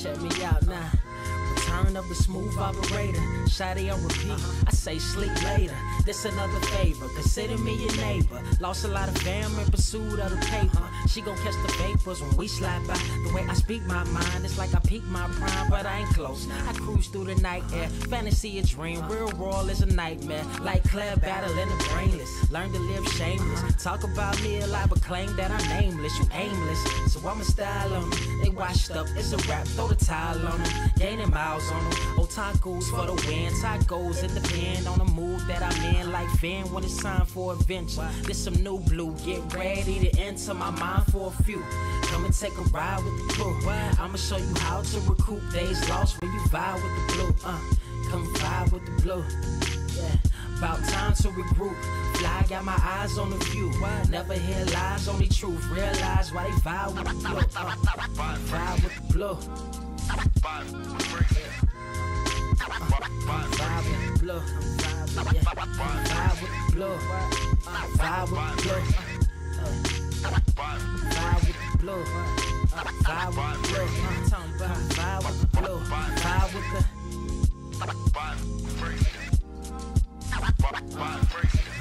Check me out now. Return of the smooth operator. Shawty on repeat. I say sleep later. This another favor. Consider me your neighbor. Lost a lot of fam in pursuit of the paper. She gon' catch the vapors when we slide by. The way I speak my mind, it's like I peak my prime, but I ain't close. I cruise through the night air. Fantasy a dream. Real world is a nightmare. Like Claire battling the brainless. Learn to live shameless. Talk about me a lot, but claim that I'm nameless. You aimless. So I'ma style on them. They washed up. It's a rap. Throw the towel on them. Gaining miles on them. Otakus for the win. Tacos, it depend on the mood that I'm in. Like Finn when it's time for adventure. This some new blue. Get ready to enter my mind for a few. Come and take a ride with the crew. I'ma show you how to recoup days lost when you vibe with the blue. Come vibe with the blue. Yeah. About time to regroup. Fly, got my eyes on the view. Never hear lies, only truth. Realize why they vibe with the blue. Vibe with the blue. Vibe with the blue. Vibe with the blue. Vibe with the blue. Vibe with the blue. Vibe with the blue. Vibe with the blue. Vibe with the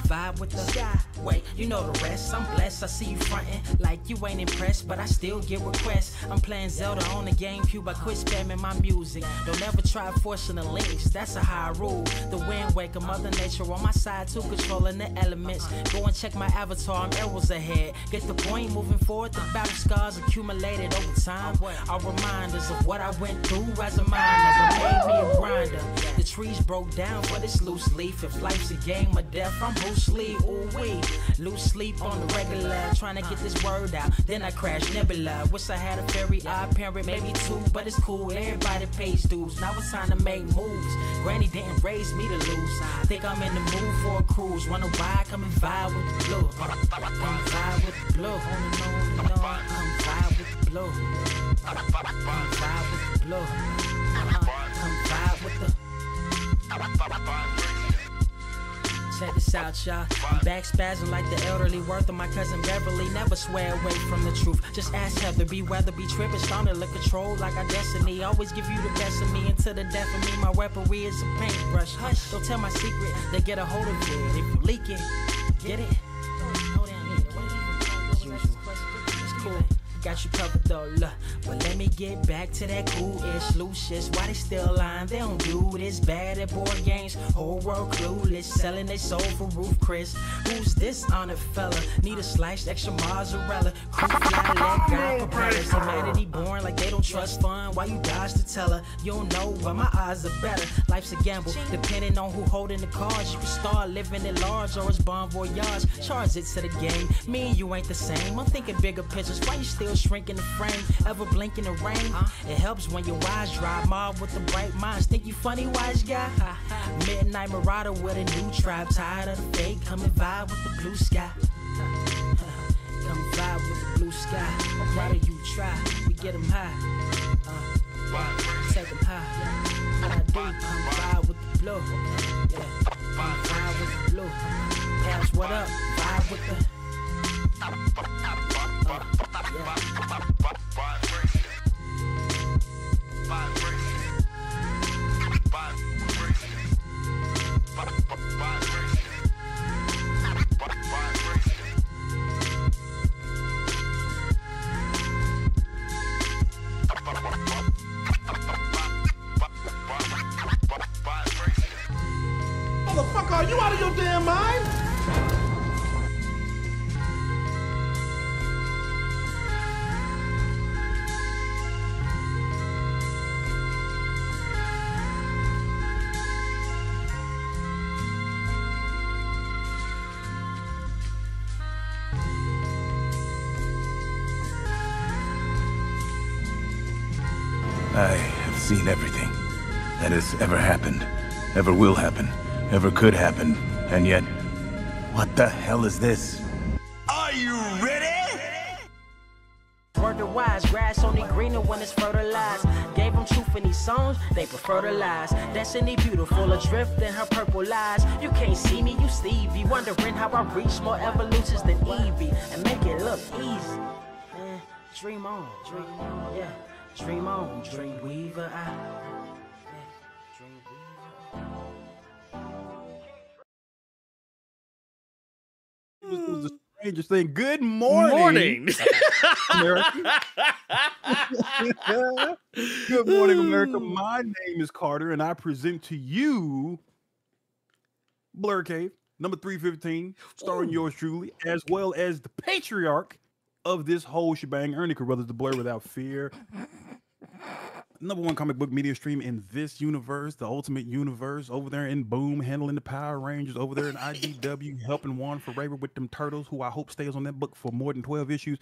vibe with the sky. Wait, you know the rest. I'm blessed. I see you frontin' like you ain't impressed, but I still get requests. I'm playing Zelda on the GameCube. I quit spamming my music. Don't ever try forcing the links. That's a high rule. The wind waker, Mother Nature on my side too, controlling the elements. Go and check my avatar. I'm arrows ahead. Get the point. Moving forward, the battle scars accumulated over time are reminders of what I went through as a miner. But made me a grinder. The trees broke down for this loose leaf. If life's a game of death, I'm Bruce Lee. Ooh wee. Lose sleep on the regular, trying to get this word out. Then I crash Nebula. Wish I had a very odd parent, maybe two, but it's cool. Everybody pays dues. Now it's time to make moves. Granny didn't raise me to lose. Think I'm in the mood for a cruise. Wanna ride? Come and vibe with the blue. Come vibe with the blue. Come vibe with the blue. Come vibe with the blue. Come vibe with the. Check this out, y'all. I'm back spazzing like the elderly. Worth of my cousin Beverly. Never swear away from the truth. Just ask Heather. Be weather, be tripping. Starting to look control like our destiny. Always give you the best of me until the death of me. My weaponry is a paintbrush. Hush, don't tell my secret. They get a hold of it. If you leak it, get it. It's cool. Got you covered though, look. But let me get back to that cool-ish, loose-ish. Why they still lying? They don't do this bad at board games. Whole world clueless, selling their soul for Roof Chris. Who's this honored fella? Need a slice, extra mozzarella. Crew fly, let God propellers. Humanity born like they don't trust fun. Why you dodge to tell her? You don't know, but my odds are better. Life's a gamble, depending on who holding the cards. You can start living at large or it's bon voyage. Charge it to the game. Me and you ain't the same. I'm thinking bigger pictures. Why you still shrinking the frame? Ever blink in the rain? It helps when your eyes dry. Mob with the bright minds. Think you funny, wise guy? Midnight marauder with a new tribe. Tired of the fake. Come and vibe with the blue sky. Come vibe with the blue sky. Why do you try? We get them high. Take them high. What I do? Come vibe with the blue. Yeah. Come vibe with the blue. Pass what up? Vibe with the. Motherfucker, are you out of your damn mind? I have seen everything that has ever happened, ever will happen, ever could happen, and yet, what the hell is this? Are you ready? Word to wise, grass only greener when it's fertilized. Gave them truth in these songs, they prefer to lies. Destiny beautiful, adrift in her purple lies. You can't see me, you Stevie, wondering how I reach more evolutions than Evie and make it look easy. Dream on, yeah. Dream on, Dreamweaver. It was the strangest thing. Good morning, America. Good morning, America. My name is Carter, and I present to you Blerd Cave, number 315, starring yours truly, as well as the patriarch of this whole shebang, Ernie Carter, the Blerd Without Fear. #1 comic book media stream in this universe, the ultimate universe, over there in Boom, handling the Power Rangers, over there in IDW, helping Juan Ferreira with them turtles, who I hope stays on that book for more than 12 issues.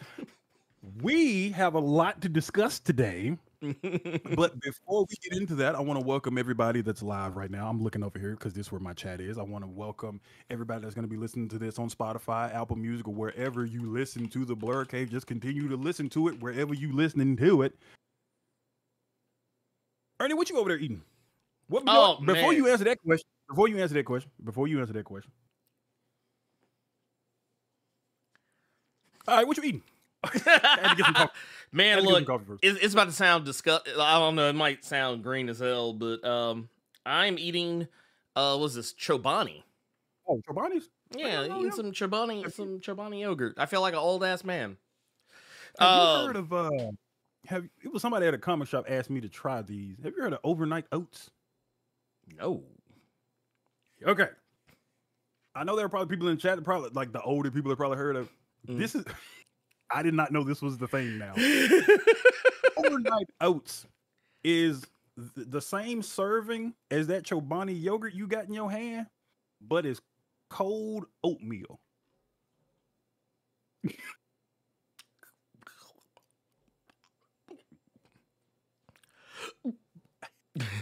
We have a lot to discuss today, but before we get into that, I want to welcome everybody that's live right now. I'm looking over here because this is where my chat is. I want to welcome everybody that's going to be listening to this on Spotify, Apple Music, or wherever you listen to the Blerd Cave. Just continue to listen to it wherever you listening to it. Ernie, what you over there eating? Before you answer that question. All right, what you eating? Man, look, it's about to sound disgusting. I don't know, it might sound green as hell, but I'm eating what's this, Chobani. Oh, Chobani's? Yeah, eating some Chobani yogurt. I feel like an old ass man. Have you heard of it was somebody at a comic shop asked me to try these. Have you heard of overnight oats? No. Okay. I know there are probably people in the chat that probably, like the older people, have probably heard of this. Is I did not know this was the thing now. Overnight oats is the same serving as that Chobani yogurt you got in your hand, but it's cold oatmeal.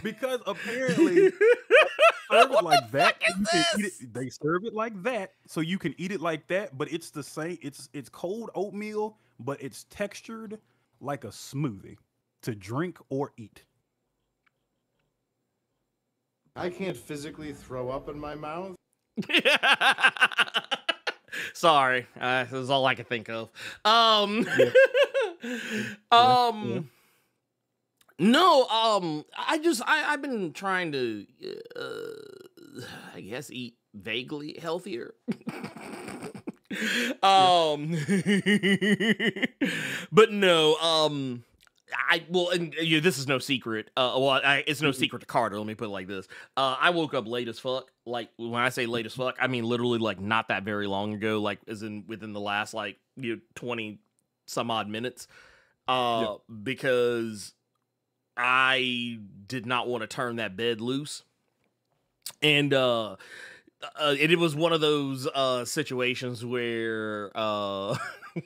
Because apparently serve it like that. You can eat it, they serve it like that, so you can eat it like that. But it's the same. It's cold oatmeal, but it's textured like a smoothie to drink or eat. I can't physically throw up in my mouth. Sorry, this is all I could think of. No, I've been trying to, I guess, eat vaguely healthier. But no, this is no secret. It's no secret to Carter. Let me put it like this. I woke up late as fuck. Like, when I say late as fuck, I mean literally like not that very long ago, like as in within the last 20 some odd minutes. Because I did not want to turn that bed loose. And it was one of those situations where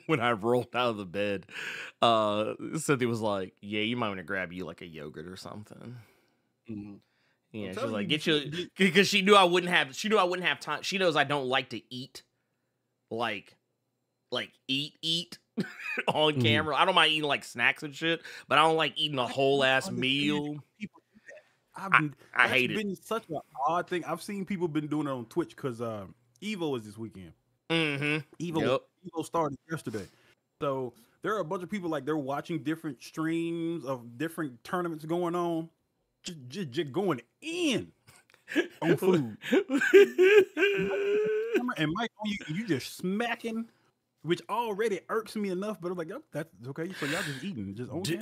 when I rolled out of the bed, Cynthia was like, yeah, you might want to grab you like a yogurt or something. Mm-hmm. Yeah, she's like, get you, because she knew I wouldn't have time. She knows I don't like to eat, like eat on camera. I don't mind eating like snacks and shit, but I don't like eating a whole ass meal. I hate it. It's been such an odd thing. I've seen people been doing it on Twitch because Evo is this weekend. Evo started yesterday, so there are a bunch of people like they're watching different streams of different tournaments going on, just going in on food. And Mike, you just smacking. Which already irks me enough, but I'm like, oh, that's okay. So y'all just eating, just okay.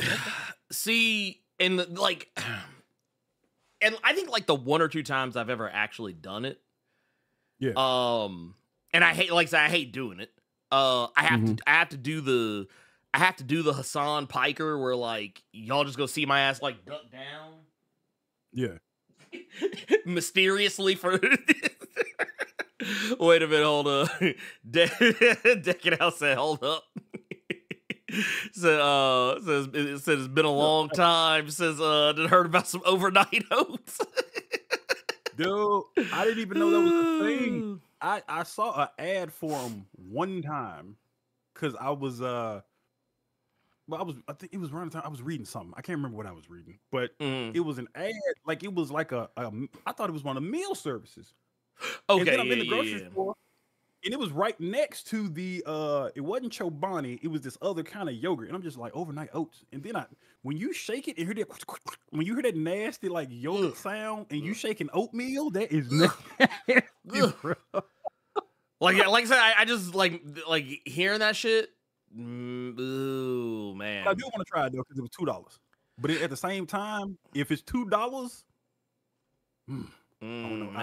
See, and and I think like the 1 or 2 times I've ever actually done it. Yeah. And I hate, like I said, I hate doing it. I have to do the Hassan Piker where like y'all just go see my ass like duck down. Yeah. Mysteriously for. Wait a minute, hold up. Decking Out said, hold up. Says it's been a long time. Says did heard about some overnight oats. Dude, I didn't even know that was a thing. I saw an ad for them one time because I think it was around the time I was reading something. I can't remember what I was reading, but it was an ad. Like it was like I thought it was one of the meal services. Okay, and then I'm in the grocery store, And it was right next to the it wasn't Chobani, it was this other kind of yogurt. And I'm just like, overnight oats. And then when you shake it and hear that when you hear that nasty like yogurt sound and you shaking oatmeal, that is nasty, bro. Like I said, I just like hearing that shit. Ooh, man. I do want to try it though, because it was $2. But at the same time, if it's $2, I don't know.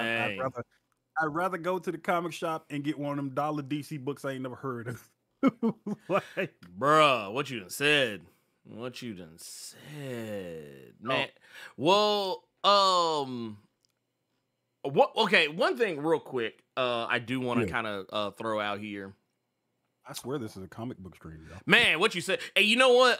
I'd rather go to the comic shop and get one of them dollar DC books I ain't never heard of. Like, bruh, what you done said? What you done said, man? Well, what? Okay, one thing real quick. I do want to kind of throw out here. I swear this is a comic book stream, y'all. Man, what you said? Hey, you know what?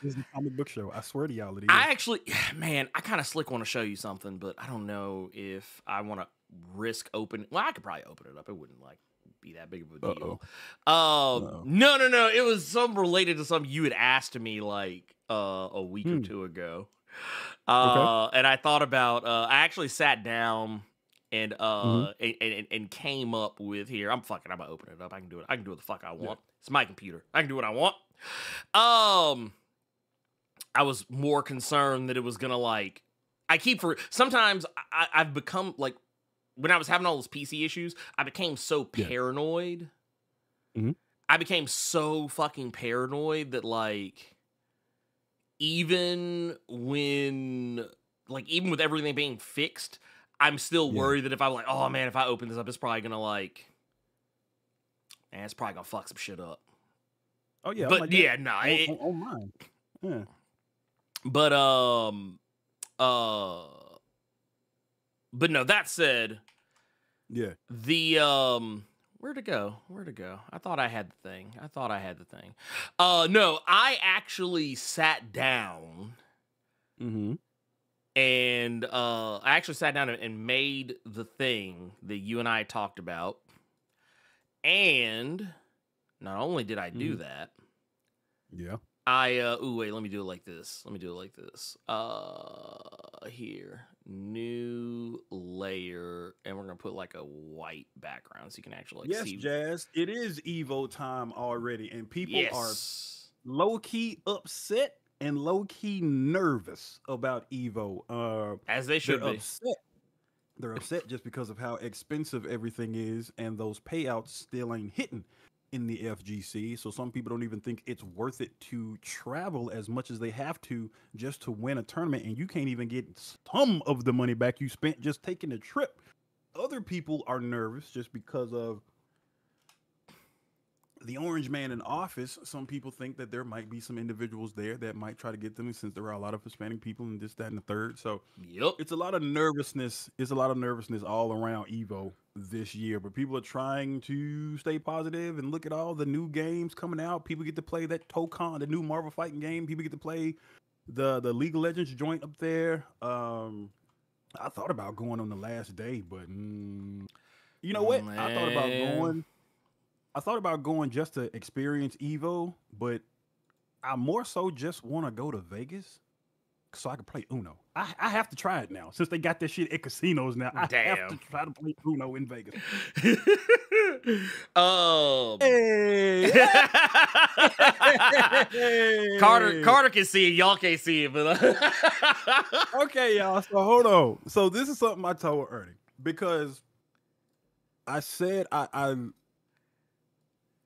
This is a comic book show. I swear to y'all, it is. I actually, man, I kind of slick want to show you something, but I don't know if I want to risk opening. Well, I could probably open it up. It wouldn't like be that big of a deal. No. It was something related to something you had asked me like a week or two ago. And I thought about. I actually sat down and and came up with here. I'm gonna open it up. I can do it. I can do what the fuck I want. It's my computer. I can do what I want. I was more concerned that it was gonna like. Sometimes I've become like when I was having all those PC issues, I became so paranoid. I became so fucking paranoid that like even with everything being fixed, I'm still worried that if I'm like, oh man, if I open this up, it's probably gonna like, man, it's probably gonna fuck some shit up. Oh yeah, but like yeah, that. no, on mine. Yeah. But no, that said, the where'd it go? I thought I had the thing. No, I actually sat down. And I actually sat down and made the thing that you and I talked about. And not only did I do that, wait, let me do it like this. Here, new layer, and we're gonna put like a white background so you can actually like see. Yes, Jazz, it is Evo time already, and people are low-key upset and low-key nervous about Evo. As they should be. They're upset just because of how expensive everything is, and those payouts still ain't hitting in the FGC. So some people don't even think it's worth it to travel as much as they have to just to win a tournament, and you can't even get some of the money back you spent just taking a trip. Other people are nervous just because of the orange man in office. Some people think that there might be some individuals there that might try to get them, since there are a lot of Hispanic people and this, that, and the third. So it's a lot of nervousness. It's a lot of nervousness all around Evo this year, but people are trying to stay positive and look at all the new games coming out. People get to play that Tokon, the new Marvel fighting game. People get to play the League of Legends joint up there. I thought about going on the last day, but you know what? I thought about going just to experience Evo, but I more so just want to go to Vegas so I can play Uno. I have to try it now since they got that shit at casinos now. I have to try to play Uno in Vegas. Carter can see it. Y'all can't see it, but okay, y'all. So hold on. So this is something I told Ernie, because I said I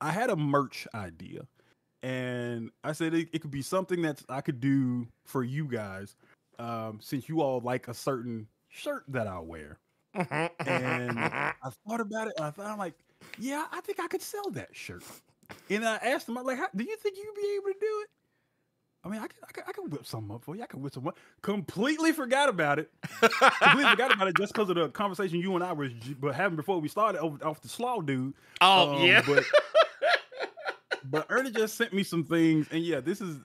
had a merch idea, and I said it could be something that I could do for you guys, since you all like a certain shirt that I wear. And I thought about it, and I thought, like, yeah, I think I could sell that shirt. And I asked him, I'm like, do you think you'd be able to do it? I mean, I can whip something up for you. I can whip something up. Completely forgot about it. Just because of the conversation you and I were having before we started off the Slaw dude. Yeah. But Ernie just sent me some things, and yeah, this is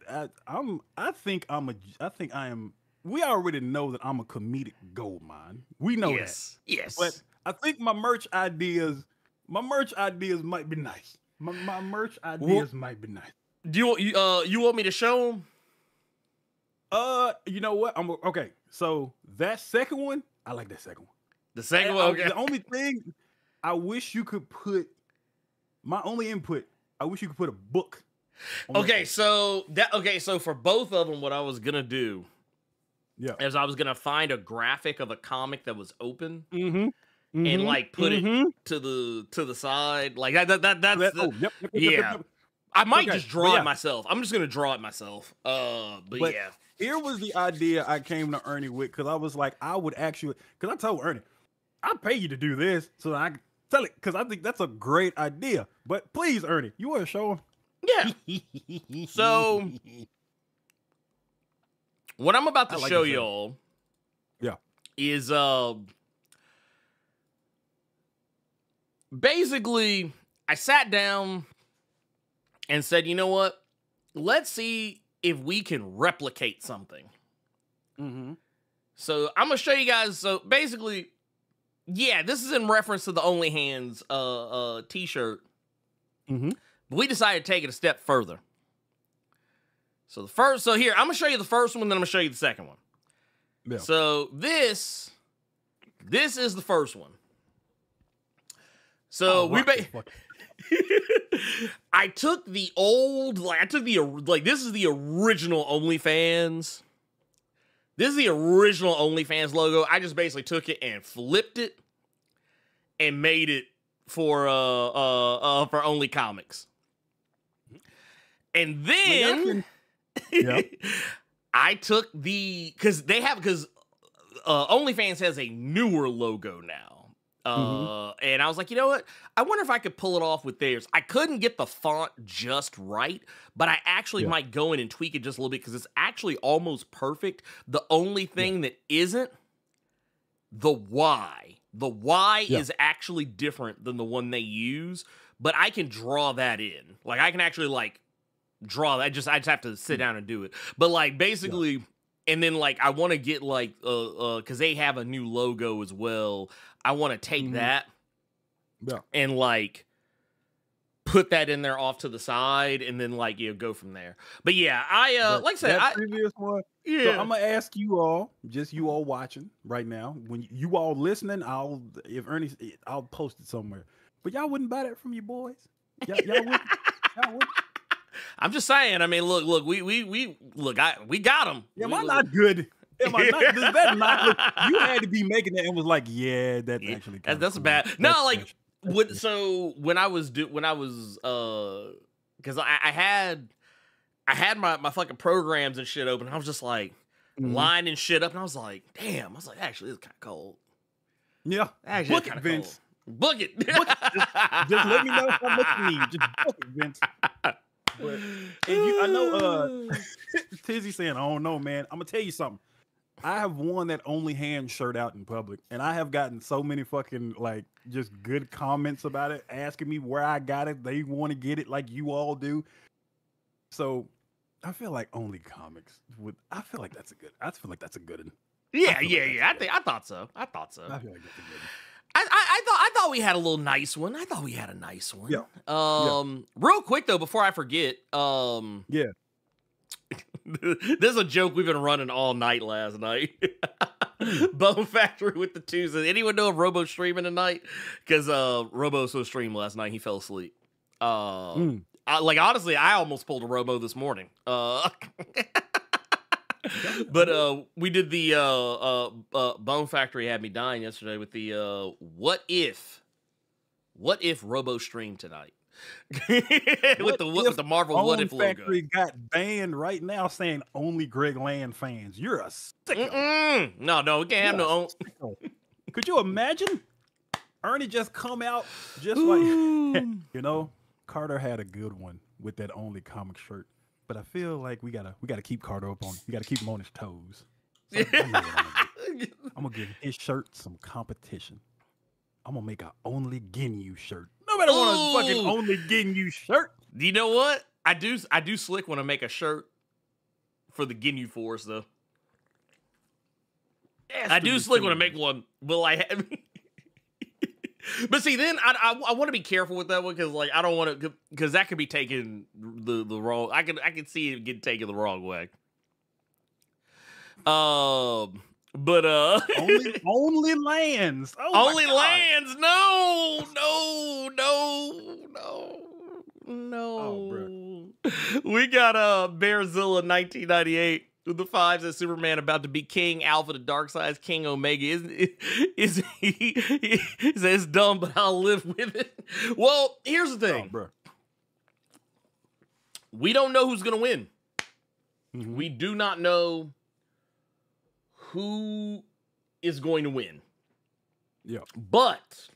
we already know that I'm a comedic gold mine. We know that. Yes. But I think my merch ideas might be nice. My merch ideas might be nice. Do you want me to show them? You know what? Okay. So that second one, I like that second one. The second one, okay. I wish you could put my only input. I wish you could put a book. Okay, so for both of them, what I was gonna do, is I was gonna find a graphic of a comic that was open, and like put it to the side, like that's I might just draw it myself. I'm just gonna draw it myself. But yeah. Here was the idea I came to Ernie with, because I was like, I would actually, because I told Ernie, I'll pay you to do this so I can tell it, because I think that's a great idea. But please, Ernie, you want to show him? Yeah. So what I'm about to show y'all is basically I sat down and said, you know what? Let's see if we can replicate something. So I'm gonna show you guys. So basically, yeah, this is in reference to the Only Hands t-shirt. But we decided to take it a step further. So here, I'm gonna show you the first one, then I'm gonna show you the second one. Yeah. So this is the first one. So I took the old, this is the original OnlyFans. This is the original OnlyFans logo. I just basically took it and flipped it and made it for Only Comics. And then I took because OnlyFans has a newer logo now. And I was like, you know what? I wonder if I could pull it off with theirs. I couldn't get the font just right, but I actually might go in and tweak it just a little bit because it's actually almost perfect. The only thing that isn't, the Y. The Y is actually different than the one they use, but I can draw that in. Like, I can actually, draw that. I just have to sit down and do it. But, basically... And then, I want to get, because they have a new logo as well. I want to take that and, put that in there off to the side and then, go from there. But, yeah, like I said... previous one, so I'm going to ask you all, just you all watching right now, when you all listening, I'll post it somewhere. But y'all wouldn't buy that from your boys? Y'all wouldn't? Y'all wouldn't? I'm just saying. I mean, look. We got them. Am I not good? Am I not? Does that not look? You had to be making that and was like, yeah, that's actually that's cool. bad. No, when I was because I had my fucking programs and shit open. I was just lining shit up, and I was like, damn. I was like, actually, it's kind of cold. Yeah, actually, book it, Vince. Book it. Just let me know if I'm looking. Just book it, Vince. I know Tizzy saying, I don't know, man. I'm gonna tell you something. I have worn that Only Hand shirt out in public, and I have gotten so many fucking just good comments about it, asking me where I got it. They want to get it like you all do. So I feel like Only Comics would. I feel like that's a good one. Yeah. I thought so. I feel like that's a good one. I thought we had a little nice one. Yeah. Real quick though, before I forget, this is a joke we've been running all night last night. Bone Factory with the Tuesday. Anyone know if Robo's streaming tonight? Because Robo was stream last night. He fell asleep. Honestly, I almost pulled a Robo this morning. But we did the Bone Factory had me dying yesterday with the what if Robo streamed tonight with the Marvel Bone What If logo. Factory got banned right now saying only Greg Land fans. You're a sicko. No, we can't have no. Could you imagine Ernie just come out just like Carter had a good one with that Only Comic shirt. But I feel like we gotta keep Carter up on. We gotta keep him on his toes. So I'm gonna give his shirt some competition. I'm gonna make a Only Ginyu shirt. Nobody want a fucking Only Ginyu shirt. You know what? I do slick when I make a shirt for the Ginyu Force though. I do slick when I make one. Will I have? But see, then I want to be careful with that one because I don't want to, because that could be taken the wrong. I can see it get taken the wrong way. But only lands. Oh only lands. No. Oh, bro. We got Bearzilla 1998 with the fives as Superman about to be King Alpha, the Dark Side's King Omega. Is he says it's dumb, but I'll live with it. Well, here's the thing. Oh, bro. We don't know who's gonna win. Mm-hmm. We do not know who is going to win. Yeah. But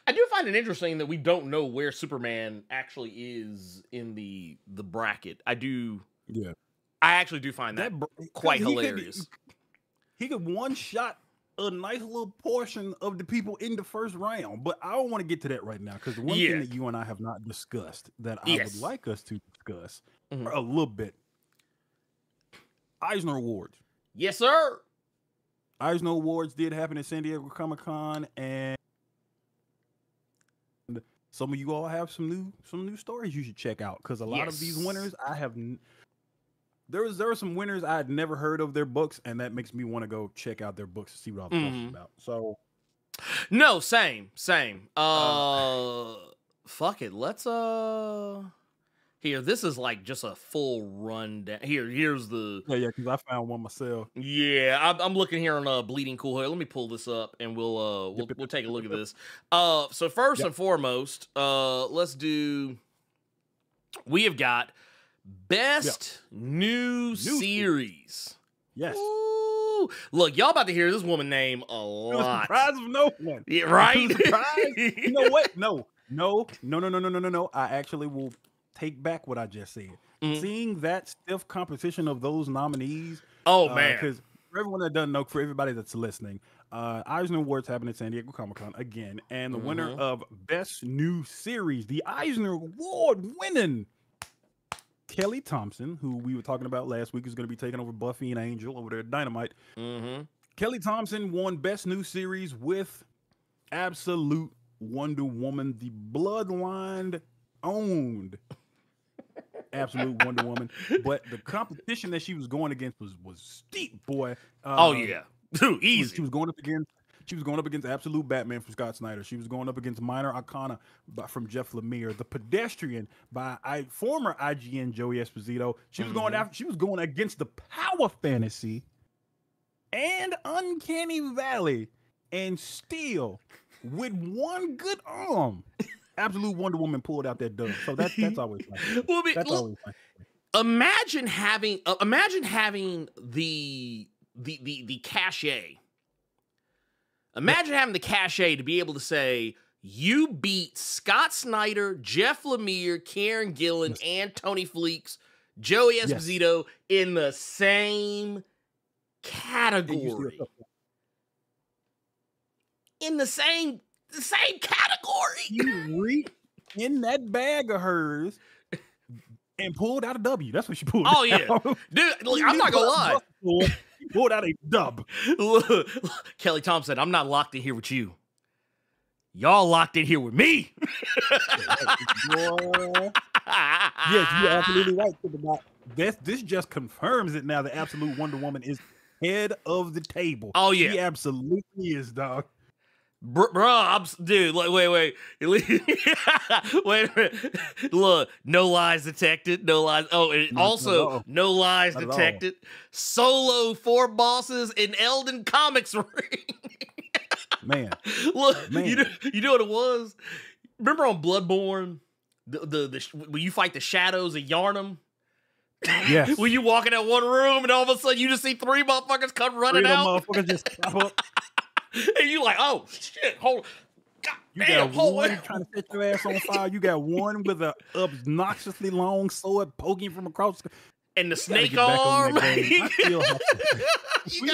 I do find it interesting that we don't know where Superman actually is in the bracket. I actually do find that quite hilarious. He could one-shot a nice little portion of the people in the first round, but I don't want to get to that right now because the one thing that you and I have not discussed that I would like us to discuss a little bit. Eisner Awards. Yes, sir. Eisner Awards did happen at San Diego Comic-Con, and some of you all have some new stories you should check out because a lot of these winners there were some winners I had never heard of their books, and that makes me want to go check out their books to see what all the fuss is about. So, no, same. Fuck it. Let's here. This is like just a full rundown. Here's the because I found one myself. Yeah, I'm looking here on Bleeding Cool. Here, let me pull this up, and we'll take a look at this. So first and foremost, let's do. We have got Best New Series. Yes. Ooh. Look, y'all about to hear this woman name a lot. Surprise of no one. Yeah, right? You know what? No. I actually will take back what I just said. Seeing that stiff competition of those nominees. Oh, man. Because for everyone that doesn't know, for everybody that's listening, Eisner Awards happened at San Diego Comic-Con again. And the winner of Best New Series, the Eisner Award winning Kelly Thompson, who we were talking about last week, is going to be taking over Buffy and Angel over there at Dynamite. Kelly Thompson won Best New Series with Absolute Wonder Woman, the Bloodline owned Absolute Wonder Woman. But the competition that she was going against was steep, boy. Easy. She was going up against Absolute Batman from Scott Snyder. She was going up against Minor Arcana from Jeff Lemire. The Pedestrian by former IGN Joey Esposito. She was going against the Power Fantasy and Uncanny Valley, and still with one good arm, Absolute Wonder Woman pulled out that dub. So that's always fun. Always fun. Imagine having the cachet. Imagine having the cachet to be able to say, you beat Scott Snyder, Jeff Lemire, Karen Gillan, and Tony Fleeks, Joey Esposito in the same category. In the same category. You reached in that bag of hers and pulled out a W. That's what she pulled. Oh, yeah. Dude, look, I'm not going to lie. Pulled out a dub. Look, Kelly Thompson, I'm not locked in here with you. Y'all locked in here with me. Yes, you're absolutely right. This just confirms it now. The Absolute Wonder Woman is head of the table. Oh, yeah. She absolutely is, dog. Bro, dude, like, wait a minute. Look, no lies detected. No lies. Oh, and also no lies detected. Solo 4 bosses in Elden Comics ring. Man, look, man. You know what it was? Remember on Bloodborne, when you fight the shadows of Yharnam? Yes. When you walk in that one room and all of a sudden you just see 3 motherfuckers come running out. Motherfuckers just pop up. And you like, oh shit, hold on. God you damn, got one trying to set your ass on fire. You got one with a obnoxiously long sword poking from across. And the snake arm. We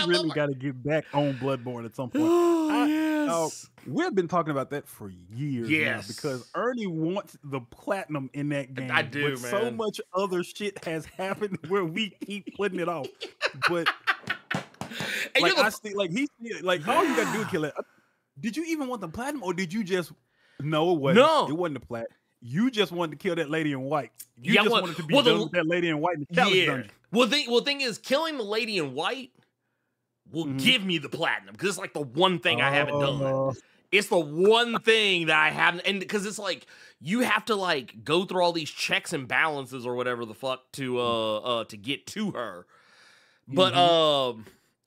really got to get back on Bloodborne at some point. We've been talking about that for years now because Ernie wants the platinum in that game. I do, but man. So much other shit has happened where we keep putting it off. But all you got to do is kill it. Did you even want the platinum, or did you just no? It wasn't. No, it wasn't the plat. You just wanted to kill that lady in white. You just wanted to be done with that lady in white in the challenge dungeon. Well, thing is, killing the lady in white will give me the platinum because it's like the one thing I haven't done. It's the one thing that I haven't, and because it's like you have to like go through all these checks and balances or whatever the fuck to get to her. But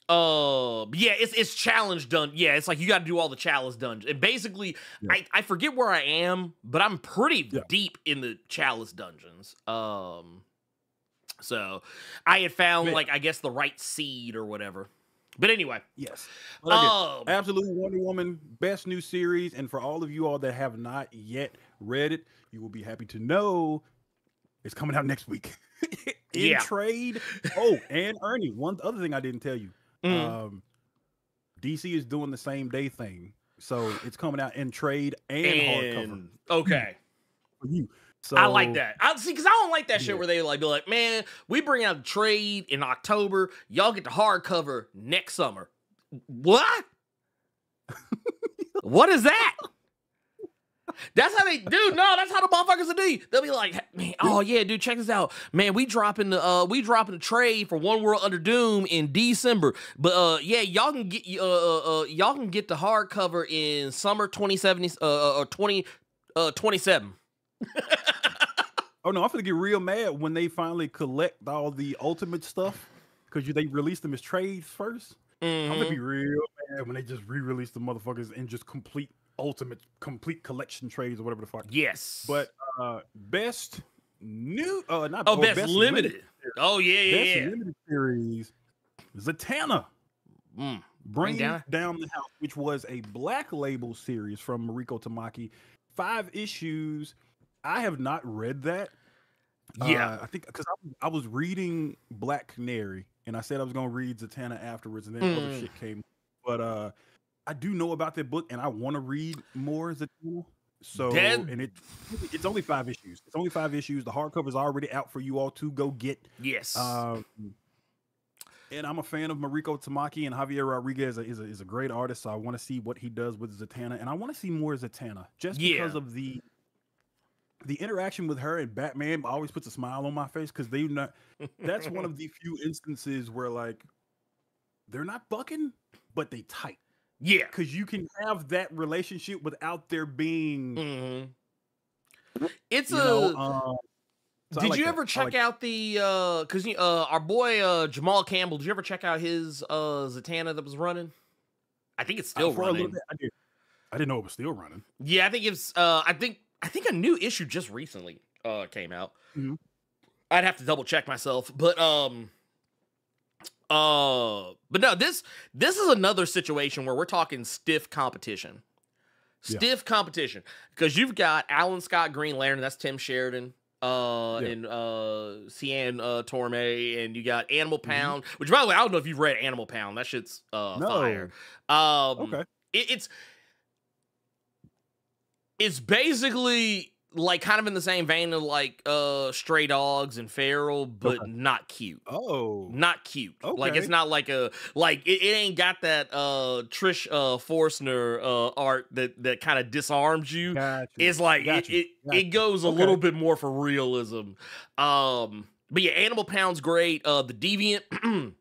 yeah, it's challenge done. Yeah, it's like you got to do all the chalice dungeons. And basically, I forget where I am, but I'm pretty deep in the chalice dungeons. So I had found like I guess the right seed or whatever. But anyway, yes. Absolute Wonder Woman, best new series, and for all of you all that have not yet read it, you will be happy to know it's coming out next week in trade. Oh, and Ernie, one other thing I didn't tell you, DC is doing the same day thing, so it's coming out in trade and hardcover. Okay, for you. So, I like that. I see because I don't like that shit where they like be like, man, we bring out a trade in October, y'all get the hardcover next summer. What? What is that? That's how they do. No, that's how the motherfuckers will do. They'll be like, man, oh yeah, dude, check this out, man. We dropping the trade for One World Under Doom in December, but yeah, y'all can get the hardcover in summer 2070 or 2027. Oh no, I'm gonna get real mad when they finally collect all the Ultimate stuff because they released them as trades first. I'm gonna be real mad when they just re-release the motherfuckers and just complete collection trades or whatever the fuck. Yes, but best new best limited. Oh yeah, limited series, Zatanna. Bring Down the House, which was a Black Label series from Mariko Tamaki, 5 issues. I have not read that. Yeah, I think because I was reading Black Canary, and I said I was going to read Zatanna afterwards, and then other shit came. But I do know about that book, and I want to read more Zatanna. So, and it's only 5 issues. It's only 5 issues. The hardcover is already out for you all to go get. Yes. And I'm a fan of Mariko Tamaki, and Javier Rodriguez is a great artist. So I want to see what he does with Zatanna, and I want to see more Zatanna just because of the interaction with her and Batman always puts a smile on my face because that's one of the few instances where like they're not bucking, but they tight. Yeah, because you can have that relationship without there being. It's So did you ever check out the because our boy Jamal Campbell? Did you ever check out his Zatanna that was running? I think it's still running. I didn't know it was still running. Yeah, I think it's I think a new issue just recently came out. I'd have to double check myself, but no, this is another situation where we're talking stiff competition. Stiff competition because you've got Alan Scott Green Lantern, that's Tim Sheridan, and Cian Torme, and you got Animal Pound, which by the way, I don't know if you've read Animal Pound. That shit's fire. Okay. It's basically like kind of in the same vein of like Stray Dogs and Feral, but not cute. Oh, not cute. Okay. Like it's not like it ain't got that Trish Forstner art that kind of disarms you. It's like it goes a little bit more for realism. But yeah, Animal Pound's great. The Deviant,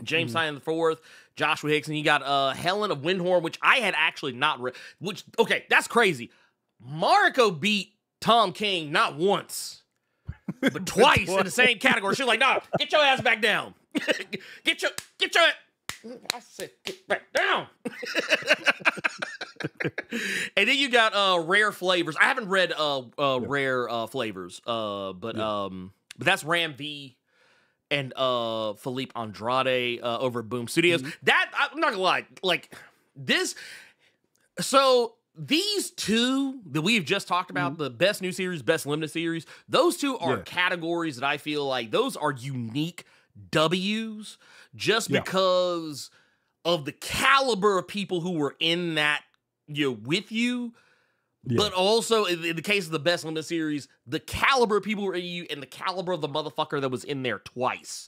James Simon IV, Joshua Hickson. You got Helen of Windhorn, which I had actually not read. Which that's crazy. Mariko beat Tom King not once, but twice in the same category. She's like, "Nah, get your ass back down. get your." I said, "Get back down." And then you got Rare Flavors. I haven't read Rare Flavors, but that's Ram V and Philippe Andrade over at Boom Studios. That I'm not gonna lie, like this. So these two that we've just talked about, the best new series, best limited series, those two are categories that I feel like those are unique W's just because of the caliber of people who were in that with you. But also, in the case of the best limited series, the caliber of people who were in you and the caliber of the motherfucker that was in there twice.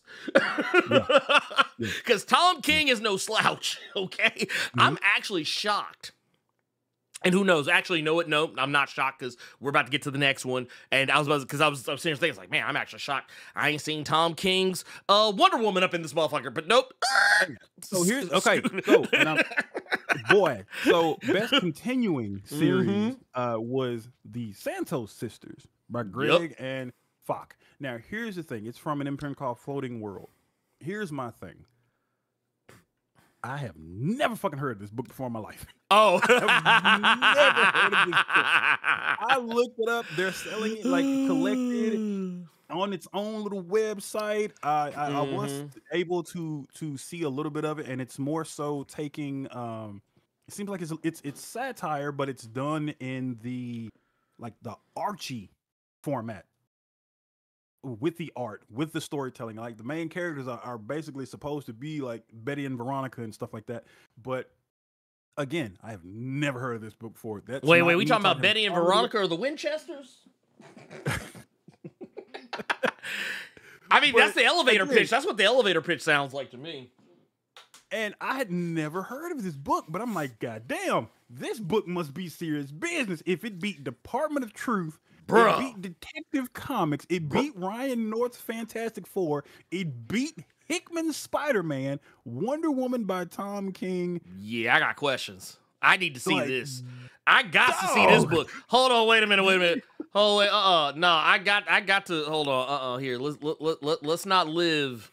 Because Tom King is no slouch, okay? I'm actually shocked And who knows? Actually, you know what? No, I'm not shocked because we're about to get to the next one. And I was about to, because I was sitting there thinking, like, man, I'm actually shocked. I ain't seen Tom King's Wonder Woman up in this motherfucker, but nope. So here's okay. So boy, so best continuing series was the Santos Sisters by Greg and Fock. Now here's the thing. It's from an imprint called Floating World. Here's my thing. I have never fucking heard of this book before in my life. Oh, I've never heard of this book. I looked it up. They're selling it like collected on its own little website. I was able to see a little bit of it, and it's more so taking. It seems like it's satire, but it's done in the Archie format. With the art, with the storytelling, like the main characters are basically supposed to be like Betty and Veronica and stuff like that. But again, I have never heard of this book before. Wait, we talking about Betty and Veronica or the Winchesters? I mean, that's the elevator pitch. That's what the elevator pitch sounds like to me. And I had never heard of this book, but I'm like, God damn, this book must be serious business. If it beat Department of Truth, it beat Detective Comics, it beat Ryan North's Fantastic Four, it beat Hickman's Spider-Man, Wonder Woman by Tom King. Yeah, I got questions. I need to see this. I got to see this book. Hold on, wait a minute. Hold wait, no, I got to hold on. Here, let's not live.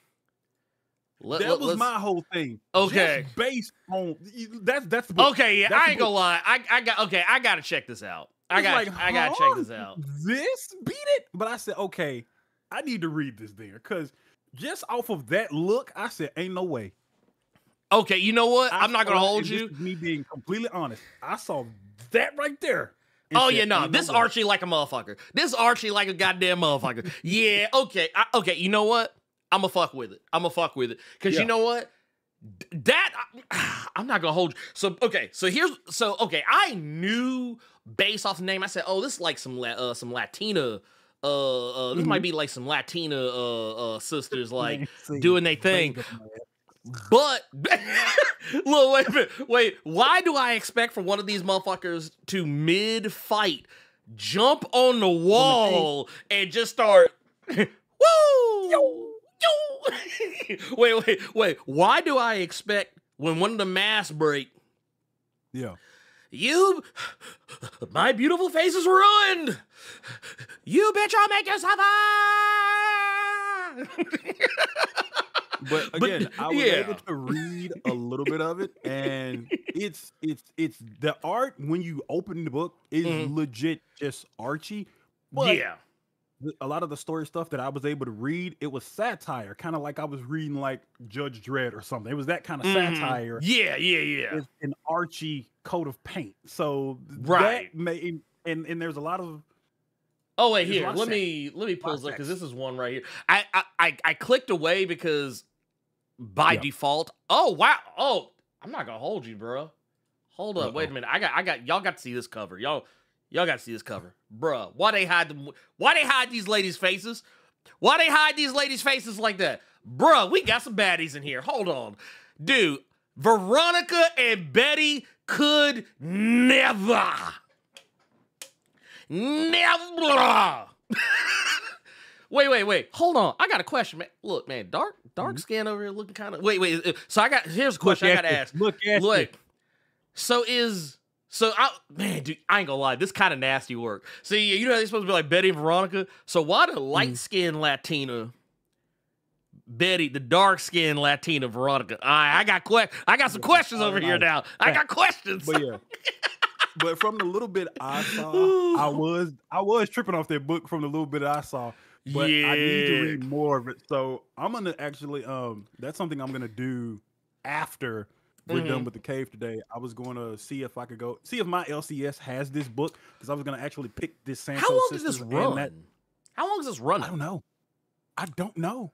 That was my whole thing. Okay, just based on that's the book. Okay, yeah, I ain't gonna lie. I gotta check this out. I gotta check this out. This beat it, but I said, okay, I need to read this there because just off of that look, I said, ain't no way. Okay, you know what? I'm not gonna hold you. This is me being completely honest. I saw that right there. Oh yeah, no, this Archie like a motherfucker. This Archie like a goddamn motherfucker. Yeah, okay, okay. You know what? I'ma fuck with it. Because you know what? I'm not gonna hold you. So okay, I knew based off the name. I said, oh, this is like some Latina. This might be like some Latina sisters like doing their thing. But look, wait a minute. Wait, why do I expect for one of these motherfuckers to mid-fight jump on the wall and just start woo? Yo. Wait. Why do I expect when one of the masks break? Yeah. My beautiful face is ruined. You bitch, I'll make you suffer. But again, I was able to read a little bit of it, and it's the art when you open the book is legit just Archie. But a lot of the story stuff that I was able to read, it was satire, kind of like I was reading like Judge Dredd or something. It was that kind of satire. Yeah. With an Archie coat of paint. So that made, and there's a lot of. Oh wait, here. Let me pull this up because this is one right here. I clicked away because by default. Oh wow. Oh, I'm not gonna hold you, bro. Hold up. Wait a minute. I got y'all got to see this cover. Y'all got to see this cover, bruh. Why they hide these ladies' faces? Why they hide these ladies' faces like that, bruh? We got some baddies in here. Hold on, dude. Veronica and Betty could never. Wait. Hold on. I got a question, man. Look, man, dark skin over here looking kind of. Wait. So here's a question I gotta ask. Look. Man, dude, I ain't gonna lie, this kind of nasty work. See, you know they're supposed to be like Betty and Veronica. So why the light skinned Latina Betty, the dark skinned Latina Veronica? I got some questions over here now. I got questions. But yeah. But from the little bit I saw, I was tripping off that book from the little bit I saw. But I need to read more of it. So I'm gonna actually that's something I'm gonna do after we're done with the cave today. I was going to see if I could go see if my LCS has this book because I was going to actually pick this Santos. How long does this run? How long is this running? I don't know.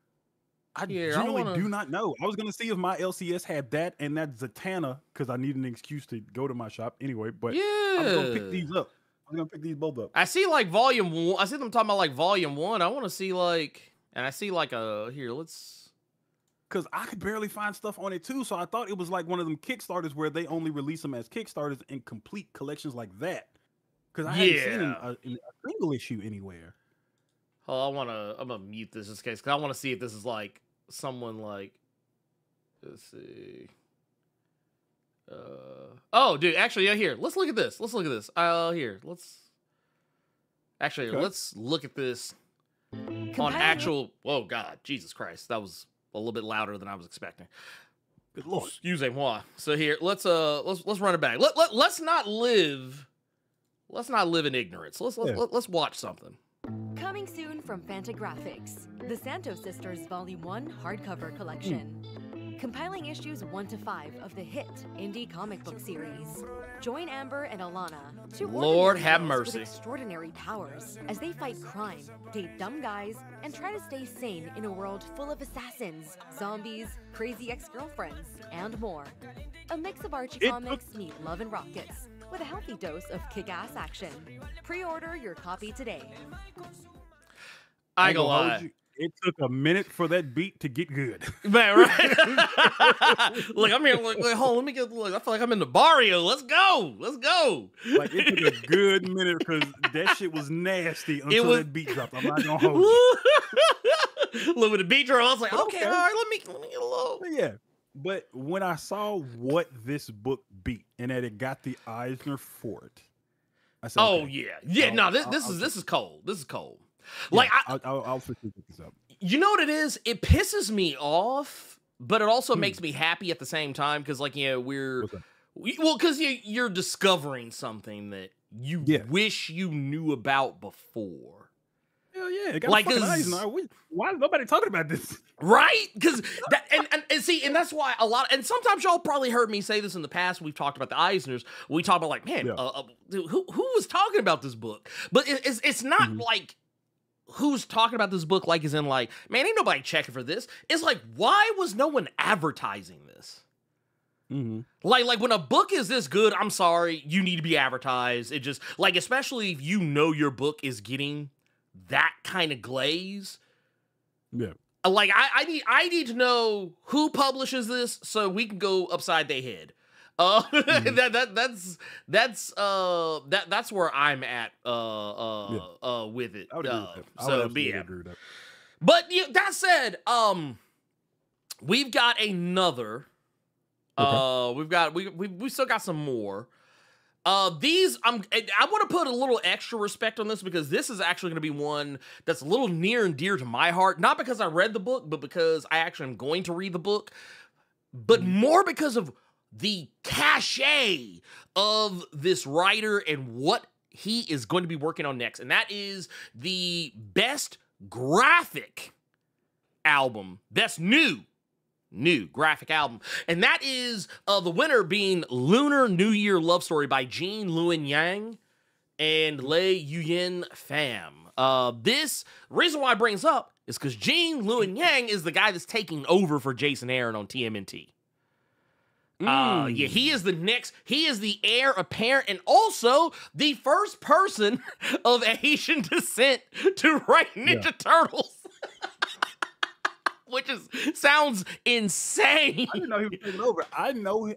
I genuinely do not know. I was going to see if my LCS had that and that Zatanna because I need an excuse to go to my shop anyway. But I'm going to pick these up. I'm going to pick these both up. I see like volume 1. I see them talking about like volume 1. I want to see like, and I see like here, let's. because I could barely find stuff on it too. So I thought it was like one of them Kickstarters where they only release them as Kickstarters in complete collections like that. Because I hadn't seen a single issue anywhere. Oh, I'm gonna mute this in case, because I want to see if this is like someone like. Let's see. Oh, dude, actually, yeah, here. Let's look at this. Here, let's look at this on actual. Oh God, Jesus Christ, that was a little bit louder than I was expecting. Good Lord. Excusez-moi. So here, let's run it back. Let's not live in ignorance. Let's watch something. Coming soon from Fantagraphics, the Santos Sisters Volume 1 hardcover collection. Compiling issues 1 to 5 of the hit indie comic book series. Join Amber and Alana, two Lord have girls mercy, with extraordinary powers, as they fight crime, date dumb guys, and try to stay sane in a world full of assassins, zombies, crazy ex-girlfriends, and more. A mix of Archie comics meet Love and Rockets, with a healthy dose of kick-ass action. Pre-order your copy today. I ain't gonna lie. It took a minute for that beat to get good. Man, right? Look, I'm here. Like, hold on, let me get. Look, I feel like I'm in the barrio. Let's go. Like, it took a good minute because that shit was nasty until that beat dropped. I'm not gonna hold you. Look, with the beat drop, I was like, okay, all right, let me get a little. Yeah, but when I saw what this book beat and that it got the Eisner for it, I said, oh okay. yeah. No, this is cold. This is cold. Like, yeah, I'll pick this up. You know what it is? It pisses me off, but it also makes me happy at the same time because, like, because you're discovering something that you wish you knew about before. Hell yeah! It got like, why is nobody talking about this? Right? Because and see, and that's why and sometimes y'all probably heard me say this in the past. We've talked about the Eisners. We talk about like, man, dude, who was talking about this book? But it's not like. Who's talking about this book like is in like, man, ain't nobody checking for this. It's like, why was no one advertising this? Like when a book is this good, I'm sorry, you need to be advertised. It just like, especially if you know your book is getting that kind of glaze. Yeah. Like I need to know who publishes this so we can go upside their head. That's where I'm at with it. I would agree with that. So be it. But that said, we've got another. We still got some more. I want to put a little extra respect on this because this is actually going to be one that's a little near and dear to my heart. Not because I read the book, but because I actually am going to read the book. But more because of the cachet of this writer and what he is going to be working on next. And that is the best graphic album, best new graphic album. And that is the winner being Lunar New Year Love Story by Jean Luen Yang and Lei Yuyin Pham. This reason why I bring this up is because Jean Luen Yang is the guy that's taking over for Jason Aaron on TMNT. He is the heir apparent and also the first person of Asian descent to write Ninja Turtles. Which sounds insane. I didn't know he was taking over. I know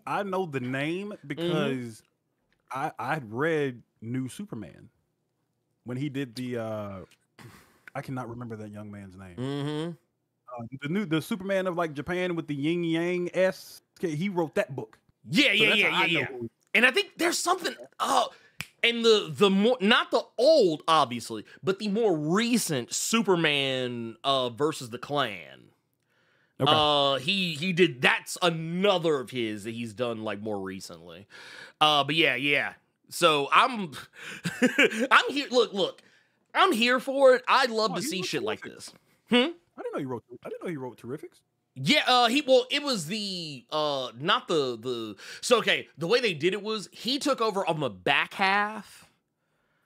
the name because I read New Superman when he did the I cannot remember that young man's name. The Superman of like Japan with the yin yang s. He wrote that book. Yeah. And I think there's something. And the more, not the old, obviously, but the more recent Superman versus the Klan. Okay. He did. That's another of his that he's done like more recently. But yeah. So I'm here. Look. I'm here for it. I'd love to see shit like this. I didn't know he wrote Terrifics. Yeah, it was the not the so okay, the way they did it was he took over on the back half.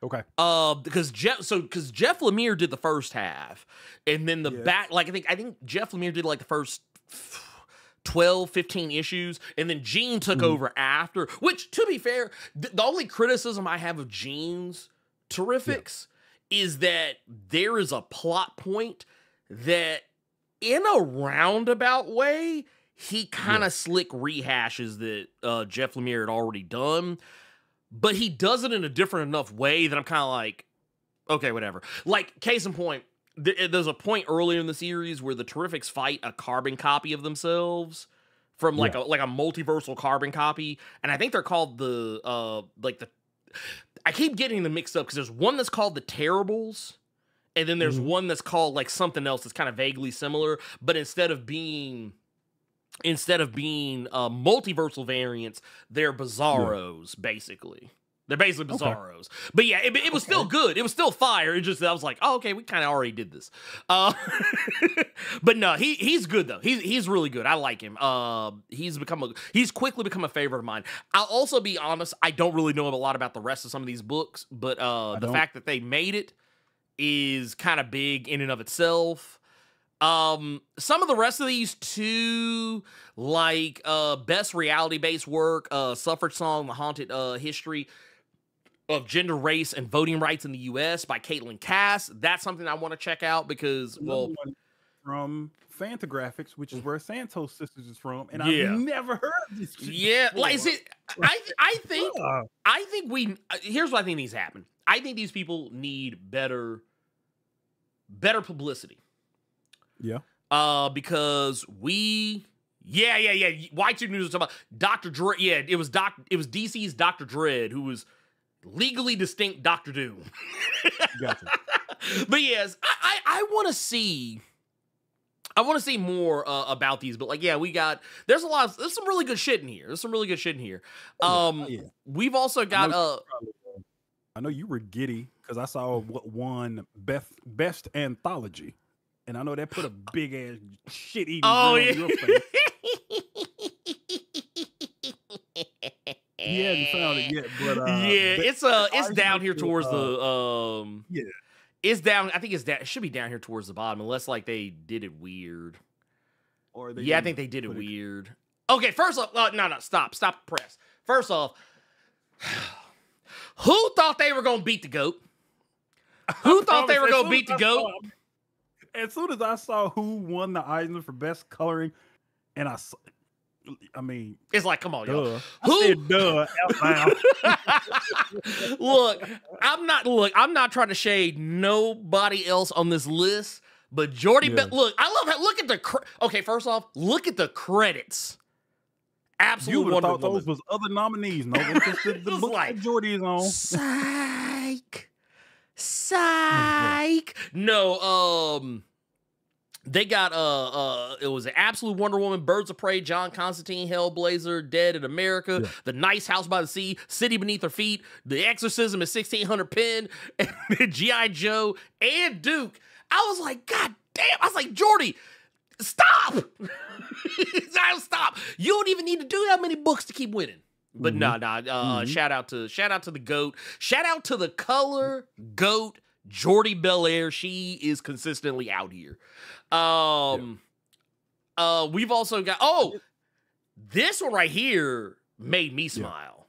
Okay. Because Jeff Lemire did the first half, and then the back, like I think Jeff Lemire did like the first 12, 15 issues, and then Gene took over after, which to be fair, the only criticism I have of Gene's Terrifics is that there is a plot point that in a roundabout way, he kind of slick rehashes that Jeff Lemire had already done, but he does it in a different enough way that I'm kind of like, okay, whatever. Like, case in point, there's a point earlier in the series where the Terrifics fight a carbon copy of themselves from like a multiversal carbon copy, and I think they're called I keep getting them mixed up because there's one that's called the Terribles, and then there's one that's called like something else that's kind of vaguely similar, but instead of being multiversal variants, they're Bizarros, basically. They're basically Bizarros. Okay. But yeah, it was still good. It was still fire. It just, I was like, oh, okay, we kind of already did this. But no, he's good though. He's really good. I like him. He's quickly become a favorite of mine. I'll also be honest, I don't really know a lot about the rest of some of these books, but the fact that they made it is kind of big in and of itself. Some of the rest of these too, like best reality-based work, Suffrage Song, The Haunted History of Gender, Race, and Voting Rights in the U.S. by Caitlin Cass. That's something I want to check out because, well, from Fantagraphics, which is where Santos Sisters is from, and I've never heard of this. Yeah, before. Like I think here's what I think needs to happen. I think these people need better publicity. Yeah. Because Y2 News was talking about Dr. Dread. Yeah, it was DC's Dr. Dread, who was legally distinct Dr. Doom. Gotcha. But yes, I want to see more about these. But like, yeah, there's some really good shit in here. We've also got I know you were giddy because I saw what won best anthology. And I know that put a big ass shit eating on your face. He hasn't found it yet, but it's down here towards the it's down. I think it should be down here towards the bottom, unless like they did it weird. Or I think they did it weird. Okay, first off, no, stop the press. First off, who thought they were gonna beat the GOAT? Who thought they were gonna beat the GOAT? As soon as I saw who won the Eisner for best coloring, and I mean, it's like, come on, y'all. I said, duh, out loud. Look, I'm not trying to shade nobody else on this list, but Jordy, look, I love how, look at the, okay, first off, look at the credits. Absolutely. You would have thought those was other nominees. No, it's the book like, Jordy is on. Psych. No, they got it was an Absolute Wonder Woman, Birds of Prey, John Constantine, Hellblazer, Dead in America, The Nice House by the Sea, City Beneath Her Feet, The Exorcism at 1600 Pen, and G.I. Joe, and Duke. I was like, God damn! I was like, Jordy, stop! Stop! You don't even need to do that many books to keep winning. But shout out to the GOAT. Shout out to the color GOAT, Jordy Belair. She is consistently out here. We've also got this one right here made me smile.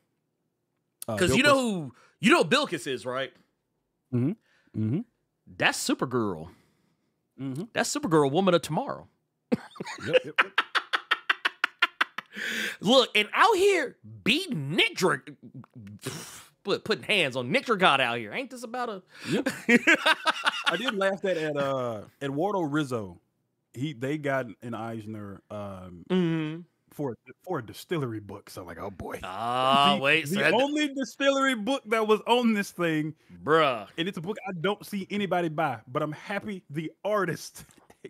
Because you know who Bilkis is, right? That's Supergirl. That's Supergirl, Woman of Tomorrow. Yep. Look, and out here beating Nick Drake, putting hands on Nick Dragott out here. Ain't this about a? Yep. I did laugh at Eduardo Rizzo. They got an Eisner for a distillery book. So like, oh boy. The only distillery book that was on this thing, bruh. And it's a book I don't see anybody buy, but I'm happy the artist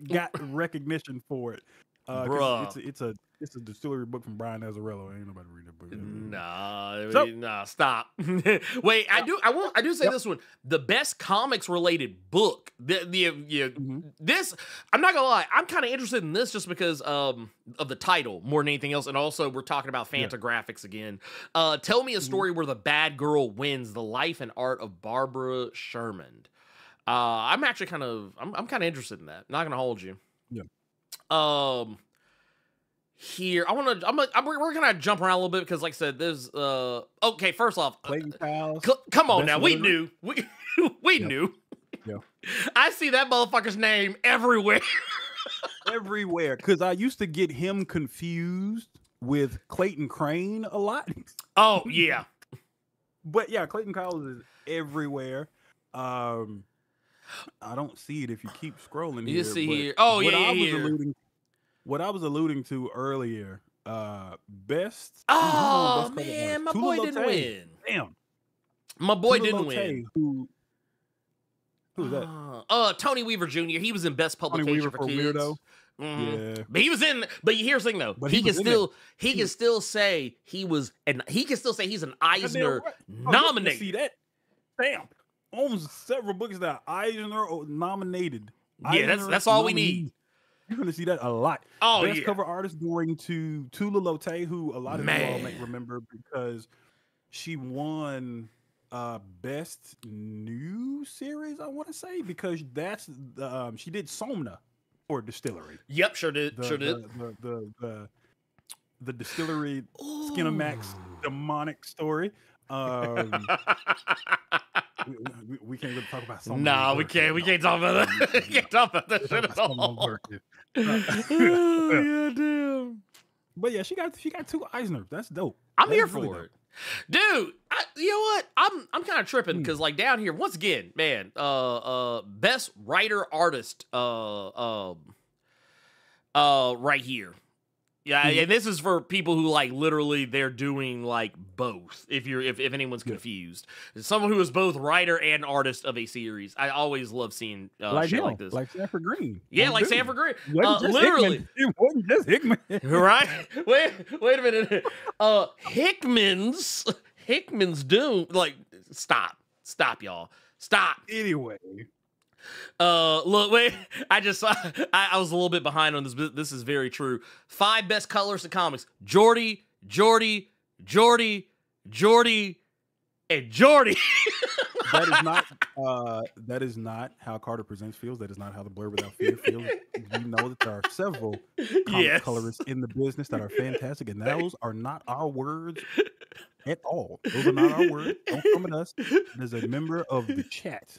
got recognition for it. Bruh. It's a distillery book from Brian Azzarello. Ain't nobody read that book. Nah, stop. Wait, I do say this one. The best comics related book. This, I'm not gonna lie, I'm kind of interested in this just because of the title more than anything else, and also we're talking about Fantagraphics again. Tell me a story where the bad girl wins. The life and art of Barbara Sherman. I'm actually kind of interested in that. Not gonna hold you. Yeah. Here, we're gonna jump around a little bit because, like I said, there's okay. First off, come on now, we knew. We knew. Yeah. I see that motherfucker's name everywhere. everywhere. Because I used to get him confused with Clayton Crane a lot. Oh yeah. But yeah, Clayton Cowles is everywhere. I don't see it if you keep scrolling here. You see here. Oh yeah. What I was alluding to earlier, best. Oh best man, my Tula boy Lotay. didn't win. Damn, My boy Tula didn't Lotay, win. Who's that? Tony Weaver Jr. He was in Best Publication Weaver for for Kids. Weirdo? Mhm. Yeah. But he was in. But here's the thing though. But he can was in still say he was, and he can still say he's an Eisner nominated. See that stamp on several books that Eisner nominated. Yeah, Eisner that's all we nominee. need. You're gonna see that a lot. Oh, Best yeah. cover artist going to Tula Lotay, who a lot of you all may remember because she won best new series. I want to say because that's she did Somna for Distillery. Yep, sure did. The Distillery Skinamax demonic story. We can't really talk about Somna. Nah, we can't. We can't talk about that. We can't talk about that shit at all. Oh, yeah, damn. But yeah, she got 2 Eisner. That's dope. I'm That here is really for dope. it. Dude, you know what? I'm kind of tripping because like down here, once again, man, best writer artist right here. Yeah, and this is for people who like literally they're doing like both. If anyone's confused, someone who is both writer and artist of a series. I always love seeing shit like this. Like Sanford Green. Yeah, like Sanford Green. Literally, Hickman. It wasn't just Hickman. right? Wait a minute. Hickman's Doom. Like, stop, y'all, stop. Anyway. Look, wait. I was a little bit behind on this, but this is very true. 5 best colors in comics: Jordy, and Jordy. That is not how Carter Presents feels. That is not how the Blerd Without Fear feels. We know that there are several comic colorists in the business that are fantastic, and those are not our words at all. Those are not our words. Don't come at us. There's a member of the chat.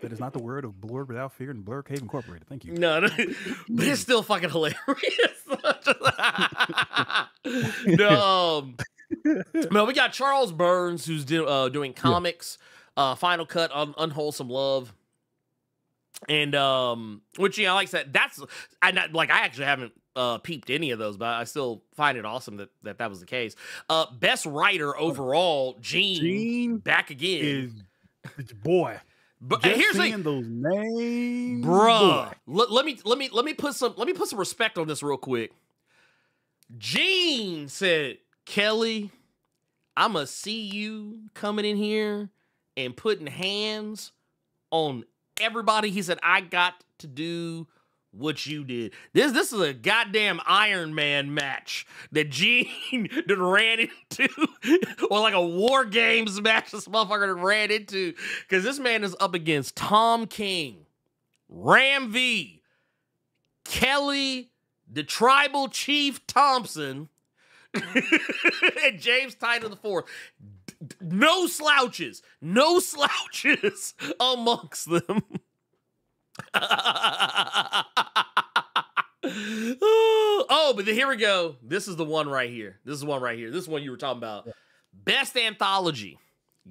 That is not the word of Blerd Without Fear and Blerd Cave Incorporated. Thank you. No, but it's still fucking hilarious. No, we got Charles Burns who's doing comics, Final Cut on Unwholesome Love, and which like I said, I actually haven't peeped any of those, but I still find it awesome that was the case. Best writer overall, Gene back again. It's boy. But just here's seeing those names, bruh. Let me put some respect on this real quick. Gene said, "Kelly, I'ma see you coming in here and putting hands on everybody." He said, "I got to do what you did." This is a goddamn Iron Man match that Gene ran into, or like a War Games match this motherfucker ran into, because this man is up against Tom King, Ram V, Kelly, the Tribal Chief Thompson, and James Tynan IV. No slouches amongst them. But here we go. This is the one right here. This is one you were talking about. Yeah. Best anthology,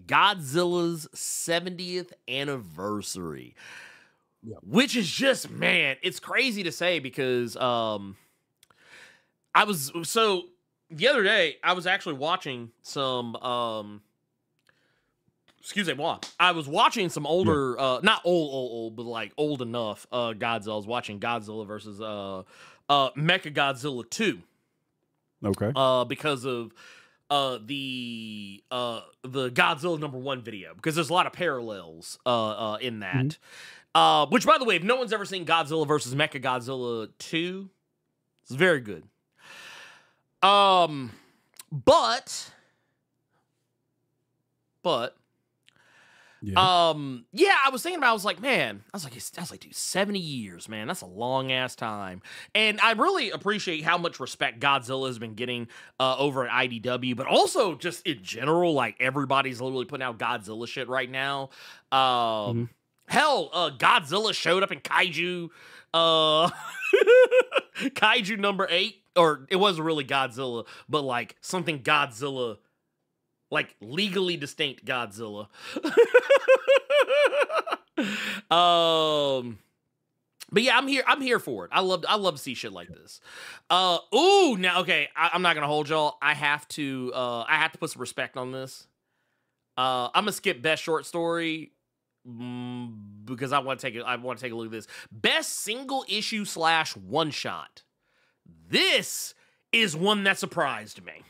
Godzilla's 70th anniversary. Yeah. Which is just, man, it's crazy to say because the other day I was actually watching some I was watching some older, not old, but like old enough Godzilla. I was watching Godzilla versus Mechagodzilla 2. Okay. Because of the Godzilla #1 video, because there's a lot of parallels in that. Mm-hmm. Which, by the way, if no one's ever seen Godzilla versus Mechagodzilla 2, it's very good. But yeah. I was thinking about, I was like, dude, 70 years, man, that's a long ass time. And I really appreciate how much respect Godzilla has been getting over at IDW, but also just in general, like everybody's literally putting out Godzilla shit right now. Hell, Godzilla showed up in Kaiju Kaiju number 8, or it wasn't really Godzilla, but like something Godzilla, like legally distinct Godzilla. But yeah, I'm here for it. I love to see shit like this. Ooh, now okay, I'm not gonna hold y'all. I have to put some respect on this. I'm gonna skip best short story because I want to take a look at this. Best single issue / one shot. This is one that surprised me.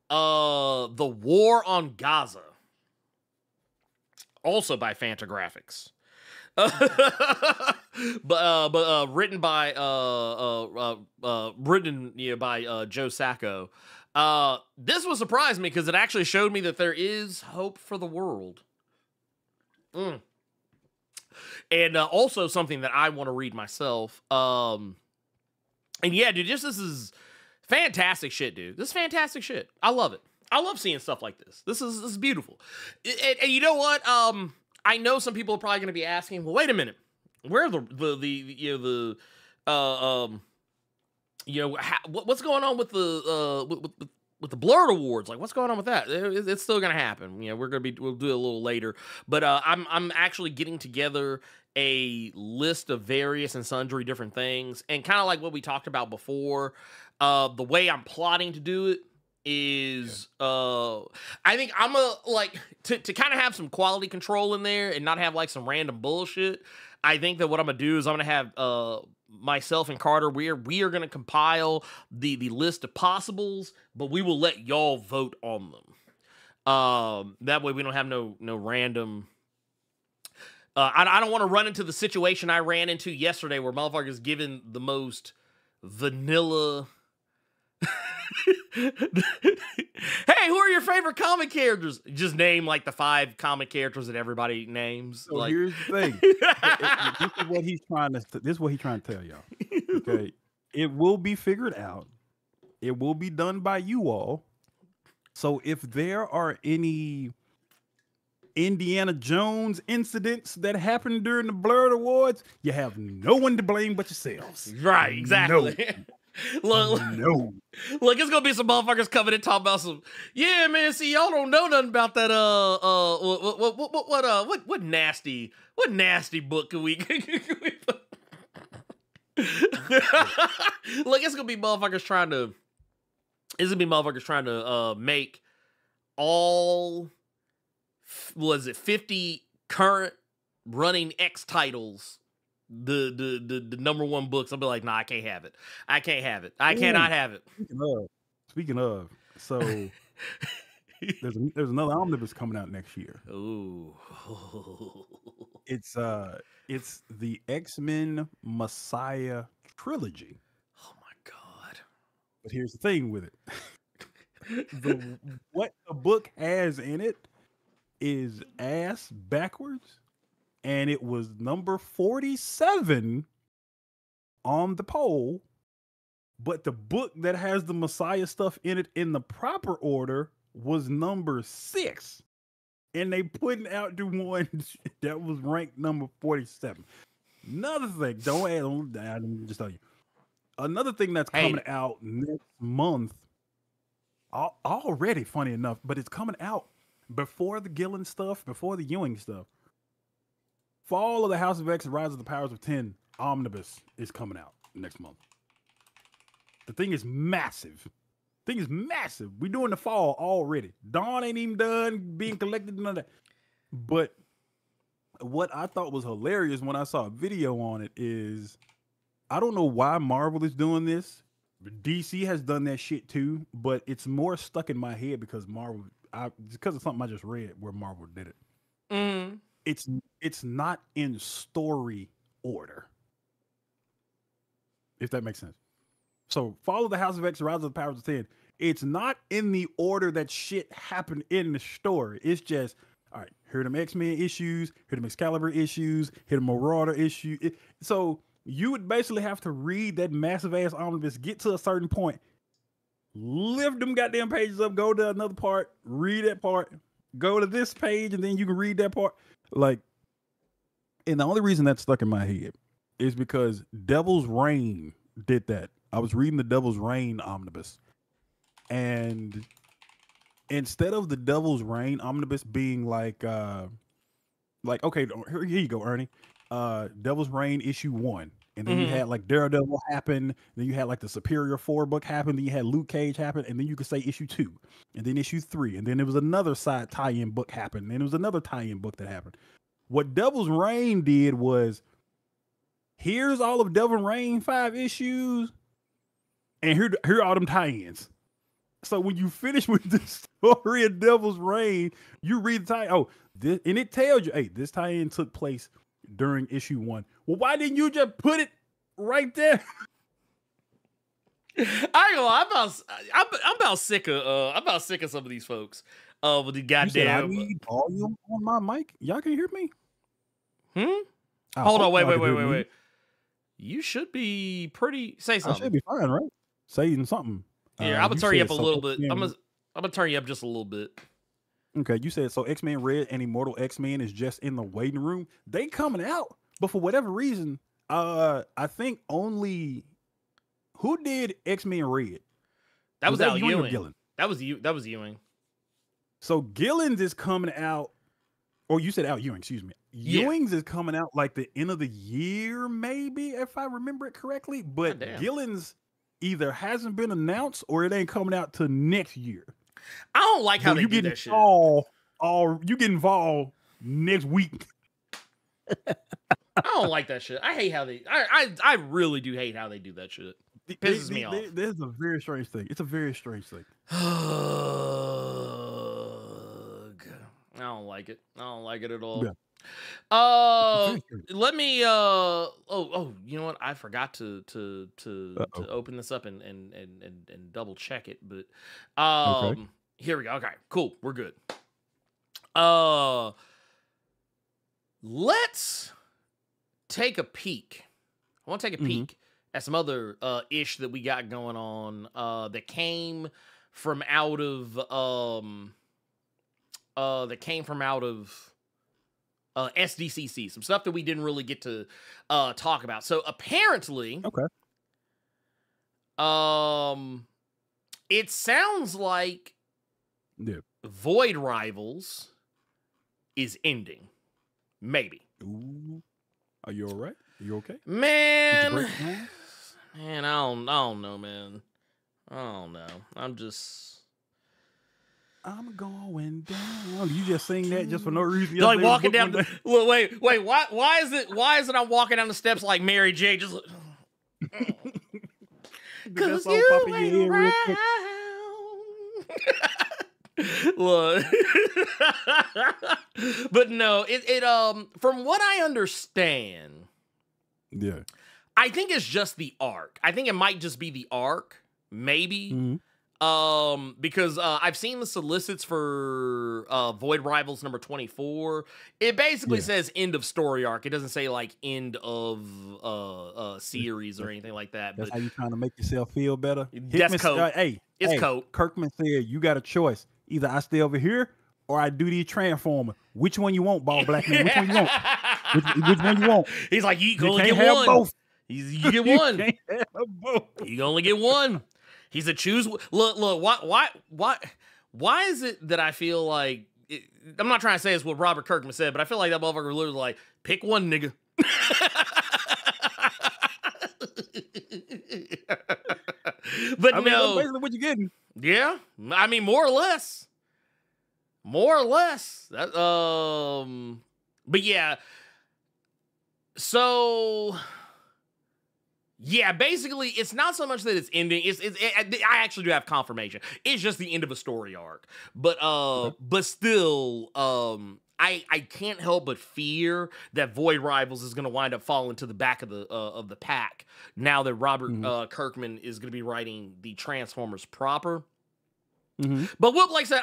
The War on Gaza, also by Fantagraphics. but written by Joe Sacco. This will surprise me because it actually showed me that there is hope for the world. And also something that I want to read myself. And yeah, dude, this is fantastic shit, dude. This is fantastic shit. I love it. I love seeing stuff like this. This is beautiful. And you know what? I know some people are probably going to be asking, well, wait a minute, where are what's going on with the Blerd Awards? Like, what's going on with that? It's still going to happen. You know, we'll do it a little later. But I'm actually getting together a list of various and sundry different things, and kind of like what we talked about before. The way I'm plotting to do it is I think I'm to kind of have some quality control in there and not have like some random bullshit. I think that what I'm gonna do is I'm gonna have myself and Carter, we are gonna compile the list of possibles, but we will let y'all vote on them. That way we don't have no random. I don't want to run into the situation I ran into yesterday where motherfuckers given the most vanilla. Hey, who are your favorite comic characters? Just name like the 5 comic characters that everybody names. So like... here's the thing. This is what he's trying to tell y'all. Okay, it will be figured out. It will be done by you all. So if there are any Indiana Jones incidents that happened during the Blerd Awards, you have no one to blame but yourselves. Right, exactly. No. Look, it's gonna be some motherfuckers coming and talking about some. Yeah, man. See, y'all don't know nothing about that. What nasty book can we? Look, it's gonna be motherfuckers trying to. It's gonna be motherfuckers trying to make all. Was it 50 current running X titles? The number 1 books. I'll be like, nah, I can't have it. I can't have it. I cannot have it. Speaking of, so there's another omnibus coming out next year. Ooh. It's the X-Men Messiah trilogy. Oh my god. But here's the thing with it. What the book has in it is ass backwards. And it was number 47 on the poll. But the book that has the Messiah stuff in it in the proper order was number 6. And they putting out the one that was ranked number 47. Another thing, let me just tell you. Another thing that's coming out next month, already funny enough, but it's coming out before the Gillen stuff, before the Ewing stuff. Fall of the House of X and Rise of the Powers of 10 omnibus is coming out next month. The thing is massive. We're doing the fall already. Dawn ain't even done being collected, none of that. But what I thought was hilarious when I saw a video on it is, I don't know why Marvel is doing this. DC has done that shit too, but it's more stuck in my head because because of something I just read where Marvel did it. Mm. It's not in story order, if that makes sense. So Fall of the House of X, Rise of the Powers of 10, it's not in the order that shit happened in the story. It's just, all right, here are them X-Men issues, here are them Excalibur issues, here are the Marauder issue. So you would basically have to read that massive ass omnibus, get to a certain point, lift them goddamn pages up, go to another part, read that part, go to this page, and then you can read that part. Like, and the only reason that's stuck in my head is because Devil's Reign did that. I was reading the Devil's Reign omnibus, and instead of the Devil's Reign omnibus being like okay, here you go, Ernie. Devil's Reign issue 1, and then you had like Daredevil happen. Then you had like the Superior 4 book happen. Then you had Luke Cage happen, and then you could say issue 2, and then issue 3, and then there was another side tie-in book happen. And then there was another tie-in book that happened. What Devil's Reign did was, here's all of Devil's Reign 5 issues, and here are all them tie-ins. So when you finish with the story of Devil's Reign, you read the tie. Oh, this, and it tells you, hey, this tie-in took place during issue 1. Well, why didn't you just put it right there? I ain't gonna lie, I'm about sick of some of these folks. With the goddamn. I need volume on my mic. Y'all can hear me? Hold on, wait. You should be pretty. Say something. I should be fine, right? Saying something. Yeah, I'm gonna turn you up a little bit. I'm gonna turn you up just a little bit. Okay, you said so. X-Men Red and Immortal X-Men is just in the waiting room. They coming out, but for whatever reason, I think only who did X-Men Red? That was Al Ewing. Ewing. That was Ewing. So Gillen's is coming out, or you said Al Ewing, excuse me. Yeah. Ewing's is coming out like the end of the year, maybe, if I remember it correctly. But Gillen's either hasn't been announced or it ain't coming out till next year. I don't like how they do that shit. You get involved next week. I don't like that shit. I hate how they. I really do hate how they do that shit. It pisses me off. There's a very strange thing. It's a very strange thing. I don't like it. I don't like it at all. Yeah. Let me you know what? I forgot to open this up and double check it, but okay. Here we go. Okay, cool. We're good. Let's take a peek. I want to take a peek at some other ish that we got going on that came from out of SDCC, some stuff that we didn't really get to talk about. So apparently, it sounds like Void Rivals is ending. Maybe. Ooh. Are you all right? Are you okay? Man, I don't know, man. I don't know. I'm going down. You just sing that just for no reason. Like walking down the wait. Why is it I'm walking down the steps like Mary J? Just because you ain't around. Look, but no, it from what I understand, I think it's just the arc. I think it might just be the arc, maybe. Because I've seen the solicits for Void Rivals number 24. It basically says end of story arc. It doesn't say like end of series or anything like that. That's but how you trying to make yourself feel better. That's Coat. It's Coat. Kirkman said you got a choice. Either I stay over here or I do the Transformer. Which one you want, bald black man? Which one you want? Which one you want? He's like, you can only get one. Both. You get one. You can only get one. He's a choose. Look. Why is it that I feel like I'm not trying to say it's what Robert Kirkman said, but I feel like that motherfucker literally like pick one, nigga. But I mean, no, that's basically what you're getting. Yeah, I mean, more or less. That but yeah. So. Yeah, basically, it's not so much that it's ending. I actually do have confirmation. It's just the end of a story arc. But still, I can't help but fear that Void Rivals is going to wind up falling to the back of the pack now that Robert Kirkman is going to be writing the Transformers proper. But what, like I said,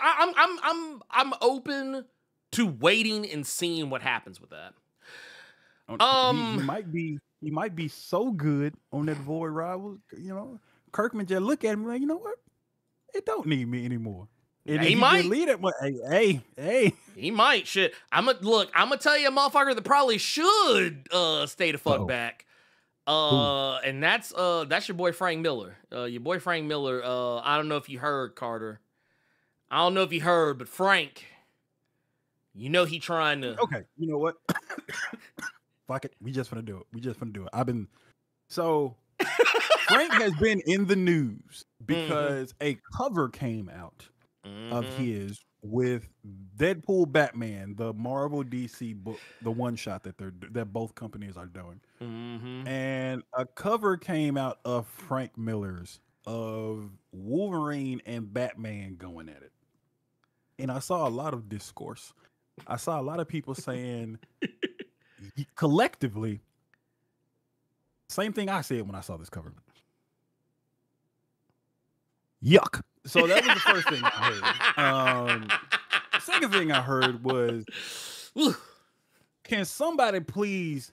I'm open to waiting and seeing what happens with that. He might be so good on that Void Rivals, you know. Kirkman just look at him like, you know what? It don't need me anymore. And he might lead it. Hey. He might. Shit. I'm gonna tell you a motherfucker that probably should stay the fuck back. And that's your boy Frank Miller. Your boy Frank Miller. I don't know if you heard, Carter. I don't know if you heard, but Frank, you know he trying to. Okay, you know what? Fuck it. We just gonna do it. So Frank has been in the news because a cover came out of his with Deadpool Batman, the Marvel DC book, the one shot that both companies are doing. And a cover came out of Frank Miller's of Wolverine and Batman going at it. And I saw a lot of discourse. I saw a lot of people saying collectively, same thing I said when I saw this cover. Yuck. So that was the first thing I heard. Second thing I heard was, can somebody please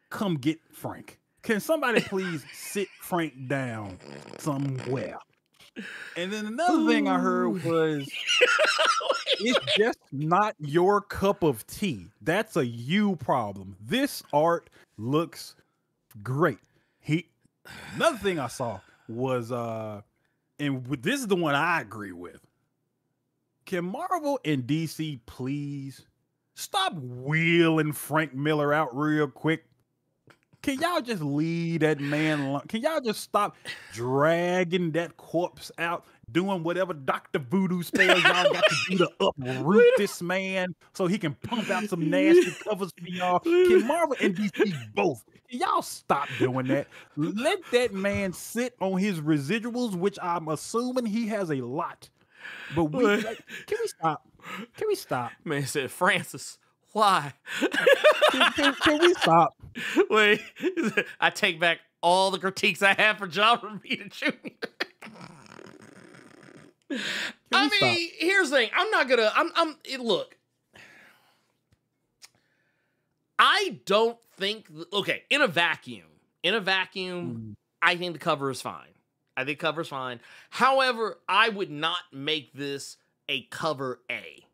come get Frank? Can somebody please sit Frank down somewhere? And then another thing I heard was, it's just not your cup of tea. That's a you problem. This art looks great. Another thing I saw was, and this is the one I agree with. Can Marvel and DC please stop wheeling Frank Miller out real quick? Can y'all just leave that man alone? Can y'all just stop dragging that corpse out, doing whatever Dr. Voodoo spells y'all got to do to uproot this man so he can pump out some nasty covers for y'all? Can Marvel and DC both? Can y'all stop doing that? Let that man sit on his residuals, which I'm assuming he has a lot. But can we stop? Can we stop? Man said, Francis, why? Can we stop? Wait, I take back all the critiques I have for John Romita Jr. I mean, here's the thing. I'm not gonna. Look. I don't think. Okay, in a vacuum, I think the cover is fine. However, I would not make this a cover A.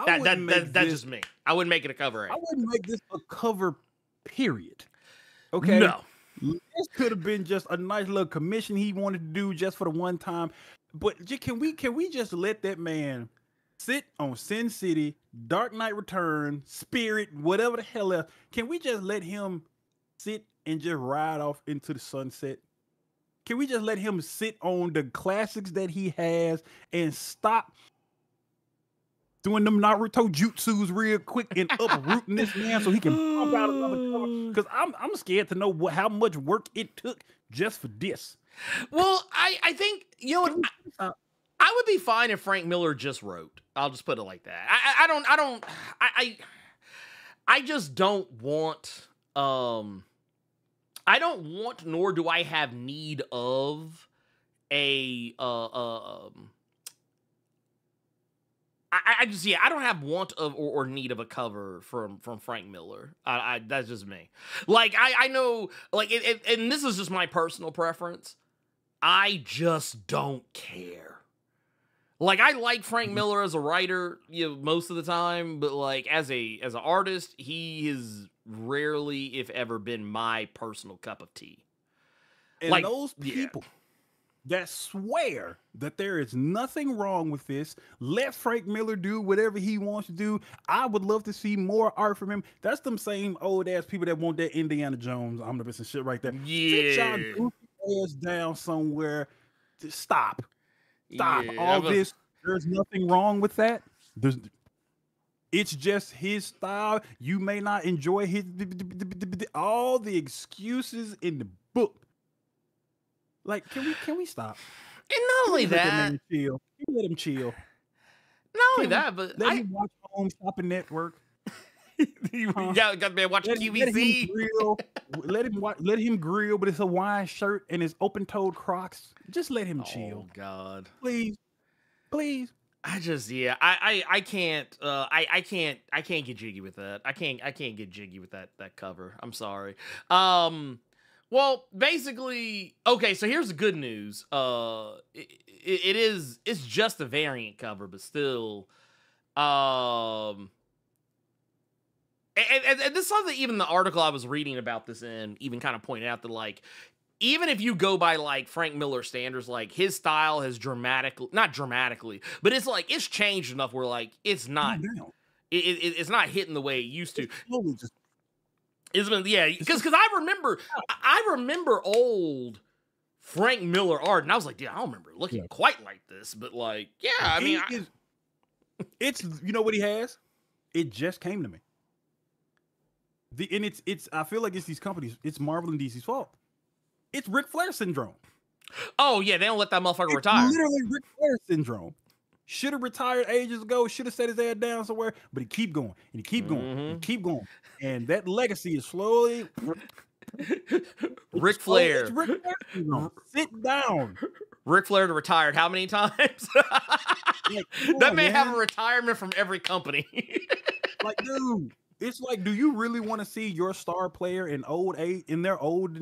That's just me. I wouldn't make it a cover A. I wouldn't make this a cover, period. Okay? No. This could have been just a nice little commission he wanted to do just for the one time. But can we just let that man sit on Sin City, Dark Knight Return, Spirit, whatever the hell else? Can we just let him sit and just ride off into the sunset? Can we just let him sit on the classics that he has and stop doing them Naruto jutsus real quick and uprooting this man so he can pump out another cover? Because I'm scared to know how much work it took just for this. Well, I think, you know, I would be fine if Frank Miller just wrote. I'll just put it like that. I just don't want, I don't want, nor do I have need of a, I don't have want of or need of a cover from Frank Miller. That's just me. Like, I know, like, and this is just my personal preference. I just don't care. Like, I like Frank Miller as a writer, you know, most of the time, but like as an artist, he has rarely, if ever, been my personal cup of tea. And like, those people that swear that there is nothing wrong with this, let Frank Miller do whatever he wants to do. I would love to see more art from him. That's them same old ass people that want that Indiana Jones omnibus and shit right there. Yeah. Sit y'all goofy ass down somewhere. Stop. Yeah, all this. There's nothing wrong with that. It's just his style. You may not enjoy his all the excuses in the book. Like, can we stop? And not only that, let him chill. Not only that, but let him watch Home Shopping Network. You got to be watching QVC. Let him grill with his Hawaiian shirt and his open-toed Crocs. Just let him chill. Oh God, please. I just I can't I can't get jiggy with that. I can't get jiggy with that cover. I'm sorry. Well, basically, okay, so here's the good news. It's just a variant cover, but still, and this is something even the article I was reading about this in even kind of pointed out that like even if you go by like Frank Miller standards, like his style has not dramatically, but it's like it's changed enough where like it's not it's not hitting the way it used to. It's been because I remember old Frank Miller art, and I was like, dude, I don't remember looking quite like this, but like, yeah, I mean, it's you know what he has? It just came to me. It's I feel like it's these companies, it's Marvel and DC's fault. It's Ric Flair syndrome. Oh yeah, they don't let that motherfucker retire. Literally Ric Flair syndrome. Should have retired ages ago. Should have set his ass down somewhere, but he keep going and he keep going and he keep going, and that legacy is slowly. Ric Flair. Ric Flair. Sit down. Ric Flair retired how many times? Like, that man have a retirement from every company. Like, dude, it's like, do you really want to see your star player in old age, in their old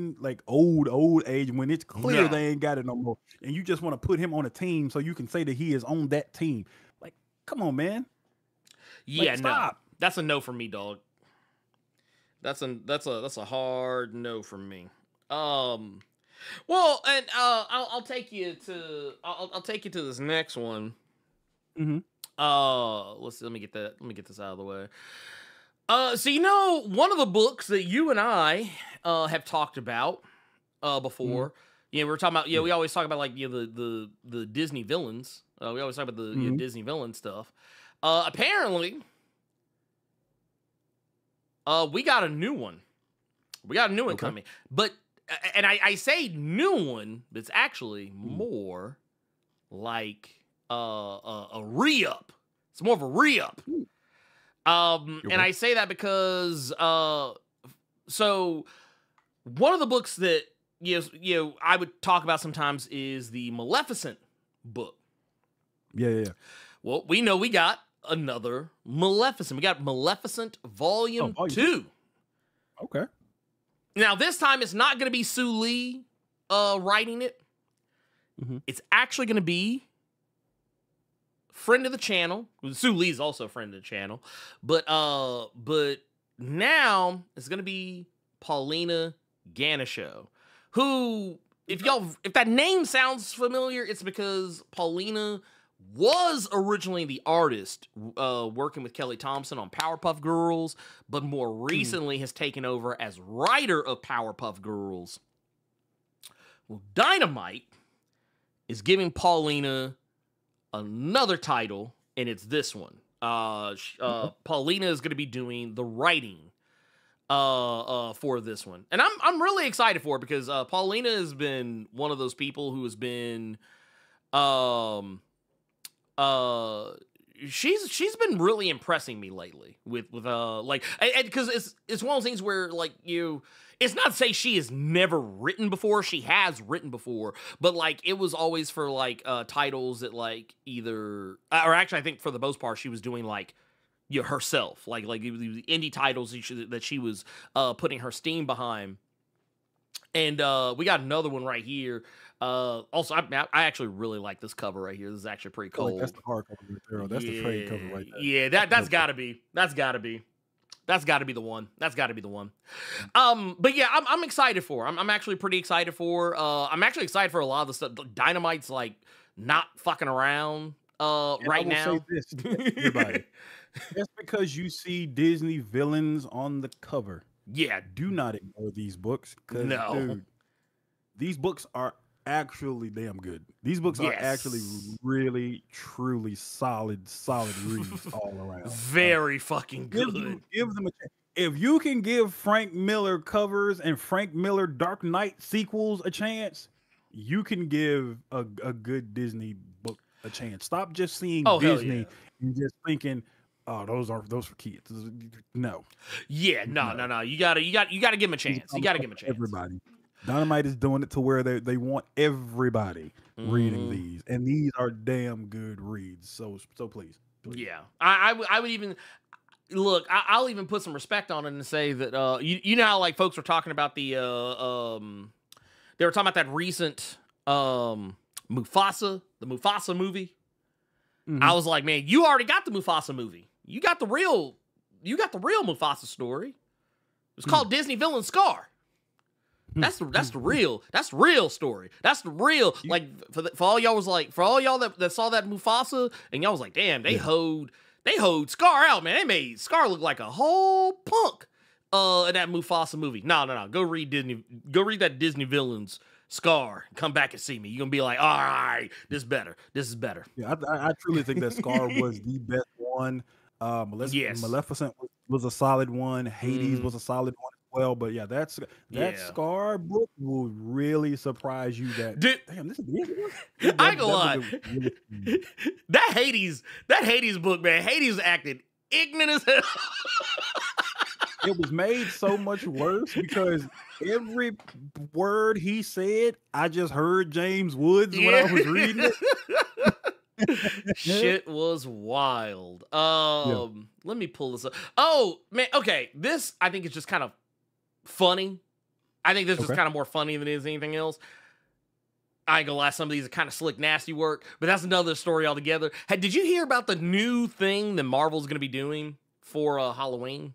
age, when it's clear they ain't got it no more, and you just want to put him on a team so you can say that he is on that team? Like, come on, man. Yeah, like, stop. No, that's a no for me, dog. That's a hard no from me. Well, and I'll take you to this next one. Mm-hmm. Let me get this out of the way. So you know, one of the books that you and I have talked about before. Mm-hmm. Yeah, we were talking about. Yeah, we always talk about like the Disney villains. We always talk about the Disney villain stuff. Apparently, we got a new one. We got a new one coming. But and I say new one, but it's actually more like a re-up. It's more of a re-up. And I say that because so one of the books that you know I would talk about sometimes is the Maleficent book. Yeah. Well, we know we got another Maleficent. We got Maleficent Volume 2. Okay. Now this time it's not going to be Sue Lee writing it. Mm-hmm. It's actually going to be friend of the channel. Sue Lee's also a friend of the channel, but now it's going to be Paulina Ganesha, who if that name sounds familiar, it's because Paulina was originally the artist working with Kelly Thompson on Powerpuff Girls, but more recently has taken over as writer of Powerpuff Girls. Well, Dynamite is giving Paulina another title, and it's this one. Paulina is going to be doing the writing for this one, and I'm really excited for it because Paulina has been one of those people who has been she's been really impressing me lately with like, and because it's one of those things where like it's not to say she has never written before. She has written before, but like it was always for like titles that like either or actually I think for the most part she was doing like herself, like it was indie titles that she was putting her steam behind. And we got another one right here. Also, I actually really like this cover right here. This is actually pretty cool. That's the hard cover right there. That's the trade cover right there. Yeah, that's gotta be the one. That's gotta be the one. But yeah, I'm excited for. I'm actually pretty excited for. I'm actually excited for a lot of the stuff. Dynamite's like not fucking around right now. Say this to everybody. Just because you see Disney villains on the cover, do not ignore these books. No, dude, these books are actually damn good. These books are actually really, truly solid reads all around. Very fucking good. Give them a chance. If you can give Frank Miller covers and Frank Miller Dark Knight sequels a chance, you can give a good Disney book a chance. Stop just seeing Disney and just thinking, oh, those for kids. No. Yeah, no. You gotta give them a chance. You gotta give them a chance. Everybody. Dynamite is doing it to where they want everybody reading these, and these are damn good reads. So please. Yeah, I would even look. I'll even put some respect on it and say that you know how like folks were talking about the they were talking about that recent the Mufasa movie. Mm-hmm. I was like, man, you already got the Mufasa movie. You got the real the real Mufasa story. It's called Disney Villain Scar. That's the real story. That's the real, like, for all y'all that saw that Mufasa and y'all was like, damn, they hoed Scar out, man. They made Scar look like a whole punk in that Mufasa movie. No. Go read that Disney Villains Scar. Come back and see me. You're gonna be like, all right, this is better. Yeah, I truly think that Scar was the best one. Maleficent was a solid one. Hades was a solid one as well. But yeah, that Scar book will really surprise you. Damn, this is good. I ain't gonna lie. That Hades book, man. Hades acted ignorant as hell. It was made so much worse because every word he said, I just heard James Woods when I was reading it. Shit was wild. Let me pull this up. Oh, man, okay. This, I think, is just kind of funny. I think this is kind of more funny than it is anything else. I ain't gonna lie, some of these are kind of slick, nasty work, but that's another story altogether. Hey, did you hear about the new thing that Marvel's gonna be doing for Halloween?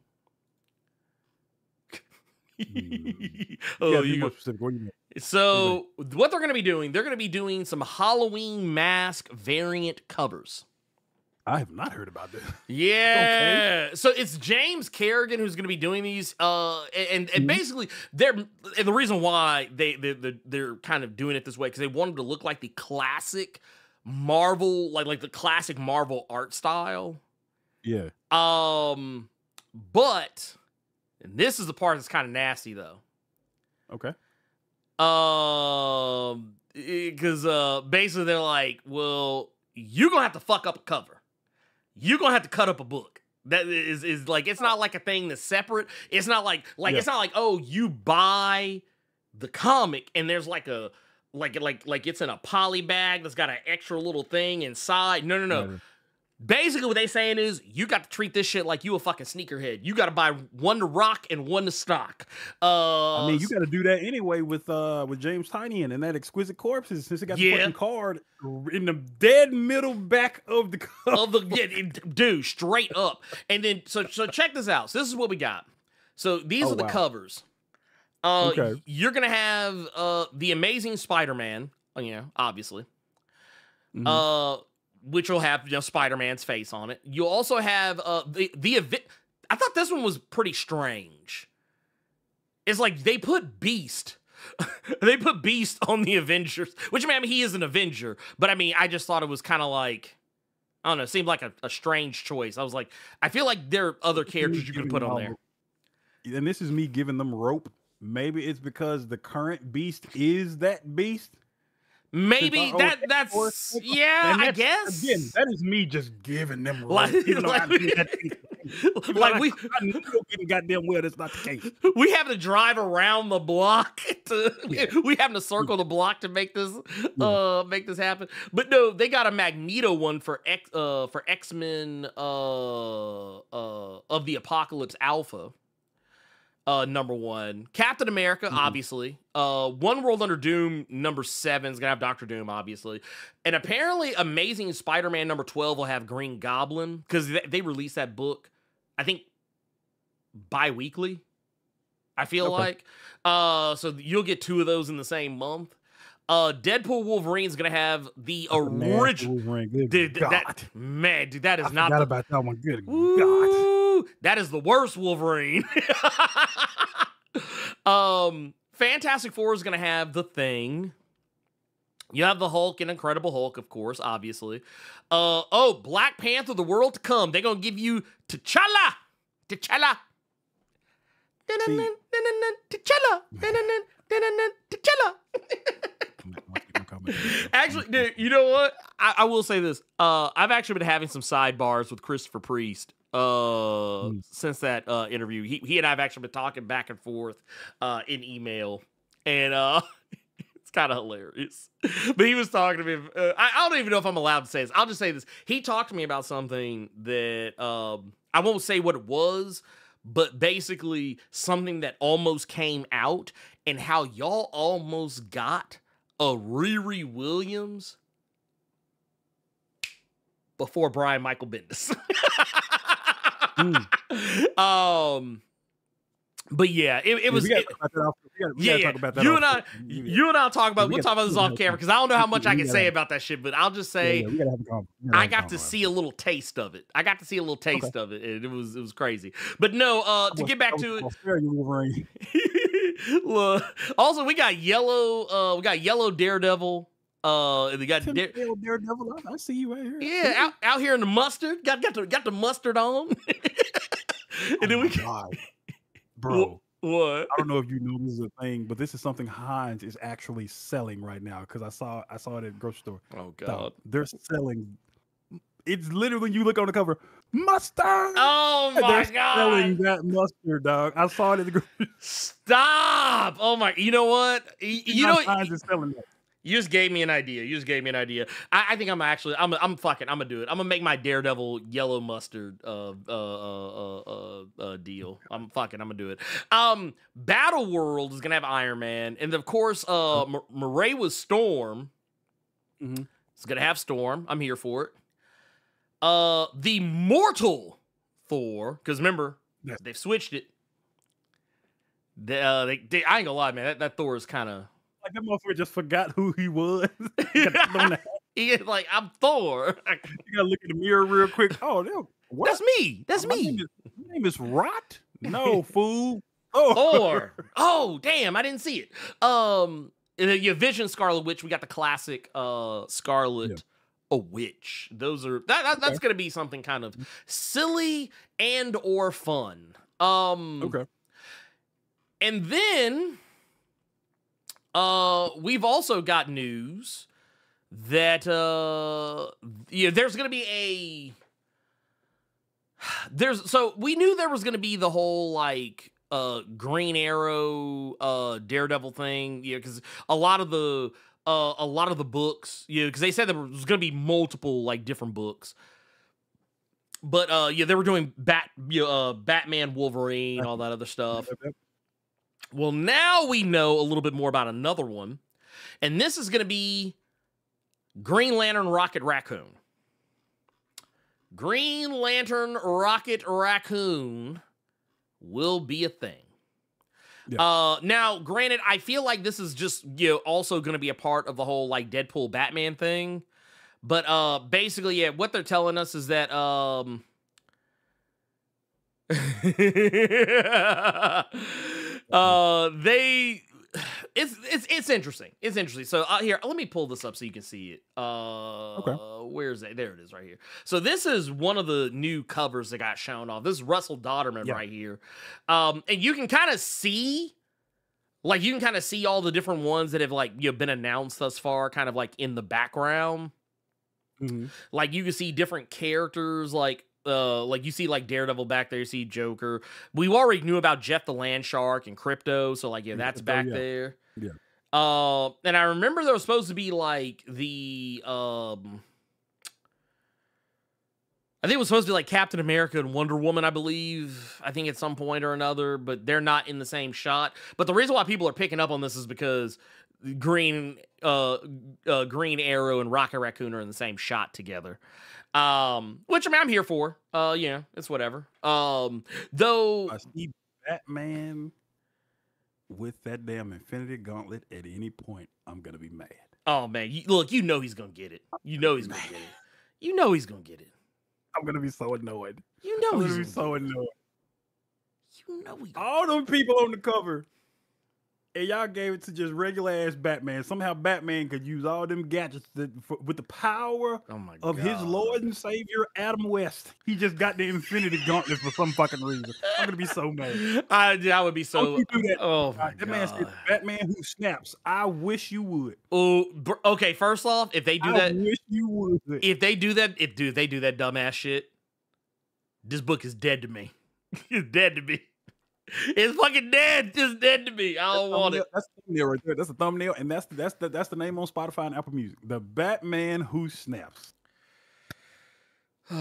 So what they're going to be doing, they're going to be doing some Halloween mask variant covers. I have not heard about this. Yeah. Okay. So it's James Kerrigan who's going to be doing these. And basically the reason why they're kind of doing it this way, because they wanted to look like the classic Marvel, like the classic Marvel art style. Yeah. But, and this is the part that's kind of nasty though. Okay. Because basically they're like, well, you're gonna have to fuck up a cover. You're gonna have to cut up a book. That is like, it's not like a thing that's separate. It's not like it's not like, oh, you buy the comic and there's like a like it's in a poly bag that's got an extra little thing inside. No. Right. Basically, what they saying is, you got to treat this shit like you a fucking sneakerhead. You got to buy one to rock and one to stock. I mean, you got to do that anyway with James Tynion and that Exquisite Corpses, since it got the fucking card in the dead middle back of the cover. Dude, straight up. And then, so check this out. So this is what we got. So these are the covers. You're gonna have the Amazing Spider-Man, obviously. Mm-hmm. Which will have Spider-Man's face on it. You also have the event. I thought this one was pretty strange. It's like they put Beast. They put Beast on the Avengers, which I mean he is an Avenger, but I mean I just thought it was kind of like, I don't know, it seemed like a strange choice. I was like, I feel like there are other characters you could put on there. And this is me giving them rope. Maybe it's because the current Beast is that Beast. Maybe that's I guess. Again, that is me just giving them rope. I know goddamn well that's not the case. We have to drive around the block. We have to circle the block to make this happen. But no, they got a Magneto one for X-Men of the Apocalypse Alpha. Number 1. Captain America, obviously. One World Under Doom, number 7 is going to have Dr. Doom, obviously. And apparently Amazing Spider-Man number 12 will have Green Goblin, because they release that book, I think, bi-weekly, I feel like. So you'll get 2 of those in the same month. Deadpool Wolverine is going to have the original. Dude, that is not. I forgot about that one. Good God. That is the worst Wolverine. Fantastic Four is going to have the Thing. You have the Hulk and Incredible Hulk, of course, obviously. Black Panther, The World to Come. They're going to give you T'Challa. T'Challa. Actually, dude, you know what? I will say this. I've actually been having some sidebars with Christopher Priest since that interview. He and I have actually been talking back and forth in email, and it's kind of hilarious. But he was talking to me. I don't even know if I'm allowed to say this. I'll just say this. He talked to me about something that I won't say what it was, but basically something that almost came out, and how y'all almost got a Riri Williams before Brian Michael Bendis. But yeah, it was. Yeah. You and I talk about. We'll talk about this off camera because I don't know how much I can say about that shit. But I'll just say, I got to see a little taste of it. I got to see a little taste of it. And it was crazy. But no, to get back to it. Look, also, we got yellow Daredevil. They got Daredevil. I see you right here. Yeah, out here in the mustard. Got the mustard on. And then Bro, what? I don't know if you know this is a thing, but this is something Heinz is actually selling right now because I saw it at the grocery store. Oh God, they're selling. It's literally you look on the cover, mustard. Oh my God, selling that mustard, dog. I saw it at the grocery. Stop! Oh my, you know what? You know Heinz is selling that. You just gave me an idea. I think I'm gonna do it. I'm gonna make my Daredevil yellow mustard deal. I'm gonna do it. Battle World is gonna have Iron Man, and of course, Murray was Storm. It's gonna have Storm. I'm here for it. The Mortal Thor, because remember, they've switched it. I ain't gonna lie, man. That Thor is kind of. Like that motherfucker just forgot who he was. He is like, I'm Thor. You gotta look in the mirror real quick. Oh, what? That's me. That's me. My name is Rot. No, fool. Thor. Oh, damn! I didn't see it. Your Vision, Scarlet Witch. We got the classic Scarlet Witch. Those are that's gonna be something kind of silly and or fun. Okay. And then. We've also got news that there's gonna be so we knew there was gonna be the whole like Green Arrow Daredevil thing, because a lot of the books, because they said there was gonna be multiple like different books. But they were doing Batman, Wolverine, all that other stuff. Well, now we know a little bit more about another one, and this is going to be Green Lantern Rocket Raccoon. Green Lantern Rocket Raccoon will be a thing. Yeah. Now, granted, I feel like this is just also going to be a part of the whole like Deadpool Batman thing, but basically, what they're telling us is that it's interesting. It's interesting. So here, let me pull this up so you can see it. Okay. Where's that? There it is, right here. So this is one of the new covers that got shown off. This is Russell Dodderman right here. And you can kind of see, all the different ones that have been announced thus far, kind of like in the background. Like you can see different characters, like you see like Daredevil back there, you see Joker. We already knew about Jeff the Land Shark and Crypto, so that's back there. Yeah. And I remember there was supposed to be like the I think it was supposed to be like Captain America and Wonder Woman, I believe. I think at some point or another, but they're not in the same shot. But the reason why people are picking up on this is because Green Arrow and Rocket Raccoon are in the same shot together. Which I mean, I'm here for. It's whatever. Though I see Batman with that damn Infinity Gauntlet at any point, I'm gonna be mad. Oh man, you know he's gonna get it. You know he's gonna get it. You know he's gonna get it. I'm gonna be so annoyed. You know I'm he's gonna be so annoyed. You know all them people on the cover. And y'all gave it to just regular ass Batman. Somehow Batman could use all them gadgets with the power of his Lord and Savior, Adam West. He just got the Infinity Gauntlet for some fucking reason. I'm gonna be so mad. I would be so. Oh my God. That man said, Batman who snaps. I wish you would. Oh, okay. First off, if they do that, I wish you would. If they do that, if they do that dumbass shit, this book is dead to me. It's dead to me. It's fucking dead. It's dead to me. I don't want it. That's the thumbnail right there. That's the thumbnail, and that's the name on Spotify and Apple Music. The Batman Who Snaps. Ugh.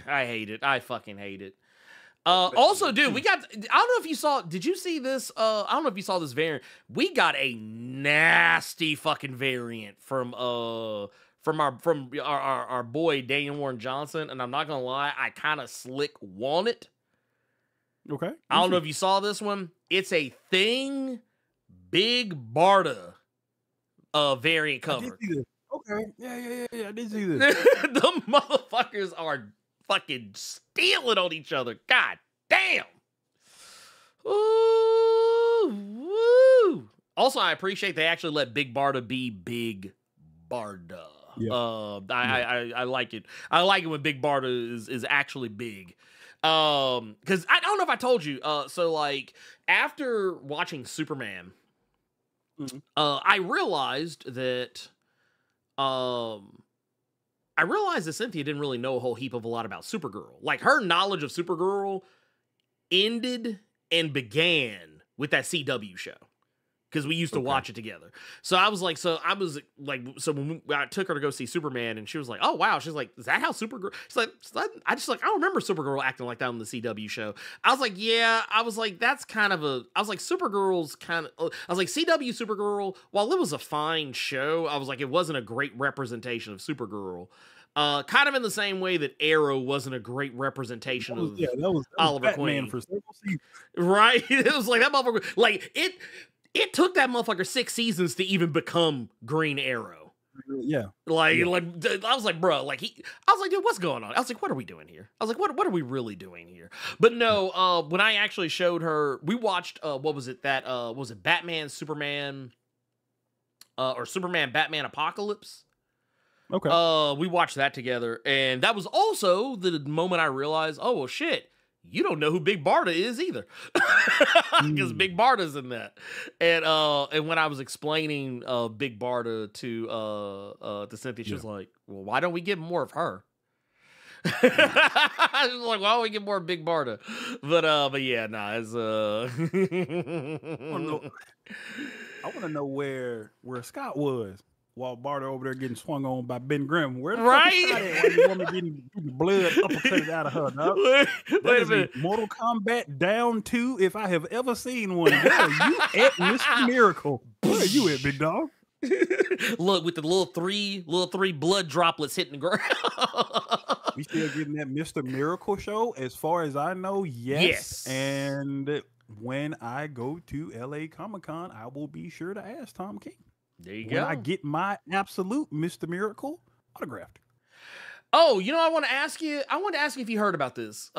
I hate it. I fucking hate it. Also, dude, we got. I don't know if you saw. Did you see this? I don't know if you saw this variant. We got a nasty fucking variant from from our boy Daniel Warren Johnson, and I'm not gonna lie, I kind of slick want it. Okay. I don't know if you saw this one. It's a Thing Big Barda variant cover. I did see this. Okay. Yeah. I did see this. The motherfuckers are fucking stealing on each other. God damn. Ooh, woo. Also, I appreciate they actually let Big Barda be Big Barda. Yeah. I like it. I like it when Big Barda is actually big. Because I don't know if I told you. So like after watching Superman, I realized that Cynthia didn't really know a whole heap of a lot about Supergirl. Like her knowledge of Supergirl ended and began with that CW show. Because we used to watch it together. So I was like, when I took her to go see Superman, and she was like, oh, wow. She's like, is that how Supergirl? She's like, I don't remember Supergirl acting like that on the CW show. I was like, yeah. I was like, that's kind of I was like, Supergirl's kind of, I was like, CW Supergirl, while it was a fine show, I was like, it wasn't a great representation of Supergirl. Kind of in the same way that Arrow wasn't a great representation of Oliver Batman Queen. for several seasons. Right? It was like that motherfucker, like, it took that motherfucker 6 seasons to even become Green Arrow. Yeah. Like I was like, bro, like I was like, dude, what's going on? I was like, what are we doing here? I was like, what are we really doing here? But no, when I actually showed her, we watched what was it Batman, Superman, or Superman, Batman Apocalypse? Okay. We watched that together, and that was also the moment I realized, oh well, shit. You don't know who Big Barda is either, because Big Barda's in that. And when I was explaining Big Barda to Cynthia, she was like, "Well, why don't we get more of her?" I was like, "Why don't we get more of Big Barda?" But yeah, nah, it's I want to know where Scott was while Barda over there getting swung on by Ben Grimm. Where the fuck is Scott at while you want me getting the blood uppercutted out of her, dog? Wait a minute. Mortal Kombat Down 2, if I have ever seen one. Where are you at, Mr. Miracle? Where are you at, big dog? Look, with the little three blood droplets hitting the ground. We still getting that Mr. Miracle show, as far as I know. Yes. And when I go to LA Comic-Con, I will be sure to ask Tom King. There you go. go. I get my absolute Mr. Miracle autographed. Oh, you know, I want to ask you if you heard about this.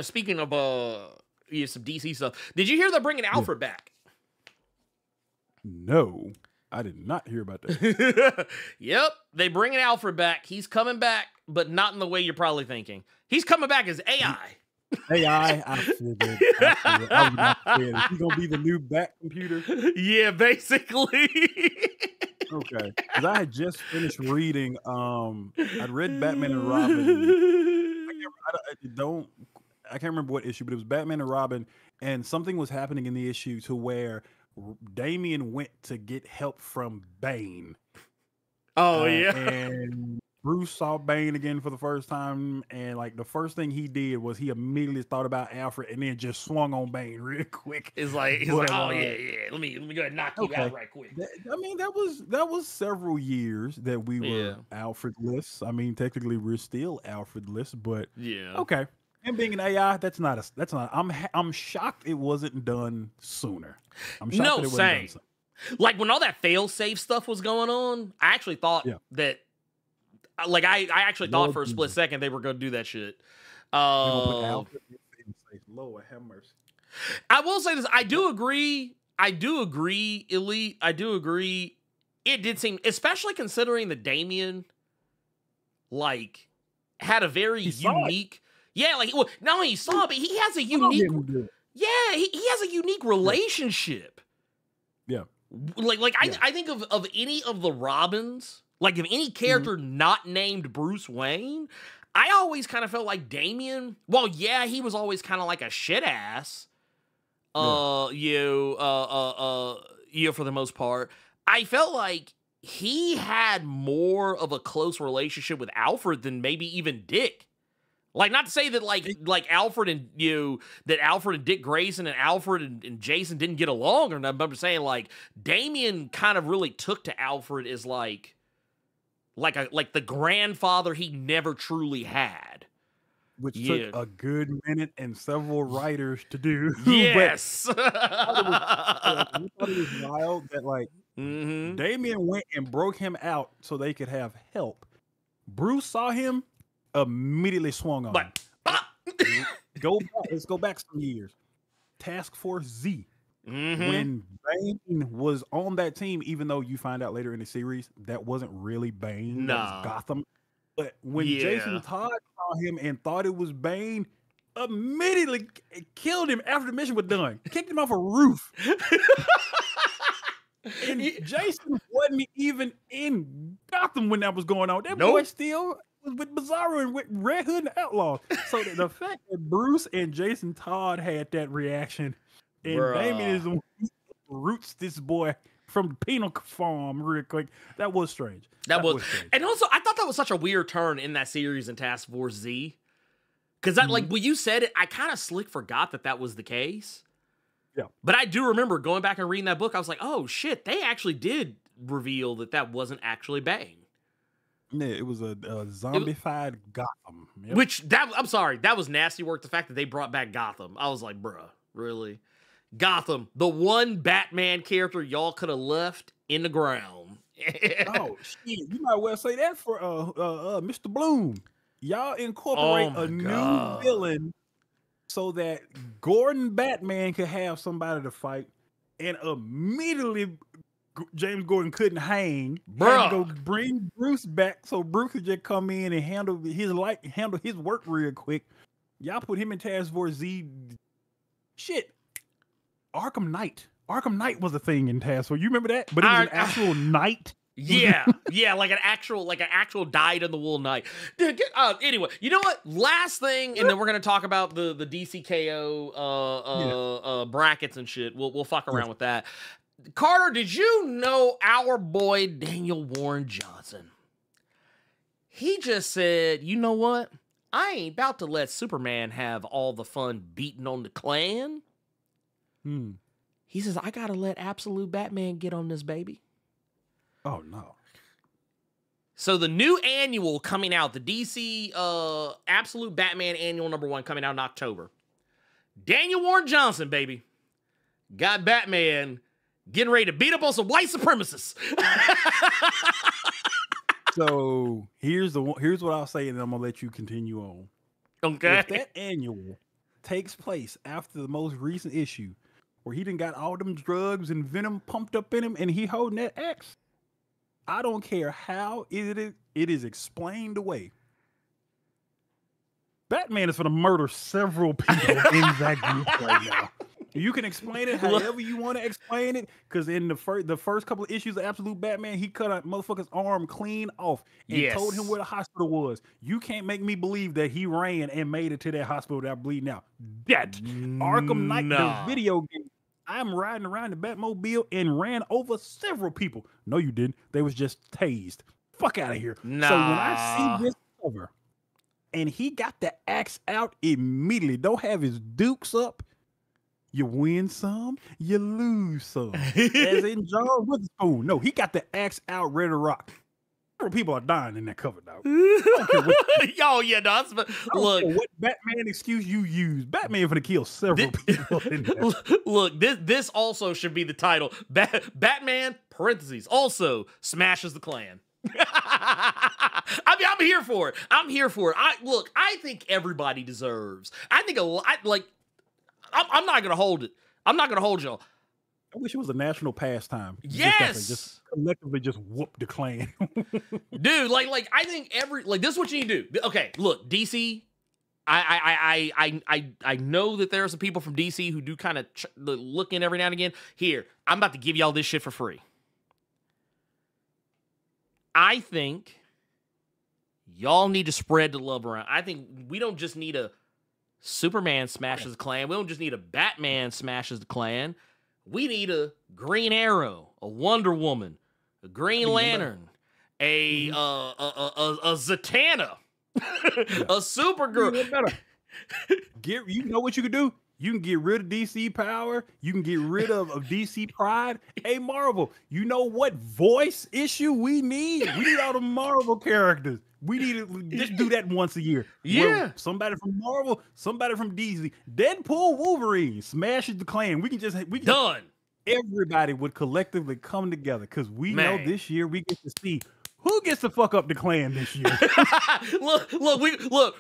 Speaking of some DC stuff, did you hear they're bringing Alfred back? No, I did not hear about that. Yep, they bringing Alfred back. He's coming back, but not in the way you're probably thinking. He's coming back as AI. I figured. I was not scared. Is he gonna be the new back computer? Yeah, basically. Okay, because I had just finished reading. I'd read Batman and Robin. I can't remember what issue, but it was Batman and Robin, and something was happening in the issue to where Damian went to get help from Bane. Oh yeah, and Bruce saw Bane again for the first time, and like the first thing he did was he immediately thought about Alfred, and then just swung on Bane real quick. He's like, oh yeah, let me go ahead and knock you out right quick. I mean, that was several years that we were Alfred-less. I mean, technically we're still Alfred-less, but yeah, okay. And being an AI, that's not. I'm shocked it wasn't done sooner. I'm shocked that it wasn't done sooner. Like when all that fail-safe stuff was going on, I actually thought that. Like I actually thought for a split second they were going to do that shit. Lord have mercy. I will say this: I do agree, Elite. I do agree. It did seem, especially considering that Damian, like, had a very unique. Yeah, like not only he saw it, but he has a unique. Yeah, he has a unique relationship. Yeah. Like I think of any of the Robins. Like, if any character not named Bruce Wayne, I always kind of felt like Damian, well, yeah, he was always kind of like a shit ass, for the most part. I felt like he had more of a close relationship with Alfred than maybe even Dick. Like, not to say that like Alfred and that Alfred and Dick Grayson and Alfred and Jason didn't get along or nothing, but I'm just saying, like, Damian kind of really took to Alfred as like like the grandfather he never truly had. Which took a good minute and several writers to do. Yes. I thought it was wild that like Damien went and broke him out so they could have help. Bruce saw him, immediately swung on him. Let's go back some years. Task Force Z. When Bane was on that team, even though you find out later in the series that wasn't really Bane, that was Gotham. But when Jason Todd saw him and thought it was Bane, immediately killed him after the mission was done. Kicked him off a roof. And Jason wasn't even in Gotham when that was going on. That boy still was with Bizarro and with Red Hood and the Outlaws. So the fact that Bruce and Jason Todd had that reaction, and Damien is the one who roots this boy from the penal farm real quick, that was strange. That was strange. And also, I thought that was such a weird turn in that series in Task Force Z. Because that, like, when you said it, I kind of slick forgot that was the case. Yeah. But I do remember going back and reading that book. I was like, oh, shit, they actually did reveal that wasn't actually Bane. Yeah, it was a zombified Gotham. Yep. Which, I'm sorry, that was nasty work. The fact that they brought back Gotham. I was like, bruh, really? Gotham, the one Batman character y'all could have left in the ground. Oh, shit. You might well say that for Mr. Bloom. Y'all incorporate a new villain so that Gordon Batman could have somebody to fight, and immediately James Gordon couldn't hang. Had to go bring Bruce back so Bruce could just come in and handle his work real quick. Y'all put him in Task Force Z. Shit. Arkham Knight. Arkham Knight was a thing in Task Force. You remember that? But it was an actual knight. Yeah, like an actual dyed-in-the-wool knight. Anyway, you know what? Last thing, and then we're gonna talk about the DCKO brackets and shit. We'll fuck around with that. Carter, did you know our boy Daniel Warren Johnson? He just said, you know what? I ain't about to let Superman have all the fun beating on the Klan. He says, I gotta let Absolute Batman get on this baby. Oh, no. So the new annual coming out, the DC Absolute Batman Annual #1 coming out in October. Daniel Warren Johnson, baby. Got Batman getting ready to beat up on some white supremacists. So here's what I'll say, and then I'm gonna let you continue on. Okay. If that annual takes place after the most recent issue, where he done got all them drugs and venom pumped up in him, and he holding that axe, I don't care how it is explained away. Batman is going to murder several people in that group right now. You can explain it however you want to explain it, because in the first couple of issues of Absolute Batman, he cut a motherfucker's arm clean off and told him where the hospital was. You can't make me believe that he ran and made it to that hospital without bleeding out. That Arkham Knight, the video game, I'm riding around the Batmobile and ran over several people. No, you didn't. They was just tased. Fuck out of here. So when I see this cover and he got the axe out immediately, don't have his dukes up, you win some, you lose some. As in John Witherspoon. No, he got the axe out ready to rock. Several people are dying in that cover, dog. Look, what Batman excuse you use? Batman for to kill several people. Look, this also should be the title. Batman (parentheses) also smashes the Klan. I mean, I'm here for it. I'm here for it. I think everybody deserves. I think I'm not gonna hold it. I'm not gonna hold y'all. I wish it was a national pastime. Yes, just collectively just whoop the Klan. Dude, like I think this is what you need to do. Okay, look, DC. I know that there are some people from DC who do kind of look in every now and again. Here, I'm about to give y'all this shit for free. I think y'all need to spread the love around. I think we don't just need a Superman smashes the Klan. We don't just need a Batman smashes the Klan. We need a Green Arrow, a Wonder Woman, a Green Lantern, a Zatanna, a Supergirl. You know what you could do? You can get rid of DC power. You can get rid of DC pride. Hey, Marvel, you know what voice issue we need? We need all the Marvel characters. We need to just do that once a year. Yeah. Where somebody from Marvel, somebody from DC. Deadpool, Wolverine, smashes the Klan. We can Done. Everybody would collectively come together because we know Man. this year we get to see who gets to fuck up the Klan this year.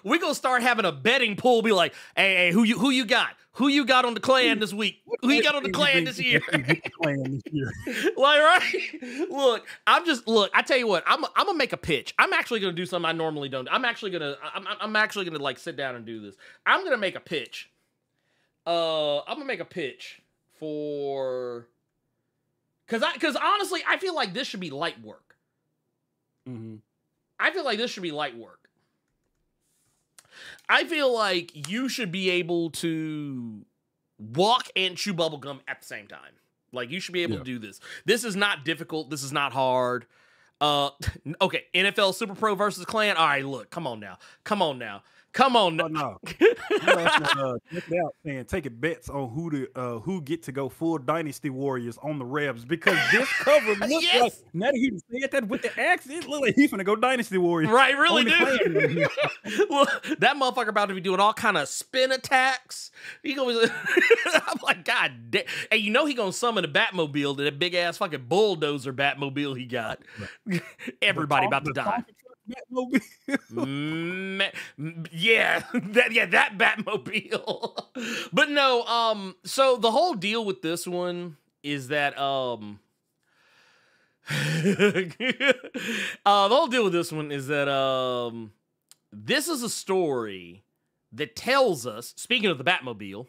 we gonna start having a betting pool. Be like, hey, who you got? Who you got on the Klan this week? Who you got on the Klan this year? Like, right? Look, I tell you what, I'm gonna make a pitch. I'm actually gonna do something I normally don't. I'm actually gonna like sit down and do this. I'm gonna make a pitch. I'm gonna make a pitch for, because honestly, I feel like this should be light work. Mm-hmm. I feel like this should be light work. I feel like you should be able to walk and chew bubblegum at the same time. Like, you should be able to do this. This is not difficult. This is not hard. Okay, NFL Super Pro versus Klan. All right, look, come on now. Oh, no. Check it out, man. Taking bets on who get to go full Dynasty Warriors on the Rebs, because this cover looks like, now that he said that with the accent, it looks like he's finna go Dynasty Warriors. Right, really do. Look, that motherfucker about to be doing all kind of spin attacks. He goes, I'm like, God damn. Hey, you know he gonna summon the Batmobile, that big ass fucking bulldozer Batmobile he got. Right. Everybody about to die. That Batmobile. But no, so the whole deal with this one is that this is a story that tells us, speaking of the Batmobile,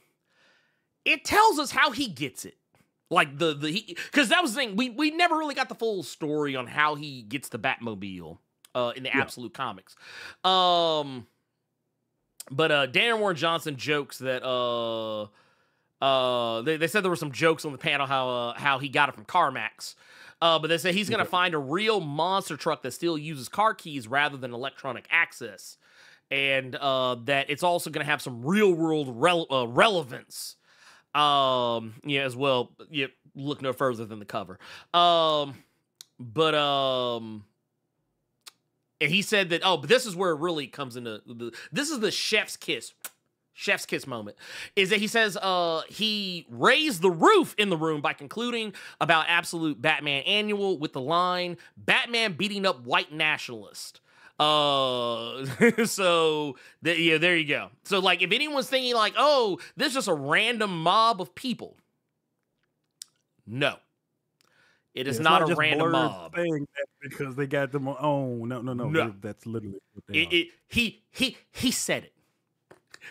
it tells us how he gets it. Like because that was the thing, we never really got the full story on how he gets the Batmobile in the Absolute Comics. But Daniel Warren Johnson jokes that they said there were some jokes on the panel how he got it from CarMax. But they say he's going to find a real monster truck that still uses car keys rather than electronic access. And that it's also going to have some real-world relevance. As well. Yeah, look no further than the cover. And he said that, but this is where it really comes into this is the chef's kiss moment, is that he says he raised the roof in the room by concluding about Absolute Batman Annual with the line, Batman beating up white nationalist. So there you go. So, like, if anyone's thinking like, oh, this is just a random mob of people, no, it is not a random mob. Saying that because they got them on. No. That's literally what they are. He said it.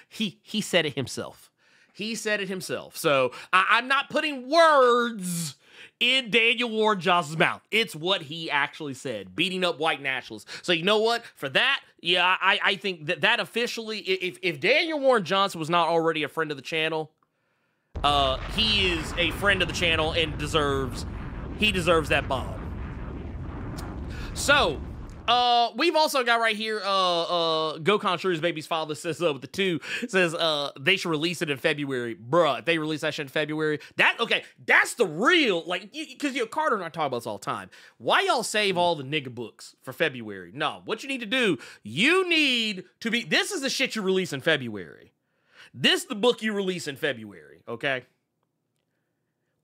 He said it himself. So I'm not putting words in Daniel Warren Johnson's mouth. It's what he actually said, beating up white nationalists. So you know what? For that, I think that officially, if Daniel Warren Johnson was not already a friend of the channel, he is a friend of the channel and deserves that bomb. So, we've also got right here, Gokhan Shrew's baby's father says, with the 2, says, they should release it in February. Bruh, if they release that shit in February, that's the real, like, because Carter and I talk about this all the time. Why y'all save all the nigga books for February? No, what you need to do, this is the shit you release in February. This is the book you release in February, okay?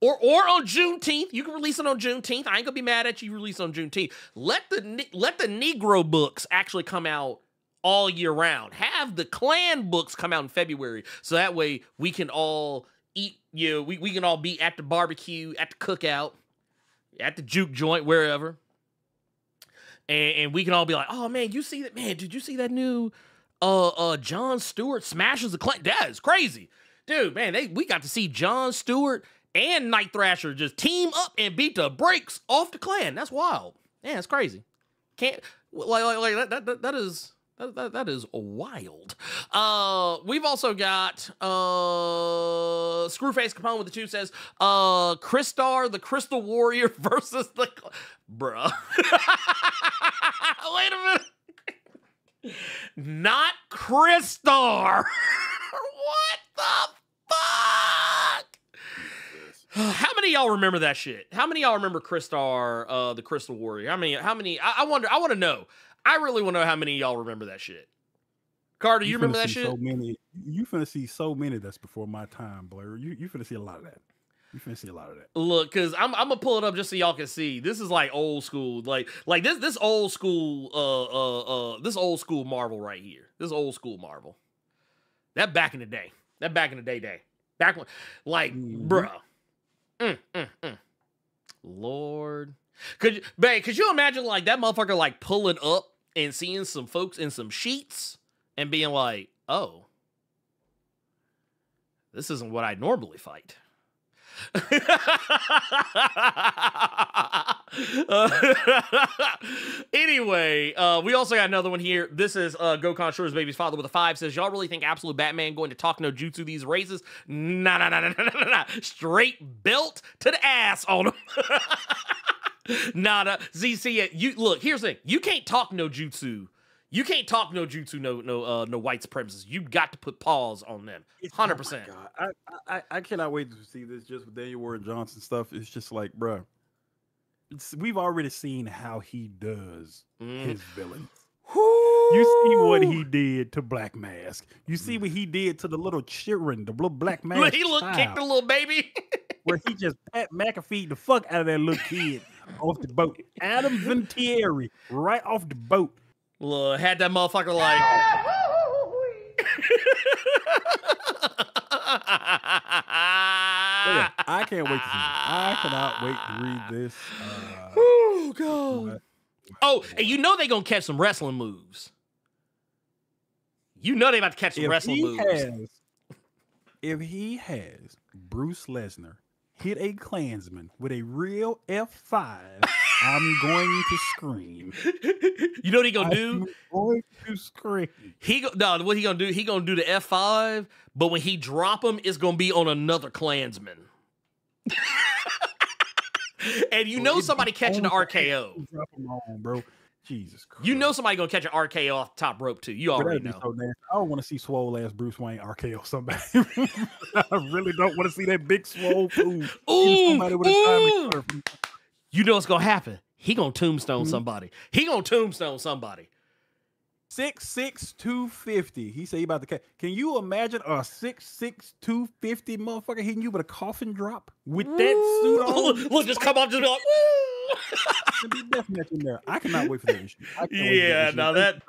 Or on Juneteenth. You can release it on Juneteenth. I ain't gonna be mad at you. Release it on Juneteenth. Let the Negro books actually come out all year round. Have the Klan books come out in February, so that way we can all eat. We can all be at the barbecue, at the cookout, at the juke joint, wherever, and we can all be like, oh man, you see that? Man, did you see that new Jon Stewart smashes the Klan? That is crazy, dude. Man, we got to see Jon Stewart and Night Thrasher just team up and beat the brakes off the Klan. That's wild. Yeah, that's crazy. Can't like that is wild. We've also got Screwface Capone with the 2 says Crystar the Crystal Warrior versus the bruh. Wait a minute. Not Crystar. What the Fuck! How many of y'all remember that shit? How many of y'all remember Crystar, the Crystal Warrior? How many? I wonder. I want to know. I really want to know how many of y'all remember that shit. Carter, you remember that shit? So many. You finna see so many that's before my time, Blerd. You finna see a lot of that. You finna see a lot of that. Look, cause I'm gonna pull it up just so y'all can see. This is like old school, like this old school this old school Marvel right here. This old school Marvel. That back in the day. Back when, like, bruh. Lord, could you imagine like that motherfucker like pulling up and seeing some folks in some sheets and being like, oh, this isn't what I normally fight. Anyway, we also got another one here. This is Gokon Shore's baby's father with a 5 says, y'all really think Absolute Batman going to talk no jutsu these races? Nah. Straight belt to the ass on him. Nada. ZC, you look, here's the thing. You can't talk no jutsu. You can't talk no jutsu, no white supremacists. You got to put paws on them. 100%. Oh I cannot wait to see this just with Daniel Warren Johnson stuff. It's just like, bruh, we've already seen how he does his villains. You see what he did to Black Mask. You see what he did to the little children, the little Black Mask. He kicked the little baby. Where he just Pat McAfee the fuck out of that little kid off the boat. Adam Vintieri right off the boat. Had that motherfucker like. Yeah, I can't wait to see it. I cannot wait to read this. Oh god. Oh, and you know they gonna catch some wrestling moves. You know they about to catch some wrestling moves. If he has Bruce Lesnar hit a Klansman with a real F5, I'm going to scream. You know what he gonna do? I'm going to scream. What he gonna do? He gonna do the F5, but when he drop him, it's gonna be on another Klansman. And you know somebody catching the RKO. Drop him on, bro. Jesus Christ. You know somebody gonna catch an RKO off the top rope too. You already know. So I don't want to see swole ass Bruce Wayne RKO somebody. I really don't want to see that big swole fool. Somebody with a timing. You know what's gonna happen? He gonna tombstone somebody. 6'6", 250. He said he about to catch. Can you imagine a 6'6", 250 motherfucker hitting you with a coffin drop with that suit on? Look, just come on, just be like, Be definitely in there. I cannot wait for that issue. Yeah, now that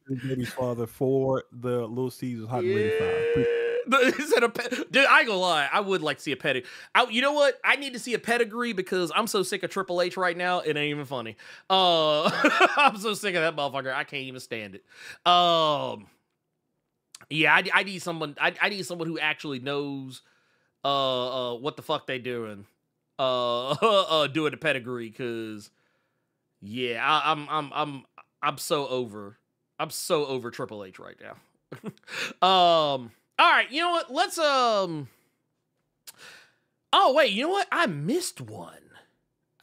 baby's father for the Little Caesars Hot and Ready 5. Dude, I ain't gonna lie. I would like to see a pedigree. You know what? I need to see a pedigree because I'm so sick of Triple H right now. It ain't even funny. I'm so sick of that motherfucker. I can't even stand it. Yeah, I need someone. I need someone who actually knows what the fuck they doing. Doing the pedigree because yeah, I'm so over Triple H right now. All right, you know what? Let's Oh wait, you know what? I missed one.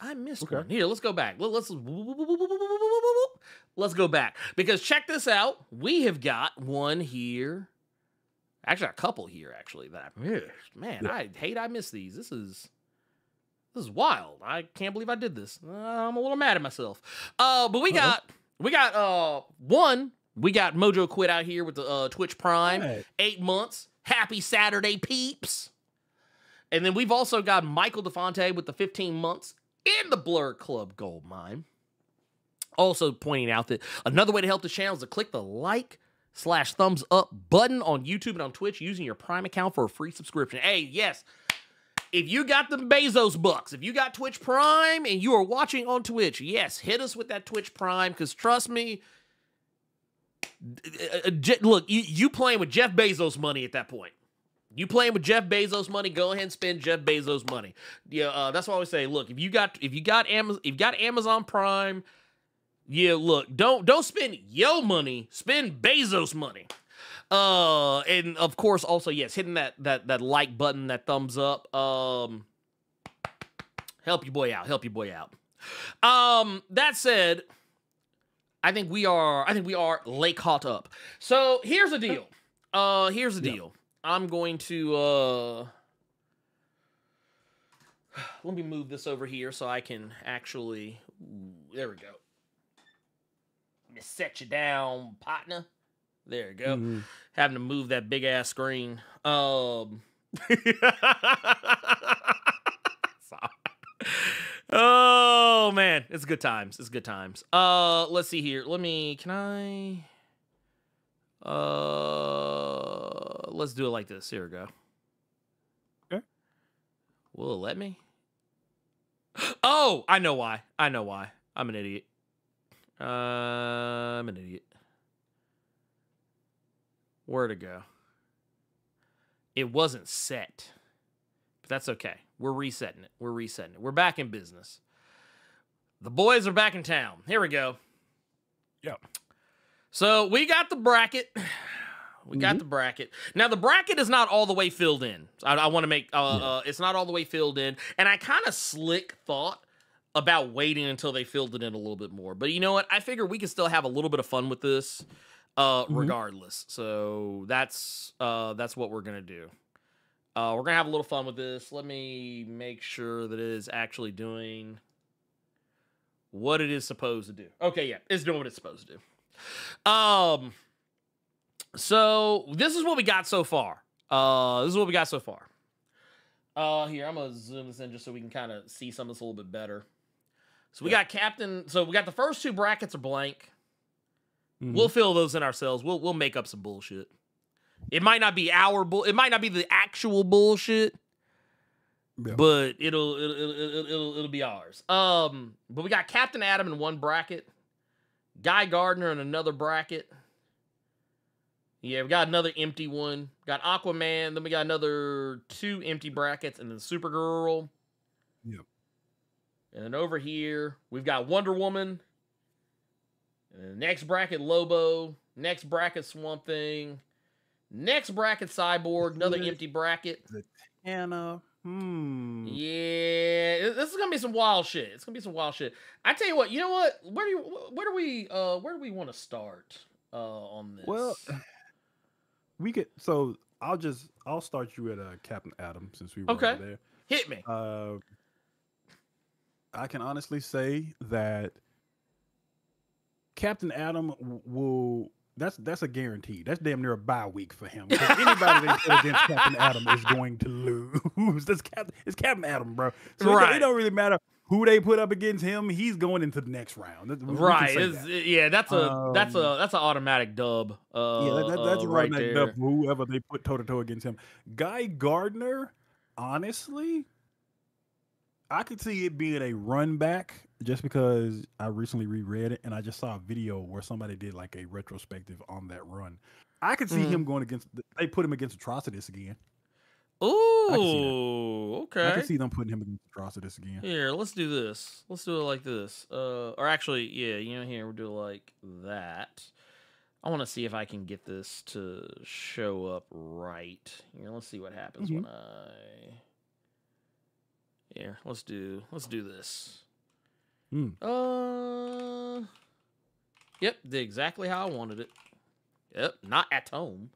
One. Here, let's go back. Let's go back because check this out. We have got one here. Actually, a couple here. Actually, that I missed. Man, I hate I missed these. This is wild. I can't believe I did this. I'm a little mad at myself. But we got one. We got Mojo Quit out here with the Twitch Prime. 8 months. Happy Saturday, peeps. And then we've also got Michael DeFonte with the 15 months in the Blerd Club Gold Mine. Also pointing out that another way to help the channel is to click the like/thumbs up button on YouTube and on Twitch using your Prime account for a free subscription. Hey, yes. If you got the Bezos bucks, if you got Twitch Prime and you are watching on Twitch, yes, hit us with that Twitch Prime because trust me, look, you playing with Jeff Bezos money at that point. You playing with Jeff Bezos money, go ahead and spend Jeff Bezos money. Yeah, that's why I always say, look, if you got Amazon Prime, yeah, look, don't spend your money, spend Bezos money. And of course, also, yes, hitting that like button, that thumbs up. Help your boy out. That said, I think we are late caught up. So here's the deal. I'm going to let me move this over here so I can actually. There we go. Let me set you down, partner. There you go. Mm-hmm. Having to move that big ass screen. Oh man, it's good times. It's good times. Let's see here. Can I? Let's do it like this. Here we go. Okay. Will it let me? Oh, I know why. I'm an idiot. Where'd it go? It wasn't set. But that's okay. We're resetting it. We're back in business. The boys are back in town. Here we go. Yep. So we got the bracket. Now the bracket is not all the way filled in. I want to make it's not all the way filled in, and I kind of slick thought about waiting until they filled it in a little bit more. But you know what? I figure we can still have a little bit of fun with this, regardless. So that's what we're gonna do. We're gonna have a little fun with this. Let me make sure that it is actually doing what it is supposed to do. Okay, yeah, it's doing what it's supposed to do. So this is what we got so far. Here, I'm gonna zoom this in just so we can kind of see some of this a little bit better. So we got Captain. So we got the first two brackets are blank. Mm-hmm. We'll fill those in ourselves. We'll make up some bullshit. It might not be it might not be the actual bullshit, but it'll be ours. But we got Captain Atom in one bracket, Guy Gardner in another bracket. Yeah, we got another empty one. Got Aquaman. Then we got another 2 empty brackets, and then Supergirl. Yep. And then over here, we've got Wonder Woman. And then next bracket, Lobo. Next bracket, Swamp Thing. Next bracket, Cyborg. Another empty bracket. Anna. Yeah, this is gonna be some wild shit. I tell you what. You know what? Where do we want to start on this? Well, we could. So I'll start you at Captain Atom since we were over there. Hit me. I can honestly say that Captain Atom will. That's a guarantee. That's damn near a bye week for him. Because anybody they put against Captain Atom is going to lose. It's Captain Atom, bro. So it don't really matter who they put up against him. He's going into the next round. Right? That's an automatic dub. That's right there. there. Dub for whoever they put toe to toe against him. Guy Gardner, honestly, I could see it being a run back just because I recently reread it and I just saw a video where somebody did like a retrospective on that run. I could see him going against. They put him against Atrocitus again. Ooh, okay. I can see them putting him against Atrocitus again. Here, let's do this. Let's do it like this. Or actually, yeah, here we'll do it like that. I want to see if I can get this to show up right. Here, let's see what happens when I. Here, let's do this. Yep, did exactly how I wanted it. Yep, not at home.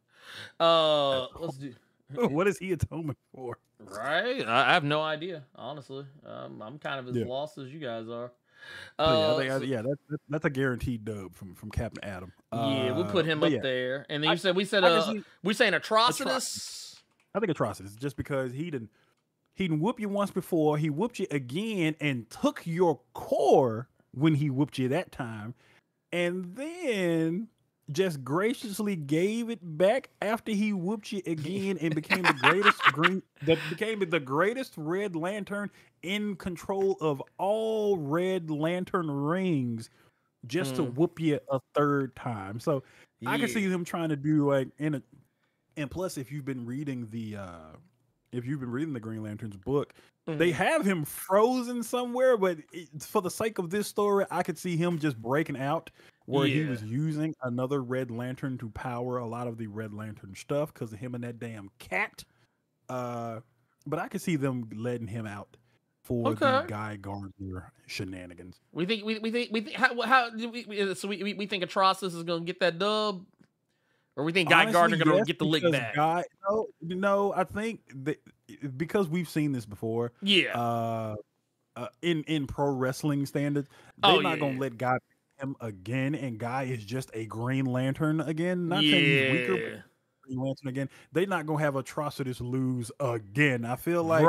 Let's do. What is he atoning for? Right, I have no idea. Honestly, I'm kind of as lost as you guys are. That's a guaranteed dub from Captain Atom. Yeah, we'll put him up there. And then we're saying Atrocitus. I think Atrocitus, just because he didn't whoop you once before. He whooped you again and took your core when he whooped you that time, and then just graciously gave it back after he whooped you again and became the greatest Red Lantern in control of all Red Lantern rings, just to whoop you a third time. So I can see him trying to do like and plus if you've been reading the Green Lantern's book, they have him frozen somewhere, but for the sake of this story, I could see him just breaking out where he was using another Red Lantern to power a lot of the Red Lantern stuff because of him and that damn cat. But I could see them letting him out for the Guy Gardner shenanigans. We think Atrocitus is gonna get that dub. Or we think Guy Gardner going to get the lick back? No, I think that because we've seen this before. Yeah. In pro wrestling standards, they're not going to let Guy beat him again, and Guy is just a Green Lantern again. Not saying he's weaker, but Green Lantern again. They're not going to have Atrocitus lose again. I feel like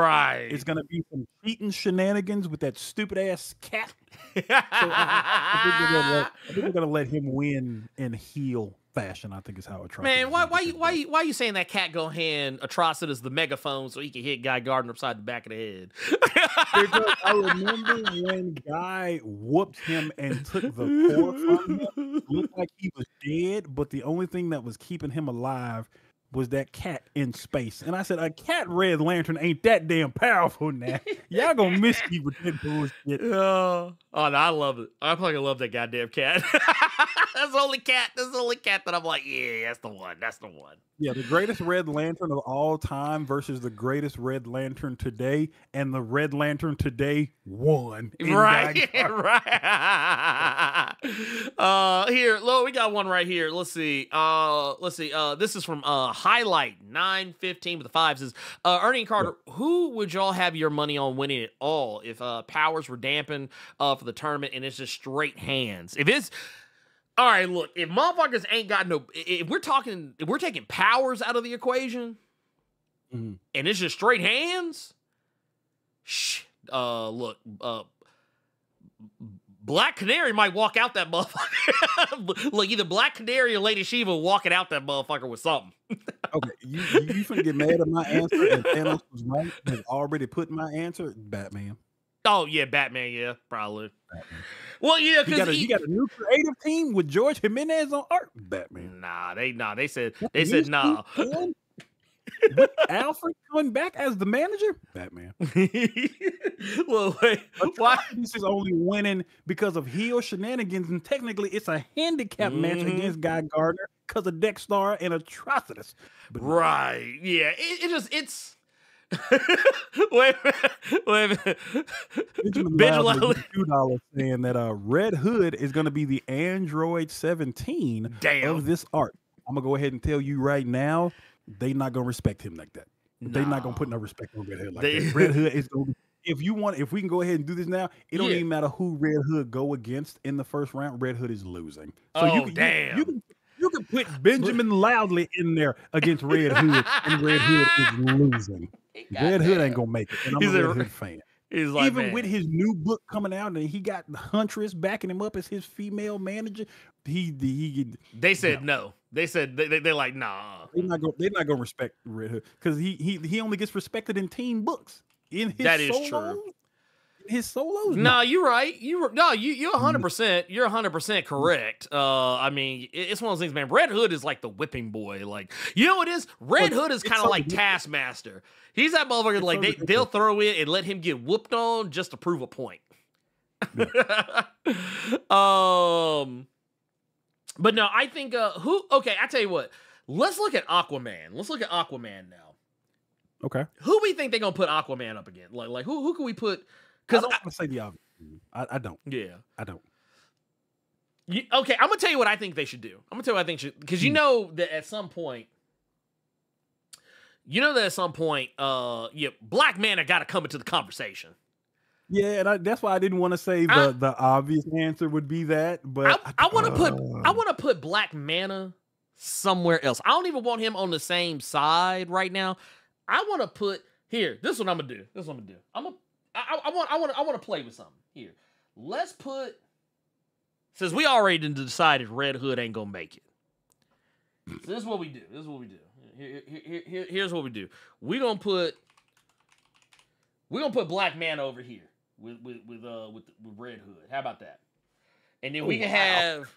it's going to be some cheating shenanigans with that stupid ass cat. So I think we're going to let him win in heel fashion. I think is how Atrocitus. Man, why you saying that cat go hand Atrocitus the megaphone so he can hit Guy Gardner upside the back of the head? Because I remember when Guy whooped him and took the core from him, looked like he was dead, but the only thing that was keeping him alive was that cat in space. And I said, a cat Red Lantern ain't that damn powerful now. Y'all gonna miss me with that bullshit. Oh, no, I love it. I fucking love that goddamn cat. That's the only cat that I'm like, yeah, that's the one. That's the one. Yeah, the greatest Red Lantern of all time versus the greatest Red Lantern today, and the Red Lantern today won. Right, right. Here, Lo, we got one right here. Let's see. This is from Highlight 915 with the 5 says, Ernie Carter, who would y'all have your money on winning it all if powers were dampened for the tournament and it's just straight hands? If it's all right, look, if motherfuckers ain't got no, if we're taking powers out of the equation, and it's just straight hands, look, Black Canary might walk out that motherfucker. Look, either Black Canary or Lady Shiva walking out that motherfucker with something. Okay, you finna get mad at my answer, and Thanos was right, has already put my answer, Batman. Oh, yeah, Batman, yeah, probably. Batman. Well, yeah, because you got a new creative team with George Jimenez on art. Batman. They said nah. With Alfred coming back as the manager? Batman. Well, wait, why? This is only winning because of heel shenanigans, and technically it's a handicap match against Guy Gardner because of Dexter and Atrocitus. But right. Yeah. It's wait a minute. $2 saying that Red Hood is going to be the Android 17 of this art. I'm gonna go ahead and tell you right now, they not gonna respect him like that. They not gonna put no respect on Red Hood like that. Red Hood is gonna. If we can go ahead and do this now, it don't even matter who Red Hood go against in the first round. Red Hood is losing. So you can put Benjamin Loudly in there against Red Hood, and Red Hood is losing. Red Hood ain't gonna make it, and I'm a Red Hood fan. He's like, even with his new book coming out, and he got Huntress backing him up as his female manager. They said no. They said they're like, nah. They're not gonna respect Red Hood because he only gets respected in teen books. In his that is true. His solos. No, you're right. You're 100%. You're 100% correct. I mean, it's one of those things, man. Red Hood is like the whipping boy. Like, you know what it is? Red Hood is kind of like Taskmaster. He's that motherfucker. Like they'll throw in and let him get whooped on just to prove a point. Yeah. But no, I think okay, I tell you what. Let's look at Aquaman. Let's look at Aquaman now. Okay. Who we think they're gonna put Aquaman up again? Like who can we put? Because I don't want to say the obvious. I don't. Yeah. I don't. Okay, I'm gonna tell you what I think they should do. I'm gonna tell you what I think should, because you know that at some point, Black Manta got to come into the conversation. Yeah, and that's why I didn't want to say the obvious answer would be that, but I want to put Black Manta somewhere else. I don't even want him on the same side right now. I want to put here. This is what I'm gonna do. I want to play with something here. Let's put, since we already decided Red Hood ain't gonna make it. So this is what we do. Here's what we do. We're gonna put Black Man over here with Red Hood. How about that? And then we can have,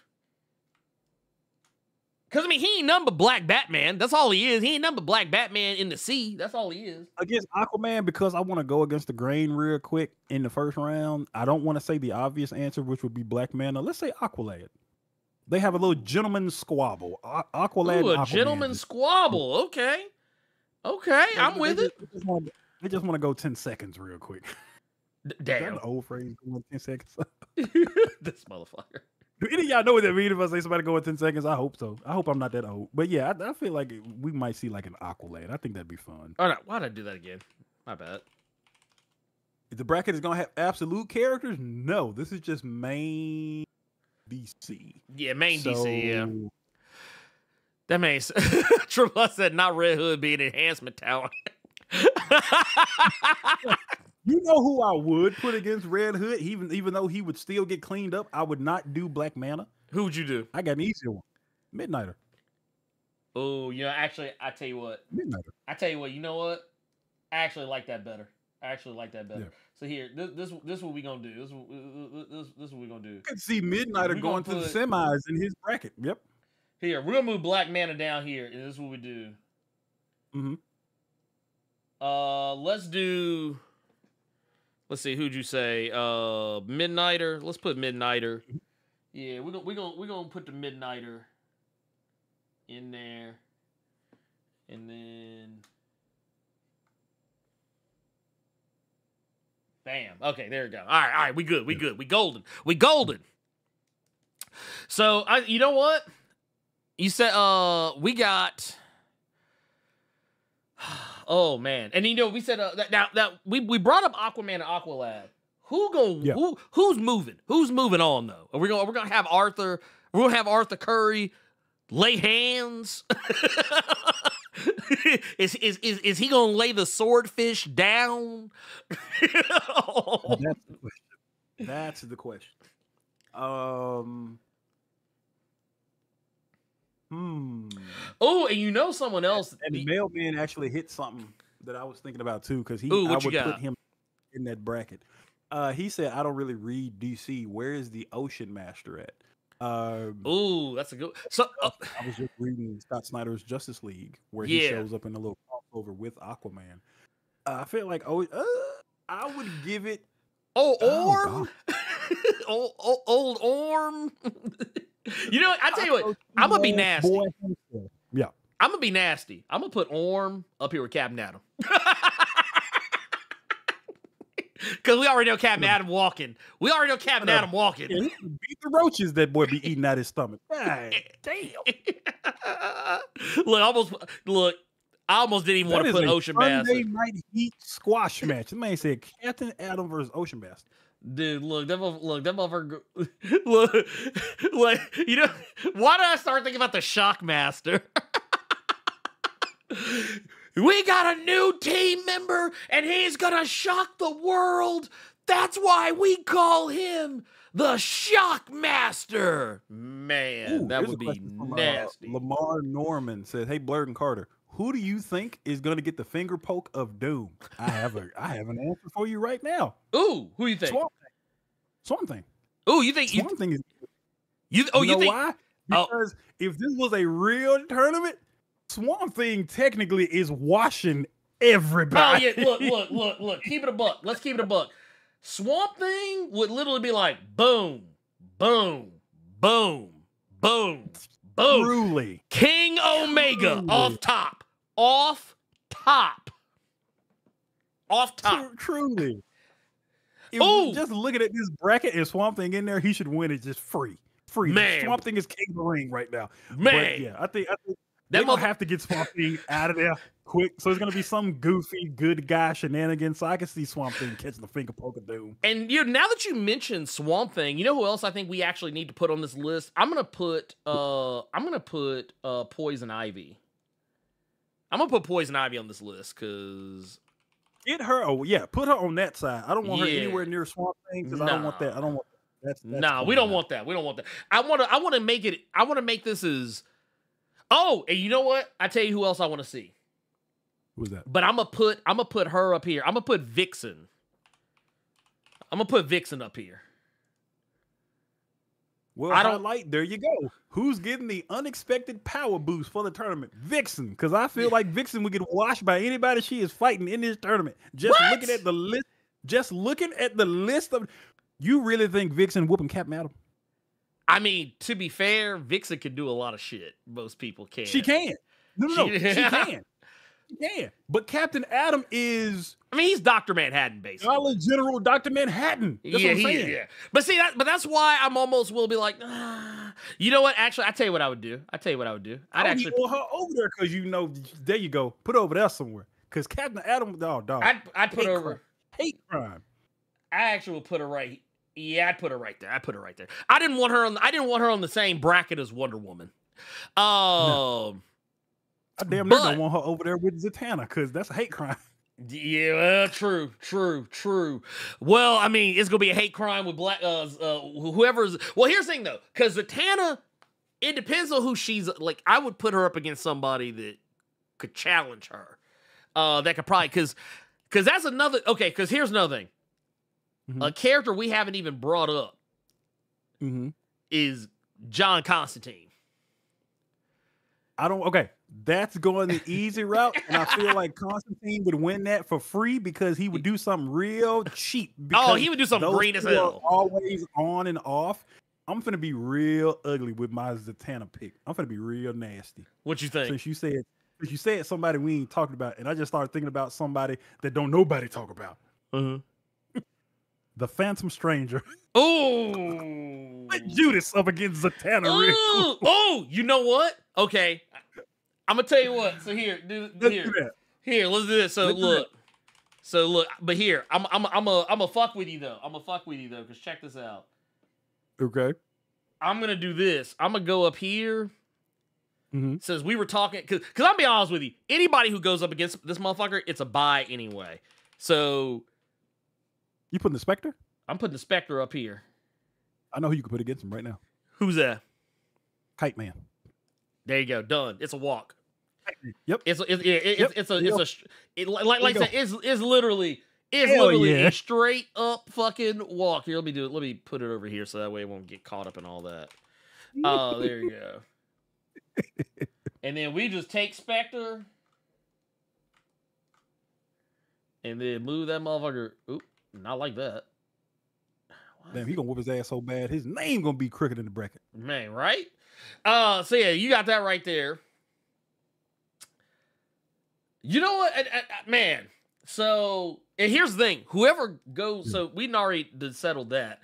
because I mean, he ain't nothing but Black Batman. That's all he is. He ain't nothing but Black Batman in the sea. That's all he is. Against Aquaman, because I want to go against the grain real quick in the first round. I don't want to say the obvious answer, which would be Black Manta. Let's say Aqualad. They have a little gentleman's squabble. Aqualad. Ooh, a gentleman's squabble. Okay. I'm with it. They just want to go 10 seconds real quick. Damn. Is that an old phrase? 10 seconds. This motherfucker. Do any of y'all know what that means if I say somebody go in 10 seconds? I hope so. I hope I'm not that old. But yeah, I feel like we might see like an Aqualad. I think that'd be fun. Oh, no. Why did I do that again? My bad. If the bracket is going to have absolute characters, no. This is just main DC. Yeah, main DC, yeah. That means Triple said not Red Hood being enhancement talent. You know who I would put against Red Hood, even though he would still get cleaned up? I would not do Black Mana. Who would you do? I got an easier one. Midnighter. Oh, you know, actually, I tell you what. Midnighter. I tell you what, you know what? I actually like that better. Yeah. So here, this is what we gonna do. This is what we gonna do. You can see Midnighter going to the semis in his bracket. Yep. Here, we're gonna move Black Mana down here, and this is what we do. Mm-hmm. Let's see, who'd you say? Midnighter. Let's put Midnighter. Yeah, we're gonna put the Midnighter in there, and then bam. Okay, there we go. All right, we good. We golden. So you know what? You said we got. Oh man, and you know we said that we brought up Aquaman and Aqualad. Who's moving? Who's moving on though? We're gonna have Arthur. We're gonna have Arthur Curry lay hands. Is he gonna lay the swordfish down? That's the question. Oh, and you know someone else. And the mailman actually hit something that I was thinking about too, because I would put him in that bracket. He said, "I don't really read DC. Where is the Ocean Master at?" That's a good. So I was just reading Scott Snyder's Justice League, where he shows up in a little crossover with Aquaman. I feel like I would give it. Orm, old Orm. You know, I tell you what, I'm gonna be nasty. Yeah, I'm gonna be nasty. I'm gonna put Orm up here with Captain Atom. Because we already know Captain Atom walking. What? Yeah, beat the roaches that boy be eating out his stomach. God, damn. Look, I almost didn't even want to put Ocean Master. Sunday night heat squash match. The man said Captain Atom versus Ocean Master. Dude, that motherfucker. Look, you know, why did I start thinking about the Shockmaster? We got a new team member, and he's gonna shock the world. That's why we call him the Shockmaster. Man, that would be nasty. Lamar Norman said, "Hey, Blerd and Carter, who do you think is gonna get the finger poke of doom?" I have an answer for you right now. Ooh, who you think? Swamp Thing. Ooh, you think Swamp Thing is? You think why? Because if this was a real tournament, Swamp Thing technically is washing everybody. Oh yeah, look. Keep it a buck. Let's keep it a buck. Swamp Thing would literally be like boom, boom, boom, boom, boom. Truly, King Omega off top. Truly. Oh, just looking at this bracket and Swamp Thing in there, he should win it just free. Man. Swamp Thing is king of the ring right now. Man, but yeah, I think they're gonna have to get Swamp Thing out of there quick. So it's gonna be some goofy good guy shenanigans. So I can see Swamp Thing catching the finger poke of doom. And now that you mentioned Swamp Thing, you know who else I think we actually need to put on this list? I'm gonna put Poison Ivy. I'm gonna put Poison Ivy on this list because get her. Oh yeah, put her on that side. I don't want her anywhere near Swamp Thing because I don't want that. I don't want that. That's we don't want that. We don't want that. I want to make it. I want to make this as. Oh, and you know what? I tell you who else I want to see. Who's that? But I'm gonna put her up here. I'm gonna put Vixen. I'm gonna put Vixen up here. Well, highlight. There you go. Who's getting the unexpected power boost for the tournament? Vixen, because I feel like Vixen would get washed by anybody she is fighting in this tournament. Looking at the list. Just looking at the list of. You really think Vixen whooping Captain Atom? I mean, to be fair, Vixen can do a lot of shit. Most people can't. She can. No. She can. You can. But Captain Atom is I mean, he's Dr. Manhattan, basically. Dollar General Dr. Manhattan. That's what I'm saying. Yeah. But see, that's why I'm almost will be like, you know what? Actually, I tell you what I would do. I'd actually want her over there because there you go. Put her over there somewhere. Because Captain Atom, dog. I'd put her over. Hate crime. I actually would put her right. Yeah, I'd put her right there. I didn't want her on the same bracket as Wonder Woman. No. I damn near don't want her over there with Zatanna because that's a hate crime. Yeah, true. Well, I mean, it's gonna be a hate crime with whoever's. Well, here's the thing though, because Zatanna, it depends on who she's like. I would put her up against somebody that could challenge her. That could probably because that's another. Okay, because here's another thing. Mm-hmm. A character we haven't even brought up is John Constantine. That's going the easy route, and I feel like Constantine would win that for free because he would do something real cheap. He would do something green as hell. Always on and off. I'm finna be real ugly with my Zatanna pick. I'm finna be real nasty. What you think? Since you said somebody we ain't talking about, and I just started thinking about somebody that don't nobody talk about. The Phantom Stranger. Oh, Put Judas up against Zatanna. Real cool. Oh, you know what? Okay, I'm gonna tell you what. So here, let's do this. So look. But here, I'm a fuck with you though. Because check this out. Okay. I'm gonna do this. I'm gonna go up here. Since we were talking, because I'll be honest with you, anybody who goes up against this motherfucker, it's a bye anyway. So you putting the Spectre? I'm putting the Spectre up here. I know who you can put against him right now. Who's that? Kite Man. There you go. Done. It's a walk. Yep. It's literally a straight up fucking walk. Here, let me put it over here so that way it won't get caught up in all that. Oh, there you go. And then we just take Spectre and then move that motherfucker. Oop, not like that. Damn, he gonna whoop his ass so bad, his name gonna be crooked in the bracket. Man, right? So yeah, you got that right there. You know what, man? So, and here's the thing: whoever goes, so we already settled that.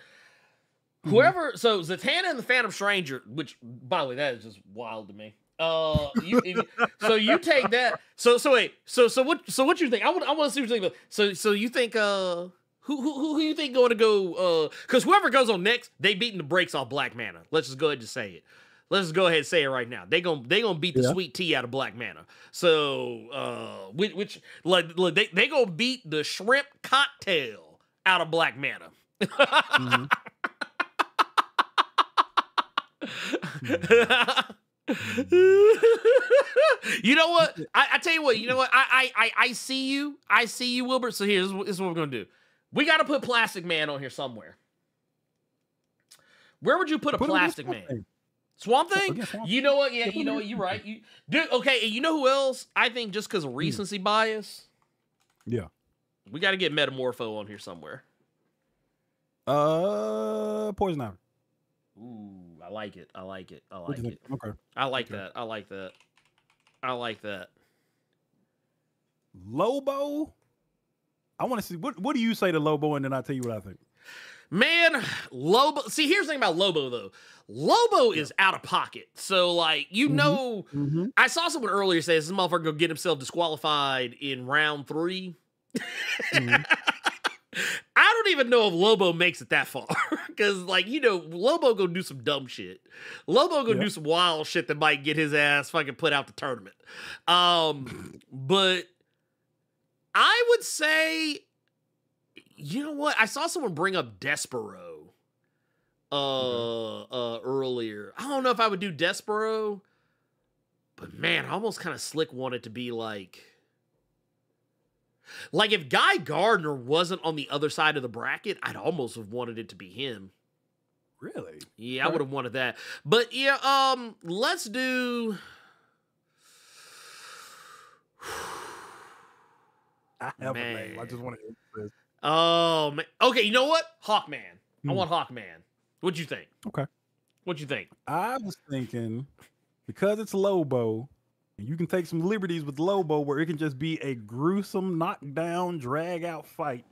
Whoever, so Zatanna and the Phantom Stranger, which by the way, that is just wild to me. So you take that. So what you think? I want to see what you think. So you think who you think going to go? Because whoever goes on next, they beating the brakes off Black Mana. Let's just go ahead and say it. Let's just go ahead and say it right now. They gonna beat the sweet tea out of Black Mana. So which they gonna beat the shrimp cocktail out of Black Mana. You know what? I tell you what. You know what? I see you. I see you, Wilbur. So here, this is what we're gonna do. We got to put Plastic Man on here somewhere. Where would you put a Plastic Man? Swamp Thing? You know what? Yeah, you know what? You're right. Okay, you know who else? I think just because of recency bias. Yeah. We got to get Metamorpho on here somewhere. Poison Ivy. Ooh, I like it. Okay. I like that. Lobo? I want to see, what do you say to Lobo, and then I'll tell you what I think. Man, Lobo. See, here's the thing about Lobo, though. Lobo is out of pocket. So, like, I saw someone earlier say this motherfucker gonna get himself disqualified in round 3. I don't even know if Lobo makes it that far. Because, like, Lobo gonna do some dumb shit. Lobo gonna do some wild shit that might get his ass fucking put out the tournament. But I would say, you know what? I saw someone bring up Despero earlier. I don't know if I would do Despero, but man, I almost kind of slick wanted to be like if Guy Gardner wasn't on the other side of the bracket, I'd almost have wanted it to be him. Really? Yeah, I would have wanted that. But yeah, let's do I have a name. I just want to this. Oh, man. Okay, you know what? Hawkman. I want Hawkman. What'd you think? Okay. What'd you think? I was thinking, because it's Lobo, And you can take some liberties with Lobo where it can just be a gruesome knockdown, drag out fight.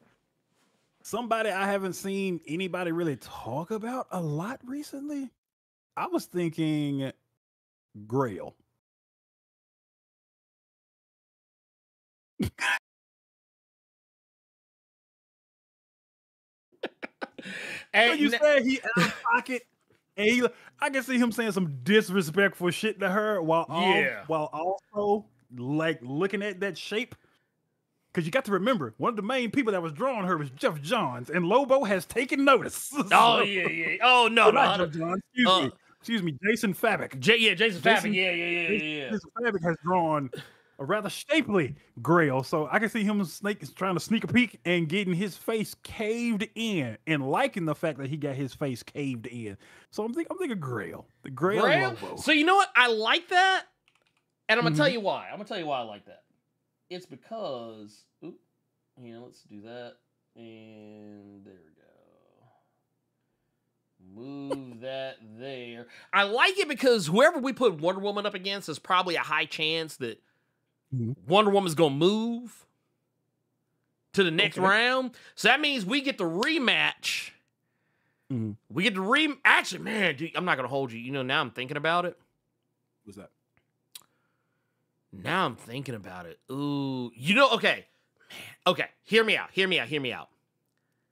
Somebody I haven't seen anybody really talk about a lot recently. I was thinking Grail. Hey, So you said he out of pocket, and I can see him saying some disrespectful shit to her while also like looking at that shape. Because you got to remember, one of the main people that was drawing her was Jeff Johns, and Lobo has taken notice. Oh yeah. Oh no, not Jeff Johns. Excuse me, Jason Fabic. Jason Fabic. Yeah. Jason Fabic has drawn a rather shapely Grail, so I can see him trying to sneak a peek and getting his face caved in, and liking the fact that he got his face caved in. So I'm thinking Grail, the Grail Lobo. So you know what? I like that, and I'm gonna tell you why. I'm gonna tell you why I like that. It's because, let's do that, and there we go. Move that there. I like it because whoever we put Wonder Woman up against is probably a high chance that Wonder Woman's gonna move to the next round. So that means we get the rematch. We get the actually, man, dude, I'm not gonna hold you. You know, now I'm thinking about it. What's that? Now I'm thinking about it. Ooh, you know, okay. Man, okay, hear me out.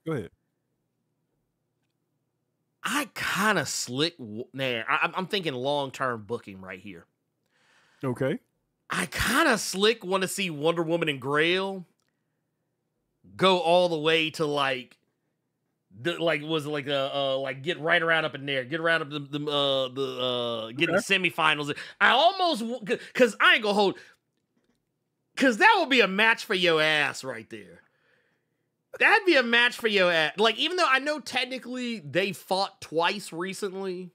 Go ahead. I kind of slick there. I'm thinking long-term booking right here. Okay. I kind of slick want to see Wonder Woman and Grail go all the way to like get right around up in there, get around up get the semifinals. I almost, because I ain't gonna hold, because that would be a match for your ass right there. That'd be a match for your ass. Like, even though I know technically they fought twice recently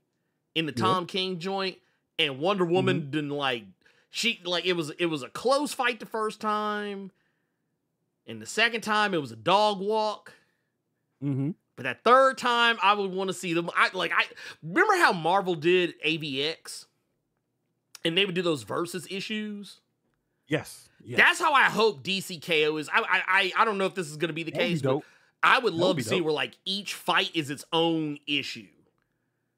in the Tom King joint, and Wonder Woman didn't it was a close fight the first time, and the second time it was a dog walk. But that third time, I would want to see them. I remember how Marvel did AVX, and they would do those versus issues. Yes. That's how I hope DC KO is. I don't know if this is going to be the case, but I would love to see where like each fight is its own issue.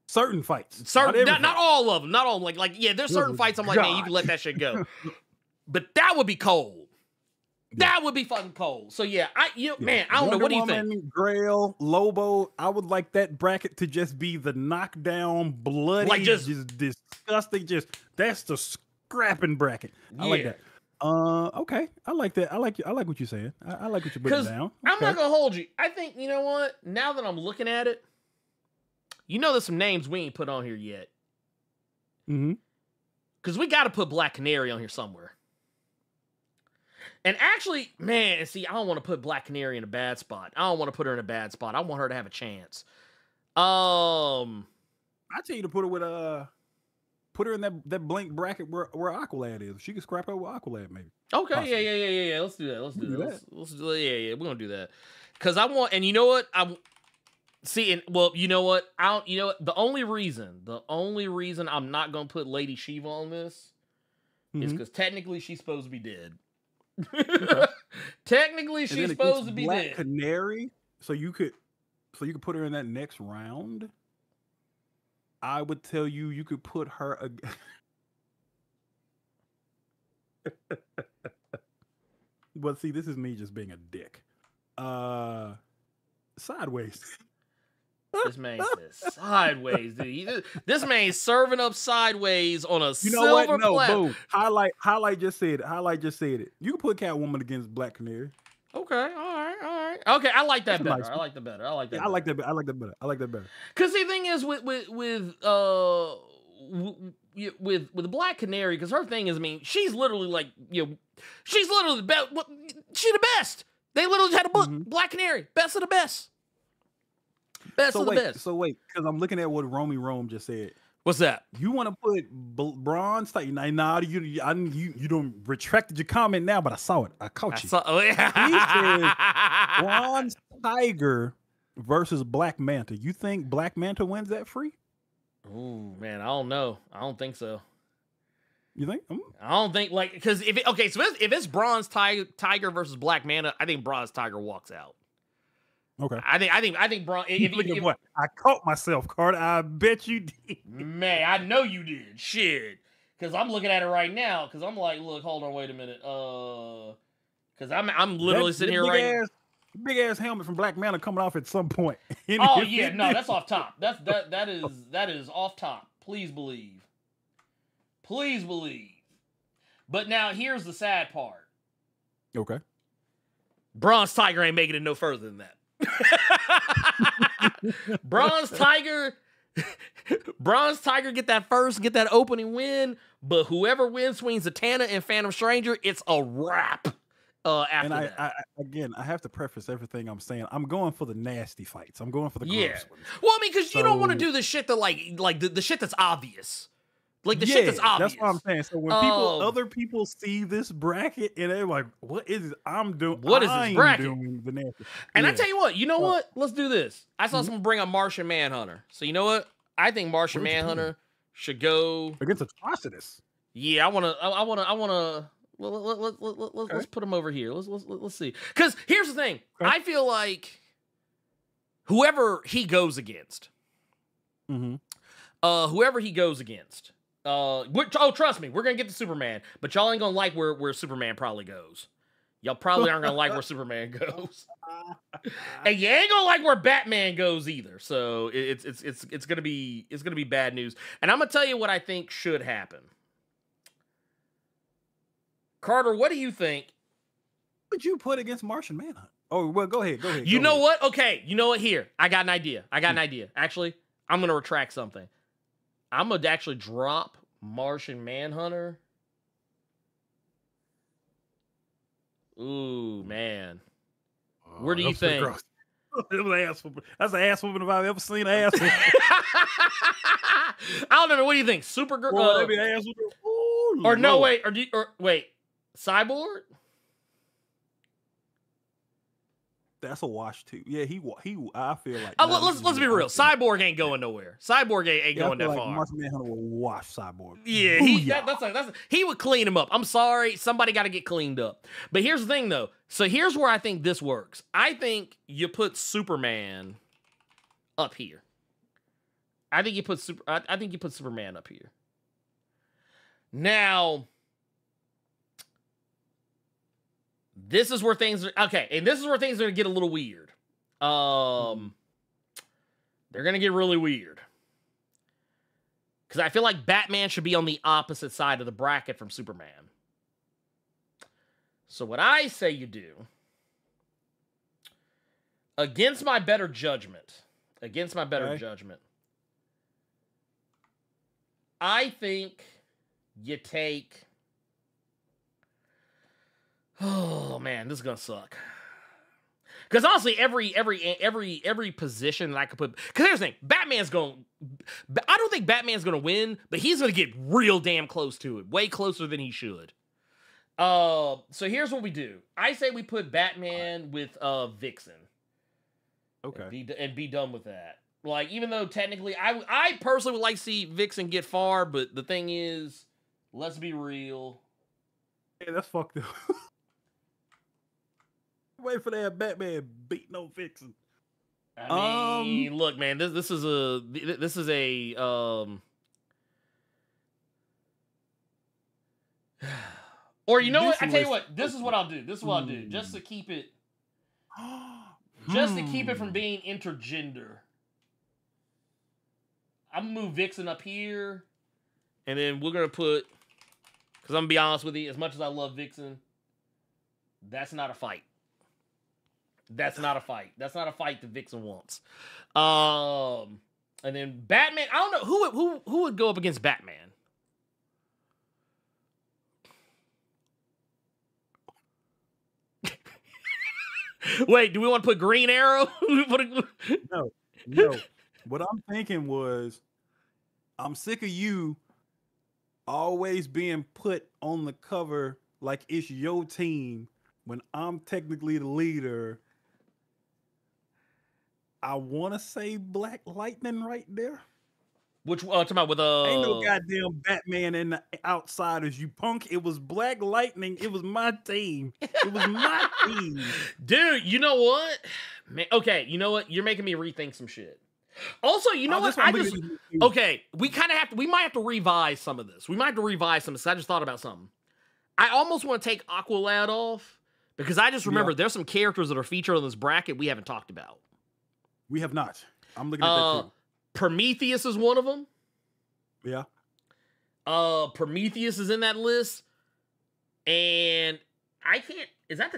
Certain fights, not all of them. Not all like there's certain fights I'm like, man, you can let that shit go. But that would be cold. That would be fucking cold. So yeah, man, I don't know. What do you think? Grail, Lobo. I would like that bracket to just be the knockdown, bloody, like just disgusting. That's the scrapping bracket. I like that. Okay, I like that. I like what you're saying. I like what you're putting down. Okay. I'm not gonna hold you. I think, you know what? Now that I'm looking at it, there's some names we ain't put on here yet. Because we got to put Black Canary on here somewhere. And actually, man, see, I don't want to put Black Canary in a bad spot. I don't want to put her in a bad spot. I want her to have a chance. I tell you to put her with put her in that blank bracket where Aqualad is. She can scrap her with Aqualad, maybe. Okay, possibly. Yeah. Let's do that. Let's do that. Yeah. We're gonna do that. Because I want, and you know what? You know what? The only reason I'm not gonna put Lady Shiva on this is because technically she's supposed to be dead. Technically, she's supposed to be Black dead. Canary, so you could put her in that next round. I would tell you could put her. But see, this is me just being a dick. Sideways. This man says sideways, dude. This man's serving up sideways on a silver platter. Boom. Highlight just said it. You can put Catwoman against Black Canary. Okay, all right. Okay, I like that better. I like that better. I like that better. Because the thing is with Black Canary, because her thing is, she's literally she's literally the best. She's the best. They literally had a book, Black Canary, best of the best. Best of the best. So wait, because I'm looking at what Romy Rome just said. What's that? You want to put Bronze Tiger? Nah, you don't retracted your comment now, but I saw it. I caught you. He said Bronze Tiger versus Black Manta. You think Black Manta wins that free? Ooh, man, I don't know. I don't think so. You think? I don't think like because if it's Bronze Tiger versus Black Manta, I think Bronze Tiger walks out. Okay. I think Bronze. What? I caught myself, Carter. I bet you did. Man, I know you did. Shit. Because I'm looking at it right now. Because I'm like, look, hold on, wait a minute. Because I'm literally sitting here right. Big ass helmet from Black Manta coming off at some point. Oh yeah, no, that's off top. That is off top. Please believe. Please believe. But now here's the sad part. Okay. Bronze Tiger ain't making it no further than that. Bronze Tiger get that opening win, but whoever wins between Zatanna and Phantom Stranger, it's a wrap. After that. I have to preface everything I'm saying. I'm going for the nasty fights. I'm going for the gross ones. Well, I mean, because you don't want to do the shit that like the shit that's obvious. Like the shit that's obvious. That's what I'm saying. So when other people see this bracket and they're like, "What is it I'm doing? What is this bracket?" Doing the nasty. And I tell you what, what? Let's do this. I saw someone bring up Martian Manhunter. So you know what? I think Martian Manhunter should go against Atrocitus. Yeah, I wanna. Let's put him over here. Let's see. Because here's the thing. Okay. I feel like whoever he goes against, whoever he goes against, trust me, we're gonna get to Superman, but y'all ain't gonna like where Superman probably goes. Y'all probably aren't gonna like where Superman goes, and you ain't gonna like where Batman goes either. So it's gonna be bad news. And I'm gonna tell you what I think should happen. Carter, what do you think? What would you put against Martian Manhunt? Oh, well, go ahead. You know what? Okay, you know what? Here, I got an idea. Actually, I'm going to retract something. I'm going to actually drop Martian Manhunter. Ooh, man. Where do you think? That's an ass whooping if I've ever seen an ass whooping. I don't know. What do you think? Supergirl? That'd be an ass whooping. Or no, wait. Wait. Cyborg? That's a wash too. Yeah, he. I feel like. Let's be real. Cyborg ain't going nowhere. Cyborg ain't going that far. Martian Manhunter will wash Cyborg. Yeah, he would clean him up. I'm sorry, somebody got to get cleaned up. But here's the thing, though. So here's where I think this works. I think you put Superman up here. I think you put Superman up here. Now. This is where things are okay, and this is where things are gonna get a little weird. They're gonna get really weird. Because I feel like Batman should be on the opposite side of the bracket from Superman. So what I say you do, against my better judgment, I think you take. Oh man, this is gonna suck. Because honestly, every position that I could put. Because here's the thing, I don't think Batman's gonna win, but he's gonna get real damn close to it, way closer than he should. So here's what we do. I say we put Batman with Vixen. Okay. And be done with that. Like, even though technically, I personally would like to see Vixen get far, but the thing is, let's be real. Yeah, that's fucked up. Wait for that Batman beating on Vixen. I mean, look, man, this is a or you know what? I tell you what, this is what I'll do. Just to keep it from being intergender. I'm gonna move Vixen up here, and then we're gonna put, because I'm gonna be honest with you, as much as I love Vixen, that's not a fight. That's not a fight that Vixen wants. And then Batman, I don't know who would go up against Batman. Wait, do we want to put Green Arrow? No. What I'm thinking was, I'm sick of you always being put on the cover like it's your team when I'm technically the leader. I want to say Black Lightning right there. Which talking about with Ain't no goddamn Batman in the Outsiders, you punk. It was Black Lightning. It was my team. It was my team. Dude, you know what? Man, okay, you know what? You're making me rethink some shit. Also, you know what? Okay, we might have to revise some of this. We might have to revise some of this. I just thought about something. I almost want to take Aqualad off because I just remember there's some characters that are featured on this bracket we haven't talked about. We have not. I'm looking at that too. Prometheus is one of them. Yeah. Prometheus is in that list. And I can't, is that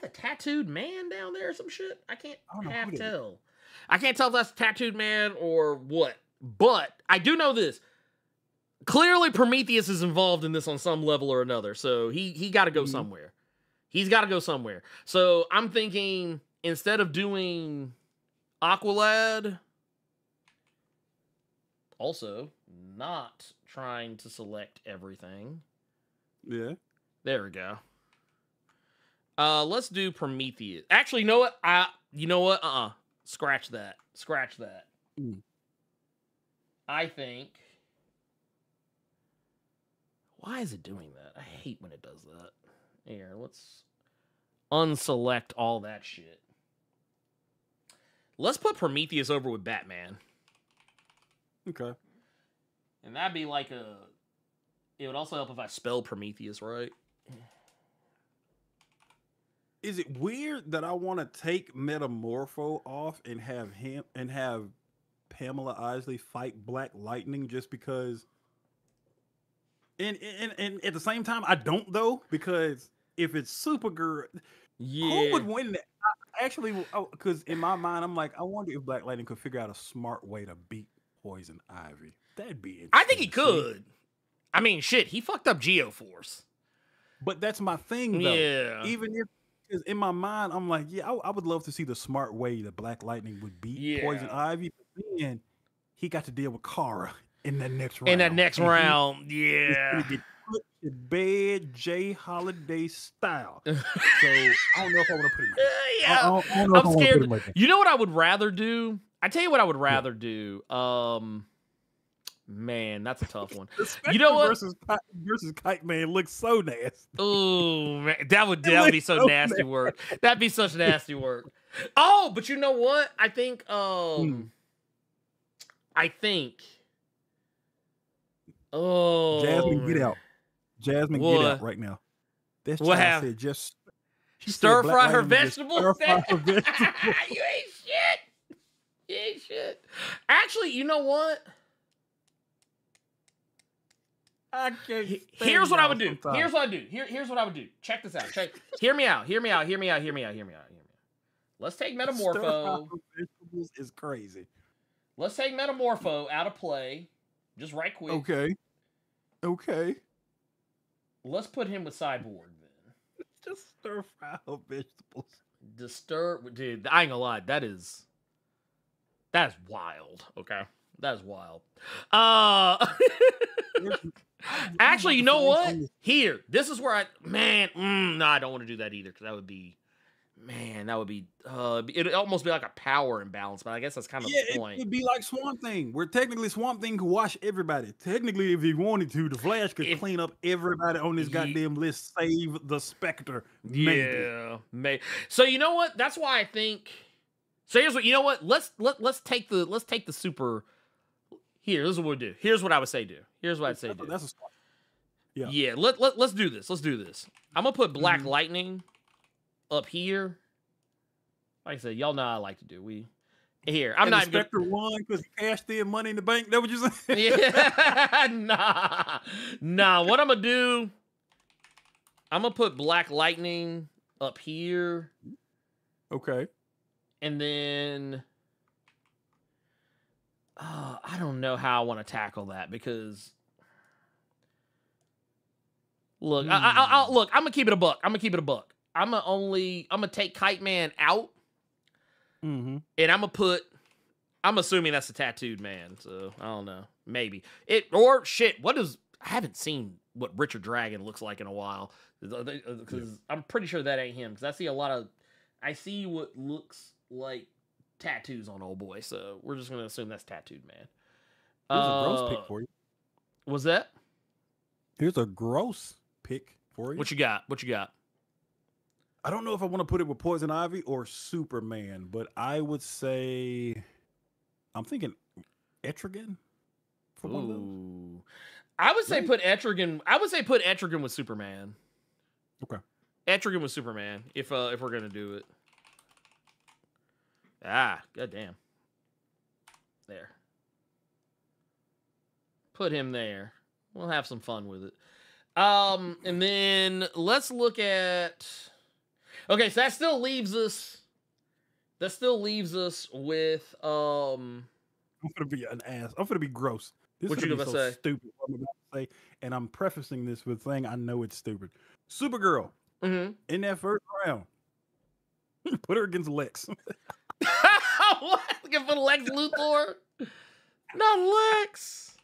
the tattooed man down there or some shit? I can't tell. I can't tell if that's tattooed man or what. But I do know this. Clearly Prometheus is involved in this on some level or another. So he got to go somewhere. He's got to go somewhere. So I'm thinking instead of doing Aqualad, also not trying to select everything. Yeah. There we go. Let's do Prometheus. Actually, you know what? Scratch that. Scratch that. I think. Why is it doing that? I hate when it does that. Here, let's unselect all that shit. Let's put Prometheus over with Batman. Okay. And that'd be like a... It would also help if I spell Prometheus right. Is it weird that I want to take Metamorpho off and have Pamela Isley fight Black Lightning just because? And at the same time, I don't though, because if it's Supergirl, who would win that? Actually, because in my mind, I'm like, I wonder if Black Lightning could figure out a smart way to beat Poison Ivy. That'd be interesting. I think he could. I mean, shit, he fucked up Geoforce. But that's my thing, though. Yeah. Even if, because in my mind, I'm like, yeah, I would love to see the smart way that Black Lightning would beat Poison Ivy. But then he got to deal with Kara in that next round. In that next round, yeah. He's put to bed Jay Holiday style. So I don't know if I want to put him. Yeah, I'm scared. You know what I would rather do? I tell you what I would rather do. Man, that's a tough one. You know what? Versus Kite Man looks so nasty. Oh man, that would be so nasty work. That'd be such nasty work. Oh, but you know what? I think Jasmine, get out. Jasmine, get out right now. That's what happened. Just stir fry her vegetables. You ain't shit. You ain't shit. Actually, you know what? Here's what I would do. Here's what I do. Here's what I would do. Check this out. Hear me out. Let's take Metamorpho. Vegetables is crazy. Let's take Metamorpho out of play. Just right quick. Okay. Let's put him with Cyborg then. Just stir fry her vegetables. Dude, I ain't gonna lie. That's wild. Okay. That's wild. Actually, you know what? Here, this is where I don't want to do that either because that would be it'd almost be like a power imbalance, but I guess that's kind of the point. It'd be like Swamp Thing, where technically Swamp Thing could wash everybody. Technically, if he wanted to, the Flash could clean up everybody on this goddamn list, save the Spectre. Yeah, maybe. So you know what? That's why I think. So here's what you know. What? Let's take the super. Here, this is what we'll do. Here's what I would say do. Here's what I'd say do. That's a start. Yeah. Yeah. Let's do this. Let's do this. I'm gonna put Black Lightning up here. Like I said, y'all know how I like to do. I'm not even Spectre won because he cashed in Money in the Bank. That what you saying? Yeah. Nah. What I'm gonna do? I'm gonna put Black Lightning up here. Okay. And then. I don't know how I want to tackle that because look, look, I'm gonna keep it a buck. I'm gonna take Kite Man out, and I'm assuming that's the tattooed man. So I don't know, maybe I haven't seen what Richard Dragon looks like in a while because I'm pretty sure that ain't him because I see what looks like tattoos on old boy, so we're just gonna assume that's tattooed man. Here's a gross pick for you. Was that? Here's a gross pick for you. What you got? What you got? I don't know if I want to put it with Poison Ivy or Superman, but I would say I'm thinking Etrigan for one of those. I would say put Etrigan. I would say put Etrigan with Superman. Okay. Etrigan with Superman. If we're gonna do it. Goddamn. There. Put him there. We'll have some fun with it. And then let's look at. Okay, so that still leaves us. That still leaves us with. I'm gonna be an ass. I'm gonna be gross. This what is you gonna gonna be so say? stupid. What I'm about to say, and I'm prefacing this with saying I know it's stupid. Supergirl in that first round. Put her against Lex. What? Looking for Lex Luthor? Not Lex.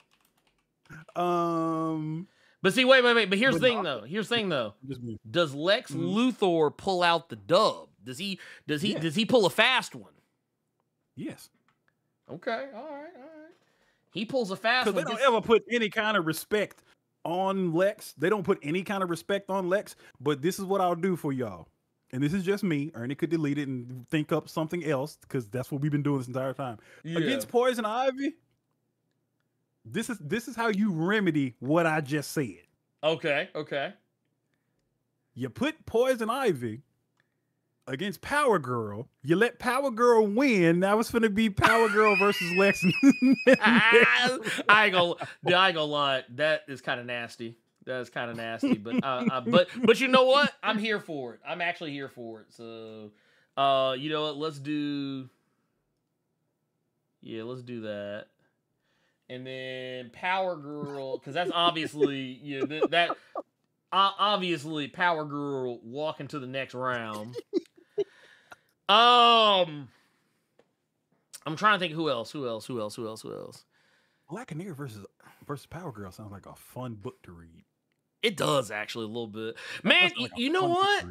But see, wait. But here's the thing, though. Does Lex Luthor pull out the dub? Does he pull a fast one? Yes. Okay. All right. He pulls a fast one. Because they don't ever put any kind of respect on Lex. They don't put any kind of respect on Lex. But this is what I'll do for y'all. And this is just me. Ernie could delete it and think up something else because that's what we've been doing this entire time. Yeah. Against Poison Ivy, this is how you remedy what I just said. Okay. You put Poison Ivy against Power Girl. You let Power Girl win. Now it's going to be Power Girl versus Lex. I ain't gonna lie. That is kind of nasty. That is kind of nasty. But you know what? I'm here for it. I'm actually here for it. So, you know what? Let's do that. And then Power Girl, because that's obviously obviously Power Girl walking to the next round. I'm trying to think who else. Black Canary versus Power Girl sounds like a fun book to read. It does actually a little bit, man. Like you know what?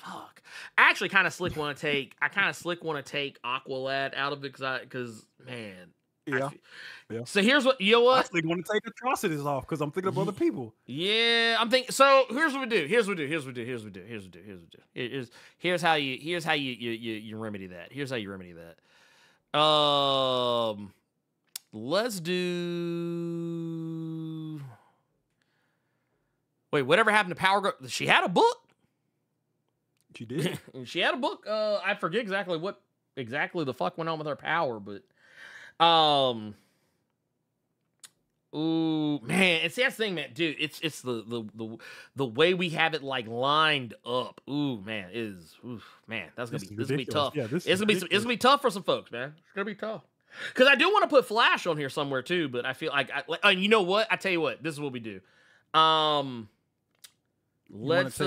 Fuck. I actually kind of slick want to take. Aqualad out of it because man. Yeah. So here's what I actually want to take Atrocities off because I'm thinking of other people. Yeah, I'm thinking. So here's what we do. Here's how you remedy that. Here's how you remedy that. Let's do. Wait, whatever happened to Power Girl? She had a book. She did. She had a book. I forget exactly what the fuck went on with her power, but. Ooh, man, and see that's the thing, man, dude. It's the way we have it like lined up. Ooh, man, that's gonna be tough. Yeah, it's gonna be tough for some folks, man. It's gonna be tough. Because I do want to put Flash on here somewhere too, but I feel like and you know what? I tell you what, this is what we do. Let's you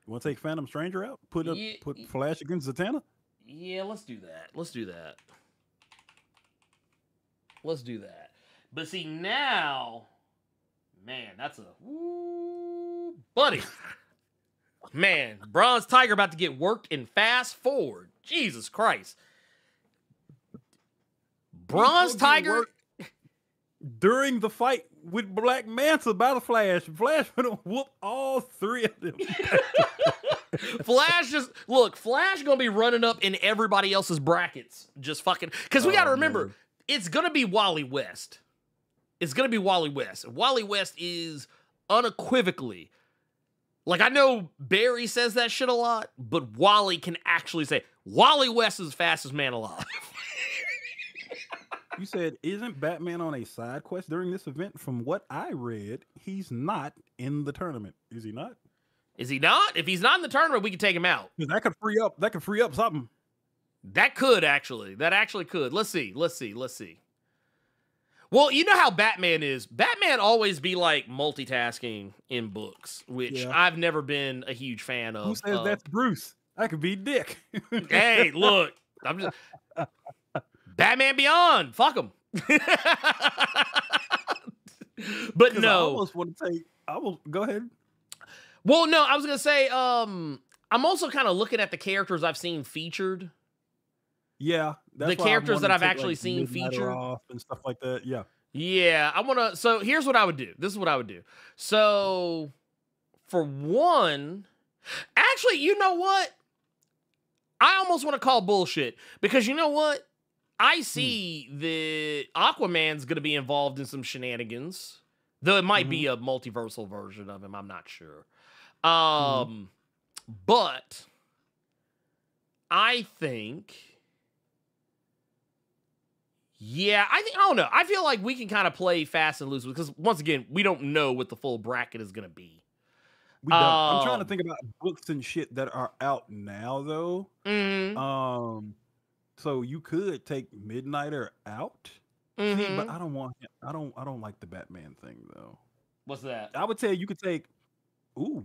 want to take Phantom Stranger out? Put Flash against Zatanna? Yeah, let's do that. But see now, man, that's buddy. Man, Bronze Tiger about to get worked in fast forward. Jesus Christ. Bronze Tiger during the fight with Black Manta by the Flash. Flash would have whooped all three of them. Flash gonna be running up in everybody else's brackets. Just fucking because we gotta remember, it's gonna be Wally West. Wally West is unequivocally, like, I know Barry says that shit a lot, but Wally can actually say Wally West is the fastest man alive. You said, isn't Batman on a side quest during this event? From what I read, he's not in the tournament. Is he not? Is he not? If he's not in the tournament, we can take him out. That could free up something. That could actually. That actually could. Let's see. Well, you know how Batman is. Batman always be like multitasking in books, which I've never been a huge fan of. Who says that's Bruce? I could be Dick. Hey, look. I'm just Batman Beyond. Fuck him. But no. I almost want to take. Go ahead. Well, no, I was gonna say, I'm also kind of looking at the characters I've seen featured. Yeah, the characters that I've actually seen featured off and stuff like that. Yeah. Yeah, I want to. So here's what I would do. This is what I would do. So for one, actually, you know what? I almost want to call bullshit because you know what? I see that Aquaman's going to be involved in some shenanigans, though it might be a multiversal version of him. I'm not sure. But I think, yeah, I don't know. I feel like we can kind of play fast and loose because once again, we don't know what the full bracket is going to be. We don't. I'm trying to think about books and shit that are out now, though. So you could take Midnighter out, but I don't want him. I don't like the Batman thing though. What's that? I would say you could take, you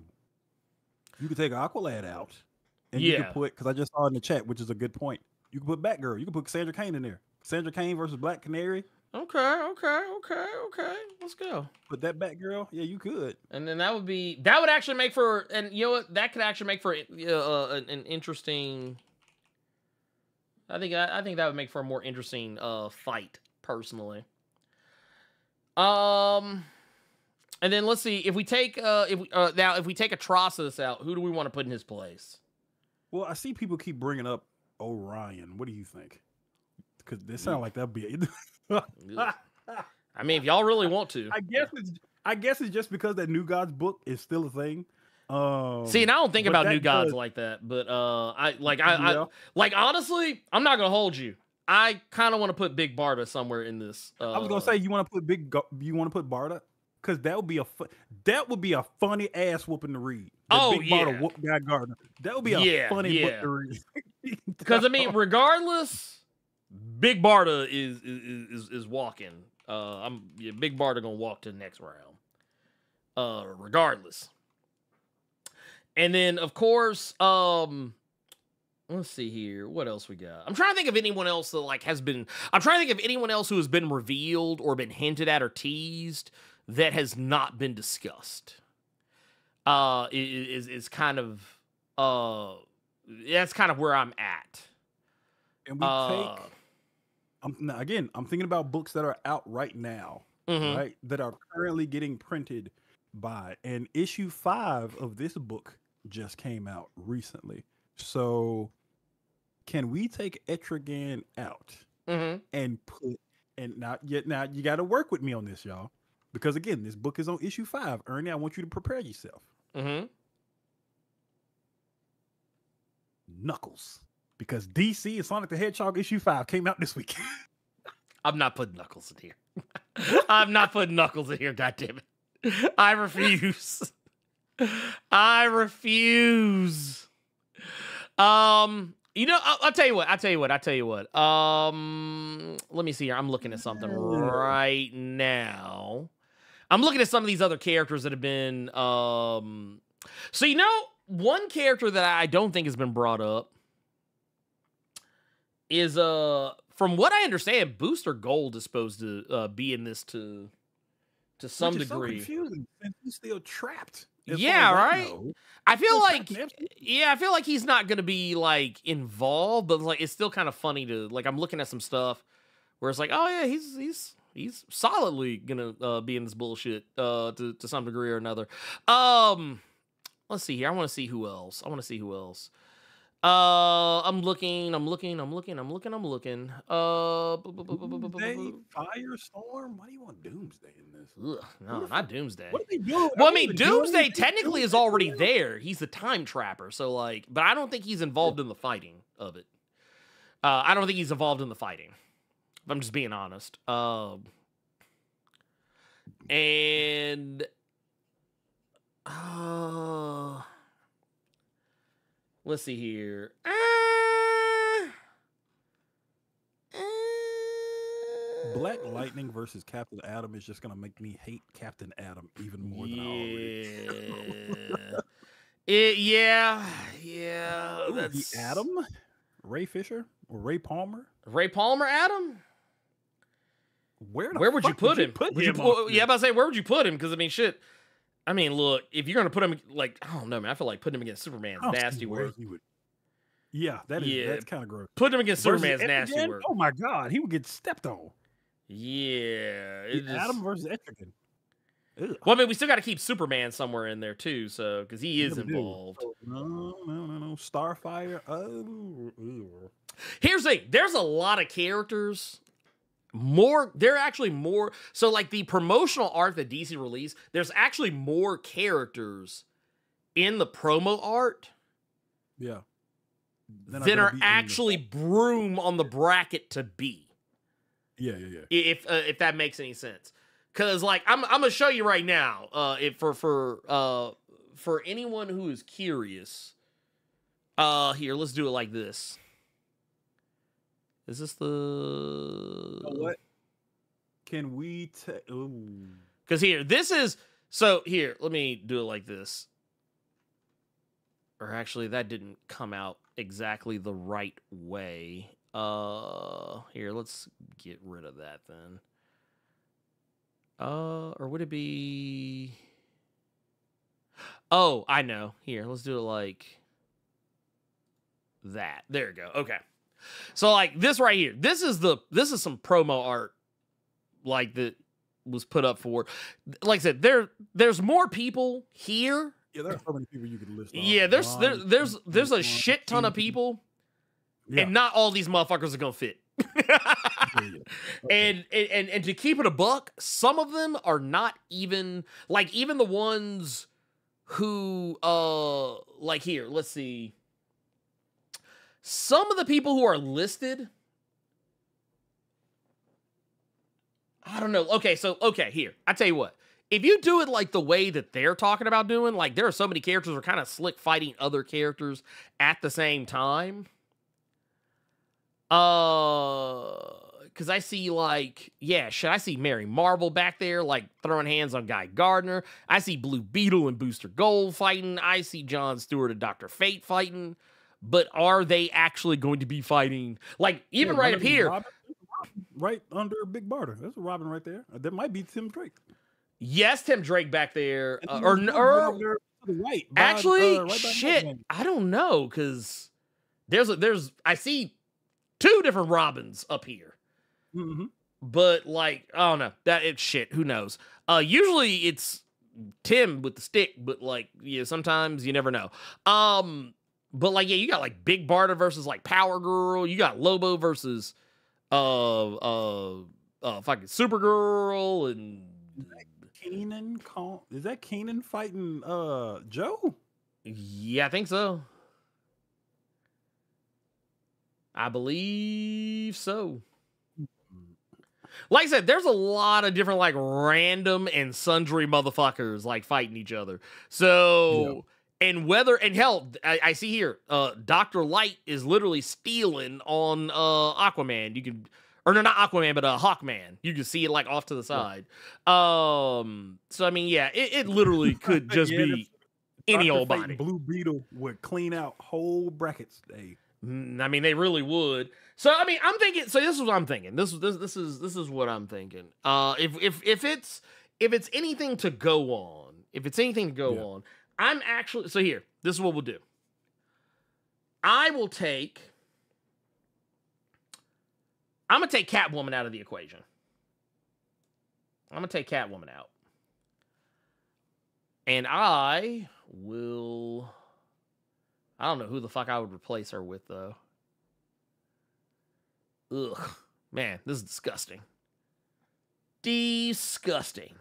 could take Aqualad out, and you could put, because I just saw in the chat, which is a good point. You could put Batgirl. You could put Sandra Kane in there. Sandra Kane versus Black Canary. Okay. Let's go. Put that Batgirl. Yeah, you could. And then that would actually make for, and you know what? That could actually make for an interesting. I think that would make for a more interesting fight, personally. And then let's see if we take if we take Atrocitus out, who do we want to put in his place? Well, I see people keep bringing up Orion. What do you think? Because they sound like that'd be. I mean, if y'all really want to, I guess it's just because that New Gods book is still a thing. See, and I don't think about New Gods like that, but I honestly, I'm not gonna hold you. I kind of want to put Big Barda somewhere in this. I was gonna say you want to put Barda, because that would be a funny ass whooping to read. Big Barda whoop Guy Gardner. That would be a funny book to read. Because I mean, regardless, Big Barda is walking. Big Barda gonna walk to the next round. Regardless. And then, of course, let's see here. What else we got? I'm trying to think of anyone else that I'm trying to think of anyone else who has been revealed or been hinted at or teased that has not been discussed. Is kind of that's kind of where I'm at. And we I'm thinking about books that are out right now, right? That are currently getting printed by, and issue 5 of this book just came out recently. So can we take Etrigan out and put, and now you got to work with me on this, y'all, because again, this book is on issue 5. Ernie, I want you to prepare yourself. Knuckles, because DC and Sonic the Hedgehog issue 5 came out this week. I'm not putting Knuckles in here. I'm not putting Knuckles in here, goddammit. I refuse. I refuse. You know, I'll tell you what. Let me see here. I'm looking at something right now. I'm looking at some of these other characters that have been, so you know, one character that I don't think has been brought up is, from what I understand, Booster Gold is supposed to be in this to some degree. So confusing, and he's still trapped. Yeah, right. I feel like he's not gonna be like involved, but like it's still kind of funny to like. I'm looking at some stuff where it's like, oh yeah, he's solidly gonna be in this bullshit to some degree or another. Let's see here. I want to see who else. I'm looking. Doomsday, Firestorm. Why do you want Doomsday in this? Ugh, no, not Doomsday. What are they doing? Well, I mean, Doomsday technically is already there. He's the time trapper, so like, but I don't think he's involved in the fighting of it. I don't think he's involved in the fighting. If I'm just being honest. And let's see here. Black Lightning versus Captain Atom is just gonna make me hate Captain Atom even more than I already. Yeah. Ooh, the Atom, Ray Fisher or Ray Palmer? Ray Palmer, Atom. Where would you put him? Yeah, I'm about to say, where would you put him? Because I mean, shit. I mean, look, if you're gonna put him like, I don't know, man. I feel like putting him against Superman is nasty. Yeah, that's kind of gross. Put him against Versus Superman's nasty Etrigan? work. Oh my God, he would get stepped on. Yeah, Adam versus Etrigan. Ugh. Well, I mean, we still got to keep Superman somewhere in there too, so because he is involved. No. Starfire. Oh. Here's the thing: there's a lot of characters. They're actually more. So, like the promotional art that DC released, there's actually more characters in the promo art. Yeah. Than are actually broom on the bracket to be. Yeah. If that makes any sense, because like I'm gonna show you right now. For anyone who is curious, here, let's do it like this. Is this the what? Can we because here this is so here. Let me do it like this. Or actually, that didn't come out exactly the right way. Here, let's get rid of that then. Or would it be? Oh, I know. Here, let's do it like that. There we go. Okay. So like this right here. This is some promo art like that was put up for. Like I said, there's more people here. Yeah, there are so many people you could list. Yeah, there's a shit ton of people, and not all these motherfuckers are gonna fit. And to keep it a buck, some of them are not even like even the ones who like here. Let's see. Some of the people who are listed, I don't know. Okay, here I tell you what. If you do it like the way that they're talking about doing, like there are so many characters who are kind of slick fighting other characters at the same time. Because I see like, yeah, I see Mary Marvel back there, like throwing hands on Guy Gardner. I see Blue Beetle and Booster Gold fighting. I see John Stewart and Dr. Fate fighting. But are they actually going to be fighting? Like, even right up here. Robin, right under Big Barter. There's a Robin right there. That might be Tim Drake. Yes, Tim Drake back there. Right, actually, right shit, I don't know, because I see two different Robins up here. Mm-hmm. But, like, I don't know. It's shit. Who knows? Usually it's Tim with the stick, but, like, yeah, sometimes you never know. But, like, yeah, you got, like, Big Barda versus, like, Power Girl. You got Lobo versus, fucking Supergirl and... Is that Keenan fighting Joe? Yeah, I think so. I believe so. Like I said, there's a lot of different like random and sundry motherfuckers like fighting each other. So and hell, I see here, Dr. Light is literally stealing on Aquaman. You can Or no, not Aquaman, but Hawkman. You can see it like off to the side. So I mean, yeah, it literally could just be any old body. Blue Beetle would clean out whole brackets. I mean, they really would. So I mean, I'm thinking. So this is what I'm thinking. This is what I'm thinking. If it's anything to go on, I'm actually. So here, this is what we'll do. I'm gonna take Catwoman out of the equation. I'm gonna take Catwoman out. And I don't know who the fuck I would replace her with, though. Ugh. Man, this is disgusting. Disgusting.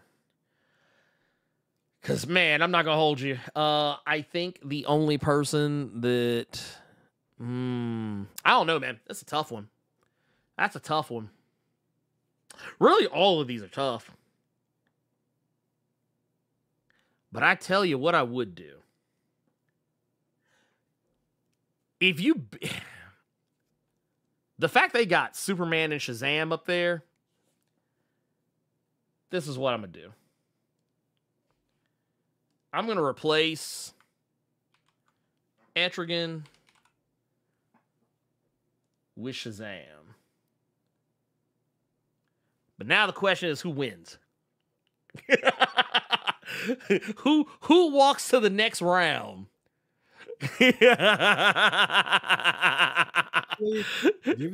Because, man, I'm not going to hold you. I think the only person that... I don't know, man. That's a tough one. That's a tough one. Really, all of these are tough. But I tell you what I would do. If you... The fact they got Superman and Shazam up there, this is what I'm going to do. I'm going to replace Etrigan with Shazam. But now the question is, who wins? Who walks to the next round? Give it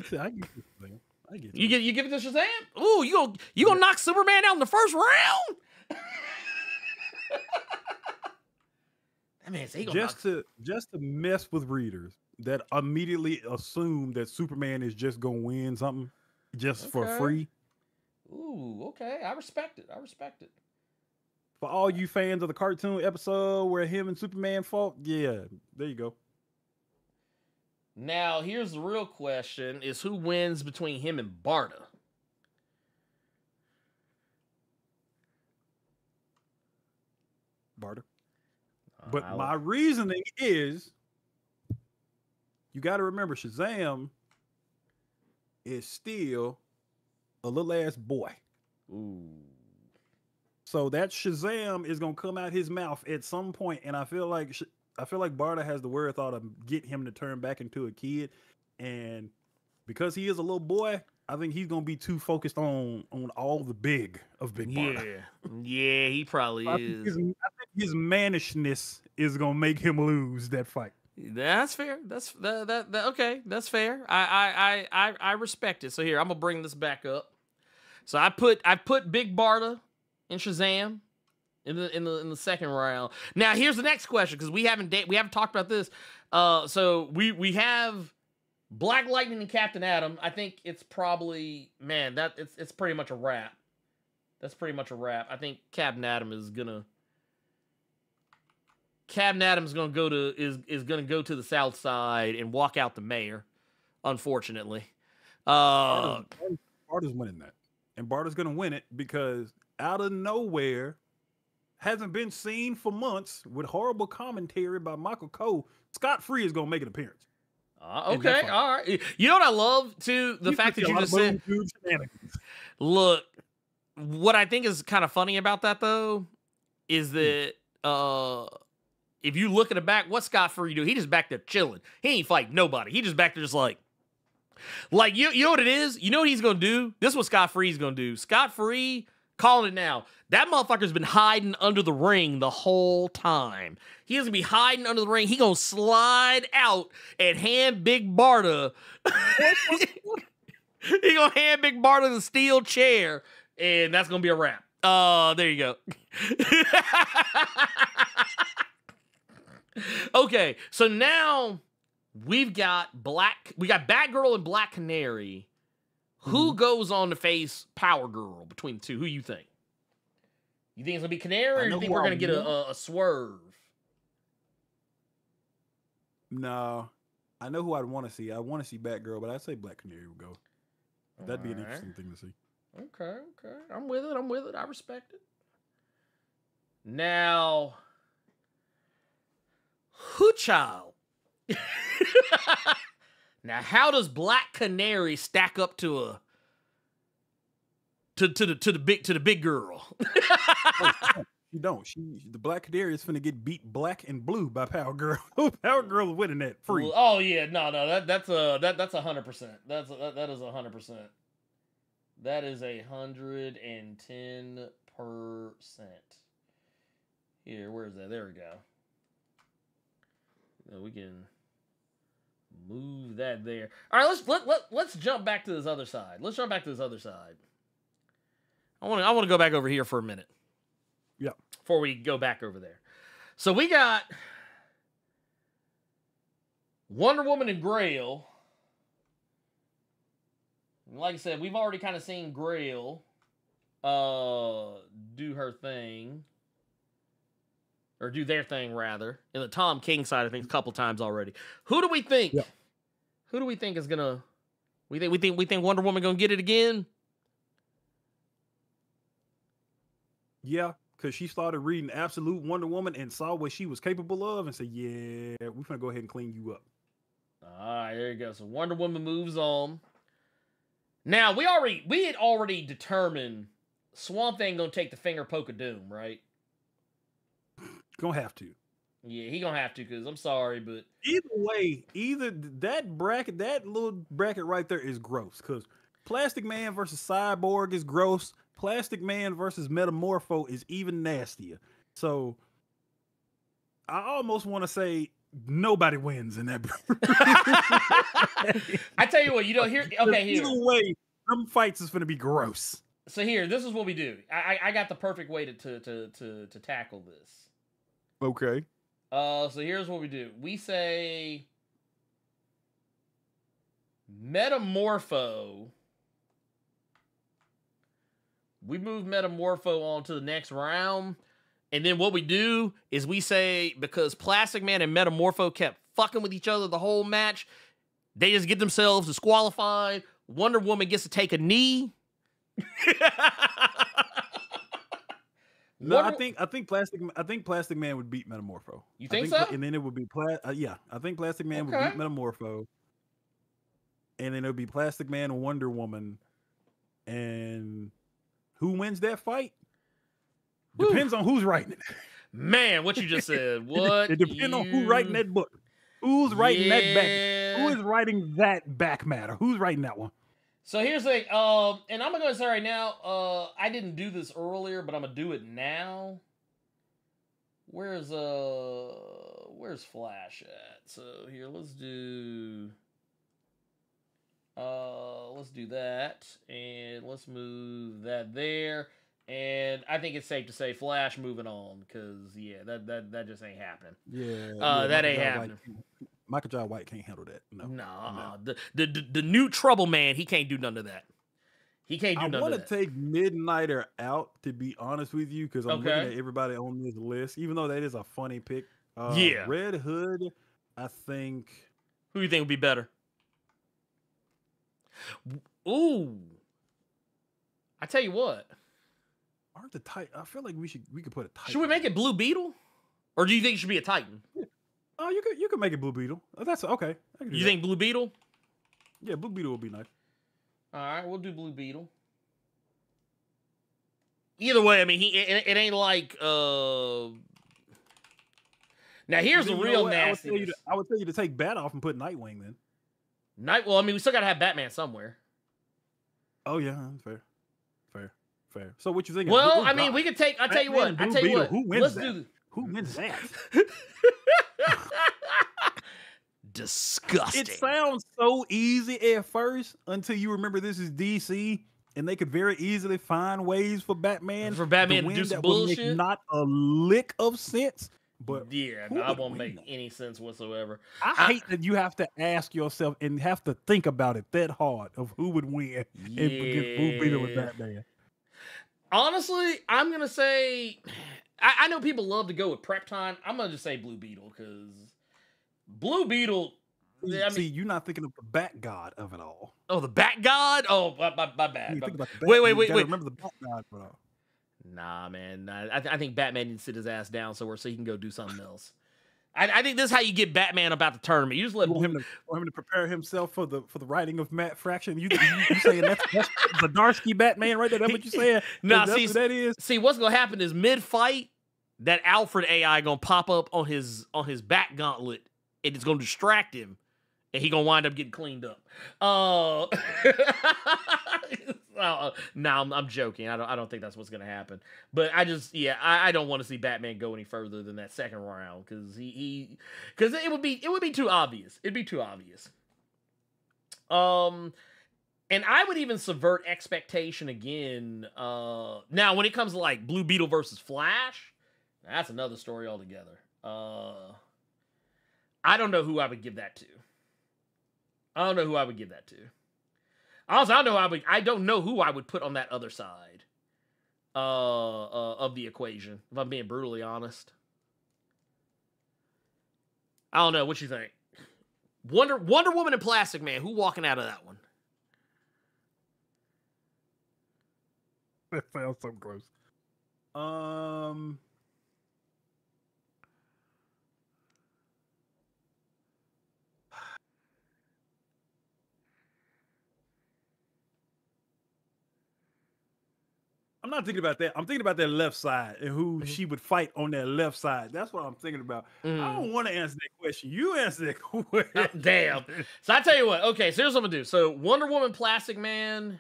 to, I get it, man. I get it. You give it to Shazam? Ooh, you gonna knock Superman out in the first round? That man said he gonna just to mess with readers that immediately assume that Superman is just gonna win something just for free. Ooh, okay. I respect it. For all you fans of the cartoon episode where him and Superman fought, yeah, there you go. Now, here's the real question, is who wins between him and Barda? Barda. But my reasoning is, you got to remember, Shazam is still a little ass boy. Ooh. So that Shazam is gonna come out his mouth at some point, and I feel like Barda has the wherewithal to get him to turn back into a kid, and because he is a little boy, I think he's gonna be too focused on all the big Barda. Yeah, he probably is. I think his mannishness is gonna make him lose that fight. That's fair. Okay. That's fair. I respect it. So here, I'm gonna bring this back up. So I put Big Barda and Shazam in the second round. Now here's the next question, because we haven't talked about this. So we have Black Lightning and Captain Atom. I think it's probably, man, it's pretty much a wrap. That's pretty much a wrap. I think Captain Atom's gonna go to the South Side and walk out the mayor. Unfortunately, Barda's winning that, and Barda's gonna win it because out of nowhere, hasn't been seen for months, with horrible commentary by Michael Cole, Scott Free is gonna make an appearance. Okay, all right. You know what I love too? The fact that you just said, look, what I think is kind of funny about that though is that if you look at the back, what's Scott Free do? He just back there chilling. He ain't fighting nobody. He just back there just like you know what it is? You know what he's gonna do? This is what Scott Free's gonna do. Scott Free, calling it now. That motherfucker's been hiding under the ring the whole time. He is gonna be hiding under the ring. He gonna slide out and hand Big Barda. He gonna hand Big Barda the steel chair, and that's gonna be a wrap. There you go. Okay, so now we got Batgirl and Black Canary. Who goes on to face Power Girl between the two? Who you think? You think it's gonna be Canary, or you think we're gonna get a swerve? No, I know who I'd want to see. I want to see Batgirl, but I'd say Black Canary would go. That'd be an interesting thing to see. Okay. I'm with it. I respect it. Now, who child? Now, how does Black Canary stack up to the big girl? She don't. The Black Canary is finna get beat black and blue by Power Girl. Power Girl is winning that free. Oh yeah, no, that's 100%. That is 100%. That is 110%. Here, where is that? There we go. We can move that there. All right, let's jump back to this other side. I want to go back over here for a minute. Yeah. Before we go back over there. So we got Wonder Woman and Grail. Like I said, we've already kind of seen Grail do her thing. Or do their thing, rather. In the Tom King side, I think a couple times already. Who do we think? Yeah. Who do we think is gonna? We think Wonder Woman gonna get it again? Yeah, because she started reading Absolute Wonder Woman and saw what she was capable of, and said, "Yeah, we're gonna go ahead and clean you up." All right, there you go. So Wonder Woman moves on. Now we had already determined Swamp Thing gonna take the finger poke of doom, right? Gonna have to. Yeah, he gonna have to, because I'm sorry, but either way, that little bracket right there is gross, because Plastic Man versus Cyborg is gross. Plastic Man versus Metamorpho is even nastier. So I almost want to say nobody wins in that. I tell you what, here. Okay, here. Either way, them fights is gonna be gross. So here, this is what we do. I got the perfect way to tackle this. Okay. So here's what we do. We say Metamorpho. We move Metamorpho on to the next round. And then what we do is we say, because Plastic Man and Metamorpho kept fucking with each other the whole match, they just get themselves disqualified. Wonder Woman gets to take a knee. No, I think Plastic Man would beat Metamorpho. You think so? And then it would be yeah. I think Plastic Man would beat Metamorpho. And then it would be Plastic Man and Wonder Woman. And who wins that fight? Depends on who's writing it. Man, what you just said. What? It depends on who's writing that book. Who's writing that back? Who is writing that back matter? Who's writing that one? So here's the thing. And I'm gonna say right now, I didn't do this earlier, but I'm gonna do it now. Where's Flash at? So here, let's do that, and let's move that there. And I think it's safe to say Flash moving on, because yeah, that just ain't happening. Yeah, that ain't happening. Michael Jai White can't handle that. No. The new Trouble Man, he can't do none of that. He can't do none of that. I want to take Midnighter out, to be honest with you, because I'm looking at everybody on this list, even though that is a funny pick. Yeah. Red Hood, I think. Who do you think would be better? Ooh. I tell you what. Aren't the Titan? I feel like we could put a Titan. Should we make it Blue Beetle, or do you think it should be a Titan? Yeah. Oh, you could make it Blue Beetle. That's okay. You think Blue Beetle? Yeah, Blue Beetle would be nice. All right, we'll do Blue Beetle. Either way, I mean, it ain't like. Now here's the real nasty. I would tell you to take Bat off and put Nightwing then. Well, I mean, we still gotta have Batman somewhere. Oh yeah, fair. So what you thinking? Well, I mean, we could take. I tell you what. Who wins that? Who wins that? Disgusting. It sounds so easy at first until you remember this is DC and they could very easily find ways for Batman to do some bullshit. Make not a lick of sense. But yeah, no, I won't make any sense whatsoever. I hate that you have to ask yourself and have to think about it that hard of who would win against Blue Beetle and Batman. Honestly, I'm gonna say I know people love to go with Prep Time. I'm gonna just say Blue Beetle, because Blue Beetle. See, you're not thinking of the Bat God of it all. Oh, the Bat God? Oh, my bad. Wait. Remember the Bat God of it all. Nah, man. I think Batman needs to sit his ass down so he can go do something else. I think this is how you get Batman about the tournament. You just let him to prepare himself for the writing of Matt Fraction. You saying that's the Darsky Batman right there? That's what you saying? Nah, see, what that is. See, what's gonna happen is mid-fight, that Alfred AI gonna pop up on his Bat Gauntlet, and it's gonna distract him, and he gonna wind up getting cleaned up. No, I'm joking. I don't think that's what's gonna happen. But I don't want to see Batman go any further than that second round, because it would be too obvious. It'd be too obvious. And I would even subvert expectation again. Now when it comes to like Blue Beetle versus Flash, that's another story altogether. I don't know who I would give that to. Also, I don't know who I would put on that other side of the equation, if I'm being brutally honest. I don't know. What you think? Wonder Woman and Plastic Man. Who walking out of that one? That sounds so gross. I'm not thinking about that. I'm thinking about that left side and who she would fight on that left side. That's what I'm thinking about. I don't want to answer that question. You answer that question. Damn. So I tell you what. Okay, so here's what I'm gonna do. So Wonder Woman, Plastic Man.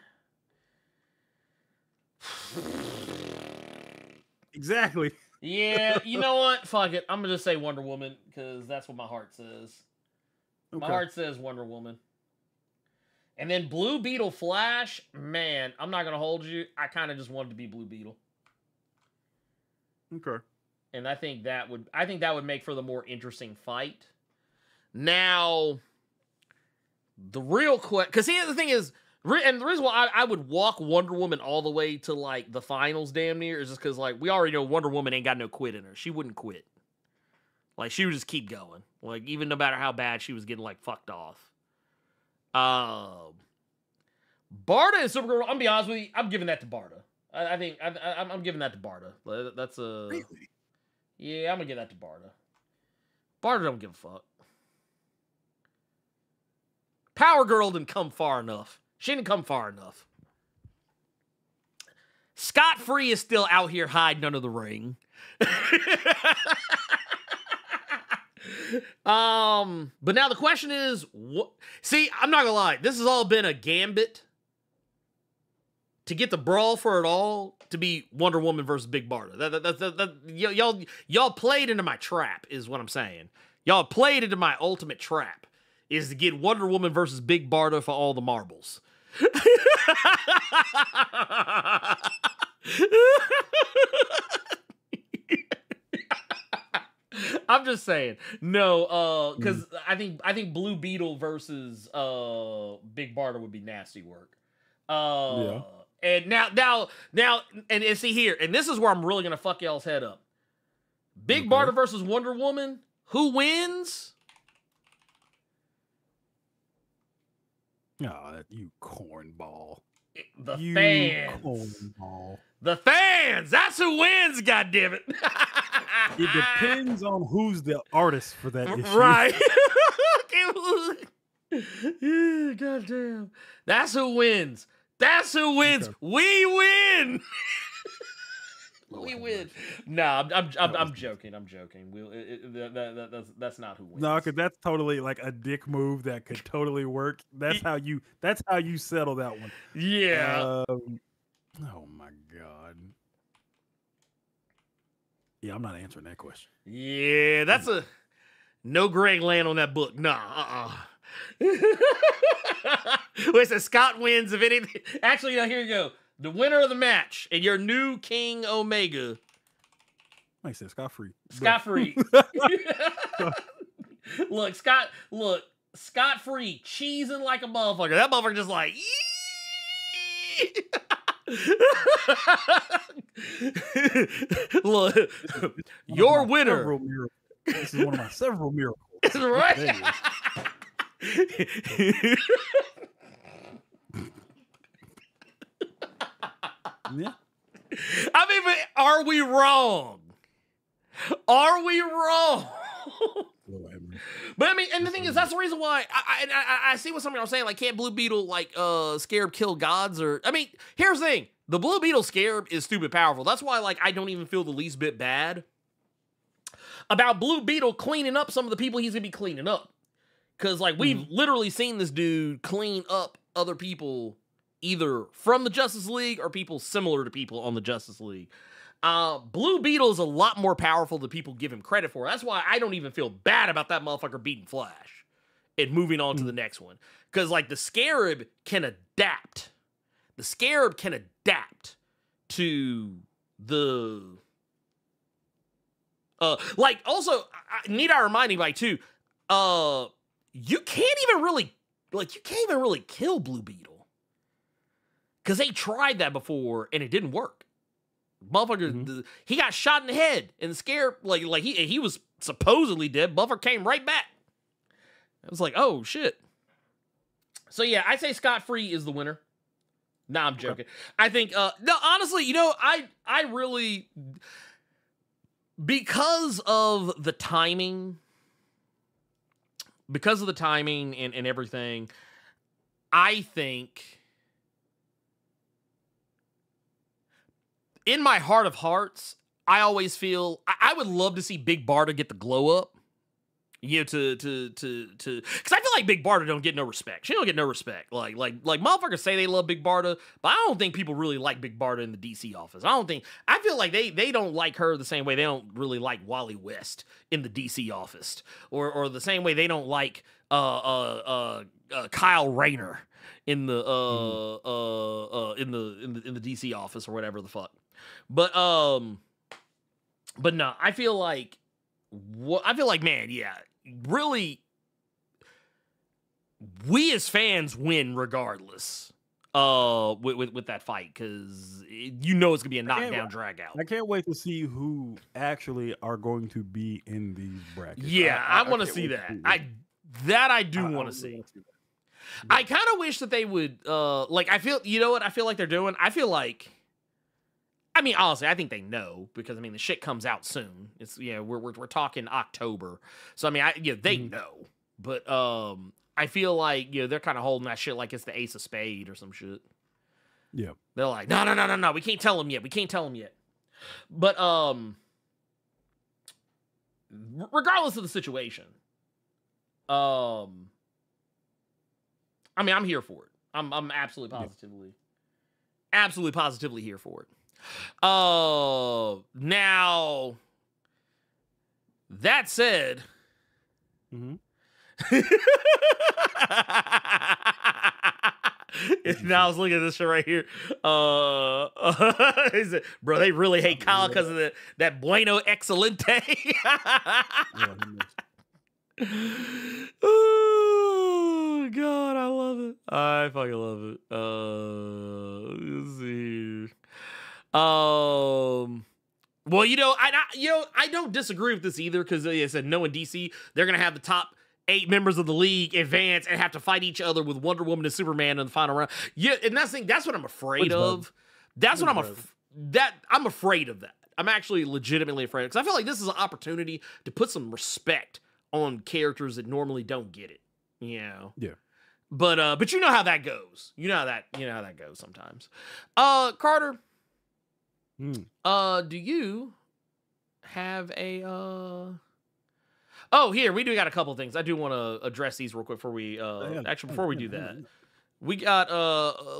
Exactly. Yeah, you know what? Fuck it. I'm gonna just say Wonder Woman because that's what my heart says. Okay. My heart says Wonder Woman. And then Blue Beetle Flash, man, I'm not gonna hold you. I kind of just wanted to be Blue Beetle. Okay. And I think that would make for the more interesting fight. Now, the real question, because see, the thing is, and the reason why I would walk Wonder Woman all the way to like the finals, damn near, is just because like we already know Wonder Woman ain't got no quit in her. She wouldn't quit. Like she would just keep going. Like even no matter how bad she was getting like fucked off. Barda and Supergirl, I'm gonna be honest with you, I'm giving that to Barda. I think I'm giving that to Barda. That's a really? Yeah, I'm gonna give that to Barda. Barda don't give a fuck. Power Girl didn't come far enough. She didn't come far enough. Scott Free is still out here hiding under the ring. But now the question is, what? See, I'm not gonna lie. This has all been a gambit to get the brawl for it all to be Wonder Woman versus Big Barda. Y'all played into my trap, is what I'm saying. Y'all played into my ultimate trap, is to get Wonder Woman versus Big Barda for all the marbles. I'm just saying. No, because I think Blue Beetle versus Big Barda would be nasty work. Yeah. And now, and see here, and this is where I'm really gonna fuck y'all's head up. Big Barda versus Wonder Woman. Who wins? Oh, you cornball. The fans. Cornball. The fans. That's who wins. God damn it. It depends on who's the artist for that issue. Right. God damn. That's who wins. That's who wins. Okay. We win. We win. No, I'm joking. I'm joking. That's not who wins. No, because that's totally like a dick move that could totally work. That's how you settle that one. Yeah. Oh my god. Yeah, I'm not answering that question. Yeah, that's a no Greg Land on that book. Nah. Wait, so Scott wins if anything. Actually, here you go. The winner of the match and your new King Omega. I said Scott Free. Scott Free. Look, Scott Free cheesing like a motherfucker. That motherfucker just like look, your winner. This is one of my several miracles. Right. Yeah. I mean, but are we wrong? Are we wrong? But I mean, and the thing is, that's the reason why I see what some of y'all are saying. Like, can't Blue Beetle like Scarab kill gods? Or I mean, here's the thing: the Blue Beetle Scarab is stupid powerful. That's why like I don't even feel the least bit bad about Blue Beetle cleaning up some of the people he's gonna be cleaning up. Because like we've literally seen this dude clean up other people, either from the Justice League or people similar to people on the Justice League. Blue Beetle is a lot more powerful than people give him credit for. That's why I don't even feel bad about that motherfucker beating Flash and moving on to the next one. Because, like, the Scarab can adapt. The Scarab can adapt to the... like, also, need I remind anybody, too, you can't even really kill Blue Beetle. Because they tried that before, and it didn't work. Motherfucker, he got shot in the head and scared, like he was supposedly dead. Motherfucker came right back. I was like, oh shit. So yeah, I say Scott Free is the winner. Nah, I'm joking. I think no, honestly, you know, I really, because of the timing and everything, I think in my heart of hearts, I always feel I would love to see Big Barda get the glow up. You know, because I feel like Big Barda don't get no respect. She don't get no respect. Like motherfuckers say they love Big Barda, but I don't think people really like Big Barda in the DC office. I feel like they don't like her the same way they don't really like Wally West in the DC office, or the same way they don't like Kyle Rayner in the in the DC office or whatever the fuck. But no, I feel like man, yeah. Really, we as fans win regardless with that fight, because you know it's gonna be a knockdown drag out. I can't wait to see who actually are going to be in these brackets. Yeah, I want to see that. I do want to see. I kind of wish that they would I feel, you know what I feel like they're doing? I feel like, I mean, honestly, I think they know, because I mean the shit comes out soon. It's, you know, we're talking October, so I mean, they know, but I feel like, you know, they're kind of holding that shit like it's the Ace of Spade or some shit. Yeah, they're like, no, we can't tell them yet. But regardless of the situation, I mean, I'm here for it. I'm absolutely positively here for it. Now, that said, now I was looking at this shit right here. Bro, they really hate Kyle because of that Bueno Excelente. Oh God, I love it. I fucking love it. Let's see. Well, you know, I don't disagree with this either, because like I said, knowing DC, they're gonna have the top 8 members of the league advance and have to fight each other with Wonder Woman and Superman in the final round. Yeah, and that's what I'm afraid of. That's what I'm afraid of that. I'm actually legitimately afraid, because I feel like this is an opportunity to put some respect on characters that normally don't get it. You know. Yeah. But you know how that goes. You know how that goes sometimes. Carter. Do you have a Oh, here, we do got a couple things. I do want to address these real quick before we actually before we do that. We got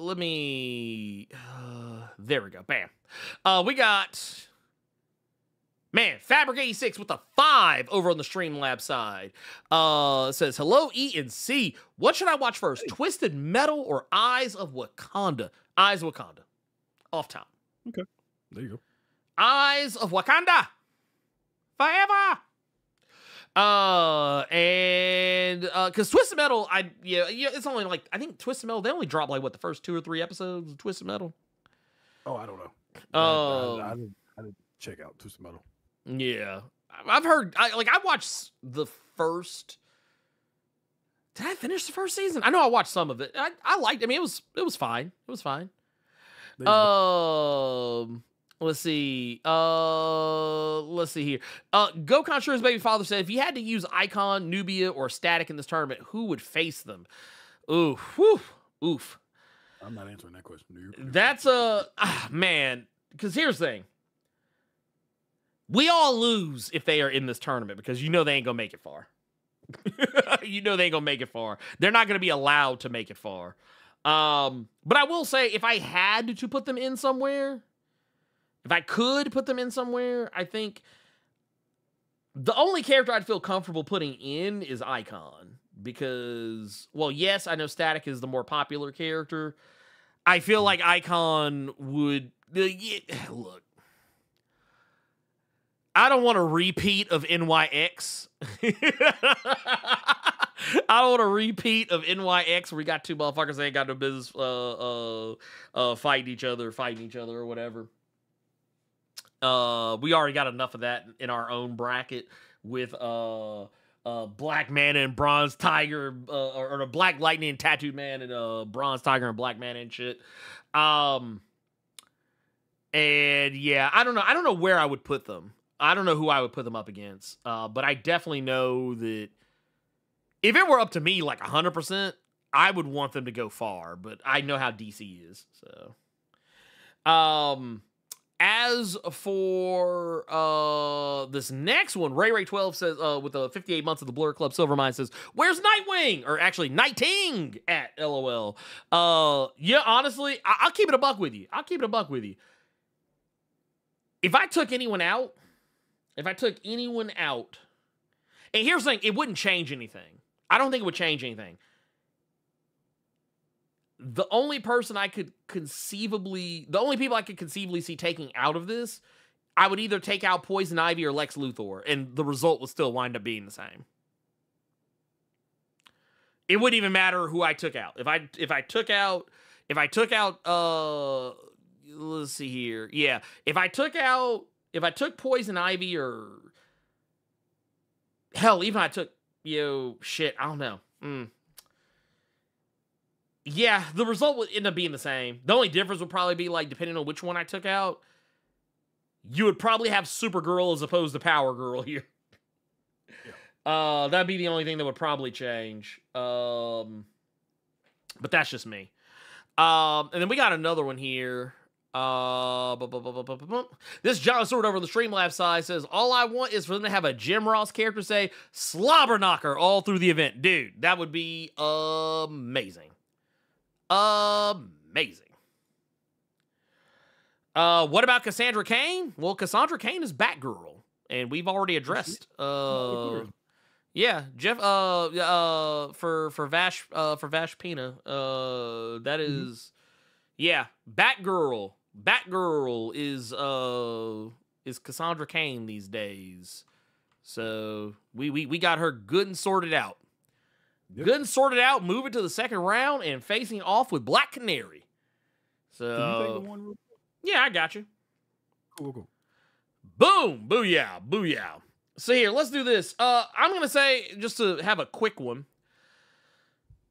let me there we go. Bam. We got Fabric86 with a 5 over on the Streamlabs side. Says, hello, E and C. What should I watch first? Twisted Metal or Eyes of Wakanda? Eyes of Wakanda. Off top. Okay. There you go. Eyes of Wakanda. Forever. And because Twisted Metal, it's only like, I think Twisted Metal, they only drop like what, the first 2 or 3 episodes of Twisted Metal? Oh, I don't know. I didn't check out Twisted Metal. Yeah, I've heard. I watched the first. Did I finish the first season? I know I watched some of it. I liked it. I mean, it was fine. It was fine. Let's see. Let's see here. Gokon Shure's baby father said, if you had to use Icon, Nubia, or Static in this tournament, who would face them? Oof. Oof. I'm not answering that question. That's man. Because here's the thing. We all lose if they are in this tournament, because you know they ain't gonna make it far. You know they ain't gonna make it far. They're not gonna be allowed to make it far. But I will say, if I had to put them in somewhere, if I could put them in somewhere, I think the only character I'd feel comfortable putting in is Icon. Because, well, yes, I know Static is the more popular character. I feel like Icon would... look. I don't want a repeat of NYX. I don't want a repeat of NYX where we got 2 motherfuckers that ain't got no business fighting each other or whatever. We already got enough of that in our own bracket with Black Mana and Bronze Tiger, or the Black Lightning and Tattooed Man and Bronze Tiger and Black Mana and shit. And yeah, I don't know where I would put them. I don't know who I would put them up against. But I definitely know that if it were up to me, like 100%, I would want them to go far. But I know how DC is. So, As for this next one, Ray12 says, with the 58 months of the Blerd Club Silvermine says, where's Nightwing? Or actually, Nighting at LOL. Yeah, honestly, I'll keep it a buck with you. If I took anyone out, and here's the thing, it wouldn't change anything. I don't think it would change anything. The only people I could conceivably see taking out of this, I would either take out Poison Ivy or Lex Luthor, and the result would still wind up being the same. It wouldn't even matter who I took out. If I took out, let's see here. Yeah, if I took Poison Ivy, or hell, even I took, I don't know. Yeah, the result would end up being the same. The only difference would probably be, like, depending on which one I took out, you would probably have Supergirl as opposed to Power Girl here. Yeah. That'd be the only thing that would probably change. But that's just me. And then we got another one here. This John Stewart over the Streamlabs side says, all I want is for them to have a Jim Ross character say slobber knocker all through the event. Dude, that would be amazing. Amazing. What about Cassandra Cain? Well, Cassandra Cain is Batgirl, and we've already addressed. Yeah, Jeff. For Vash Pina. That is, yeah, Batgirl. Batgirl is Cassandra Cain these days. So we got her good and sorted out. Yep. Good and sorted out, moving to the second round and facing off with Black Canary. So, can you take the one real quick? Yeah, I got you. Cool. Boom, booyah. So here, let's do this. I'm going to say, just to have a quick one,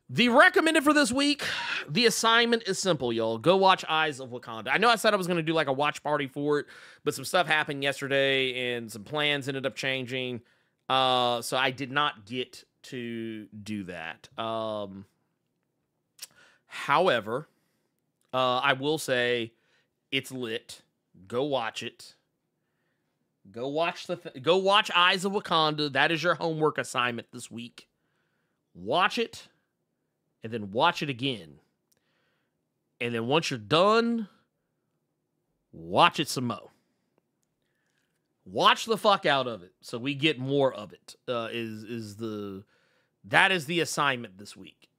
the recommended for this week, the assignment is simple, y'all. Go watch Eyes of Wakanda. I know I said I was going to do like a watch party for it, but some stuff happened yesterday and some plans ended up changing. So I did not get to do that. However, I will say it's lit. Go watch it. Go watch Eyes of Wakanda. That is your homework assignment this week. Watch it, and then watch it again. And then once you're done, watch it some more. Watch the fuck out of it so we get more of it. That is the assignment this week.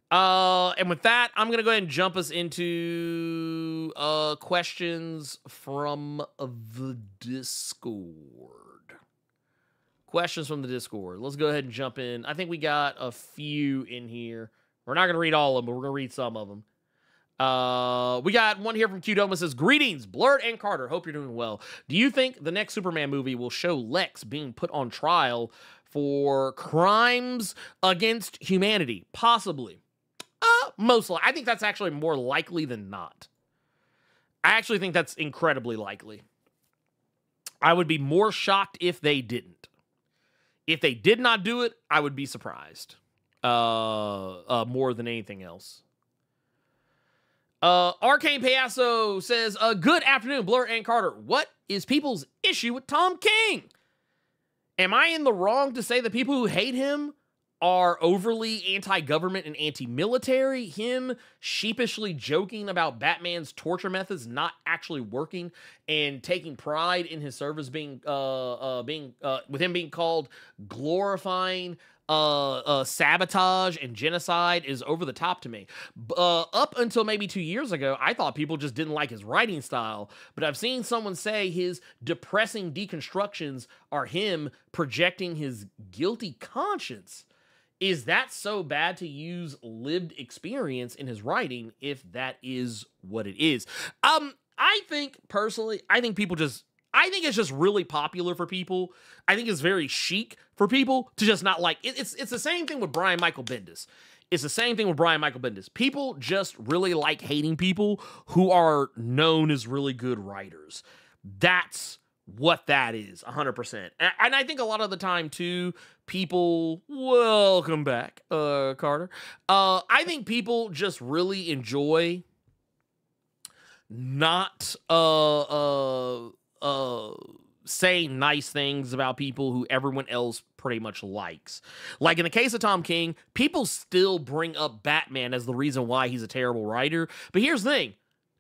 And with that, I'm going to go ahead and jump us into questions from the Discord. Questions from the Discord. Let's go ahead and jump in. I think we got a few in here. We're not going to read all of them, but we're going to read some of them. We got one here from Qdoma says, greetings, Blerd and Carter. Hope you're doing well. Do you think the next Superman movie will show Lex being put on trial for crimes against humanity? Possibly. Most likely. I think that's actually more likely than not. I actually think that's incredibly likely. I would be more shocked if they didn't. If they did not do it, I would be surprised. More than anything else. Arcane Payaso says, good afternoon, Blerd and Carter. What is people's issue with Tom King? Am I in the wrong to say that people who hate him are overly anti-government and anti-military? Him sheepishly joking about Batman's torture methods not actually working and taking pride in his service with him being called glorifying sabotage and genocide is over the top to me. Up until maybe 2 years ago, I thought people just didn't like his writing style, but I've seen someone say his depressing deconstructions are him projecting his guilty conscience. Is that so bad to use lived experience in his writing if that is what it is? I think personally, I think it's just really popular for people. I think it's very chic for people to just not like it. It's the same thing with Brian Michael Bendis. People just really like hating people who are known as really good writers. That's what that is, 100%. And I think a lot of the time, too, people... Welcome back, Carter. I think people just really enjoy not saying nice things about people who everyone else pretty much likes. Like in the case of Tom King, people still bring up Batman as the reason why he's a terrible writer. But here's the thing.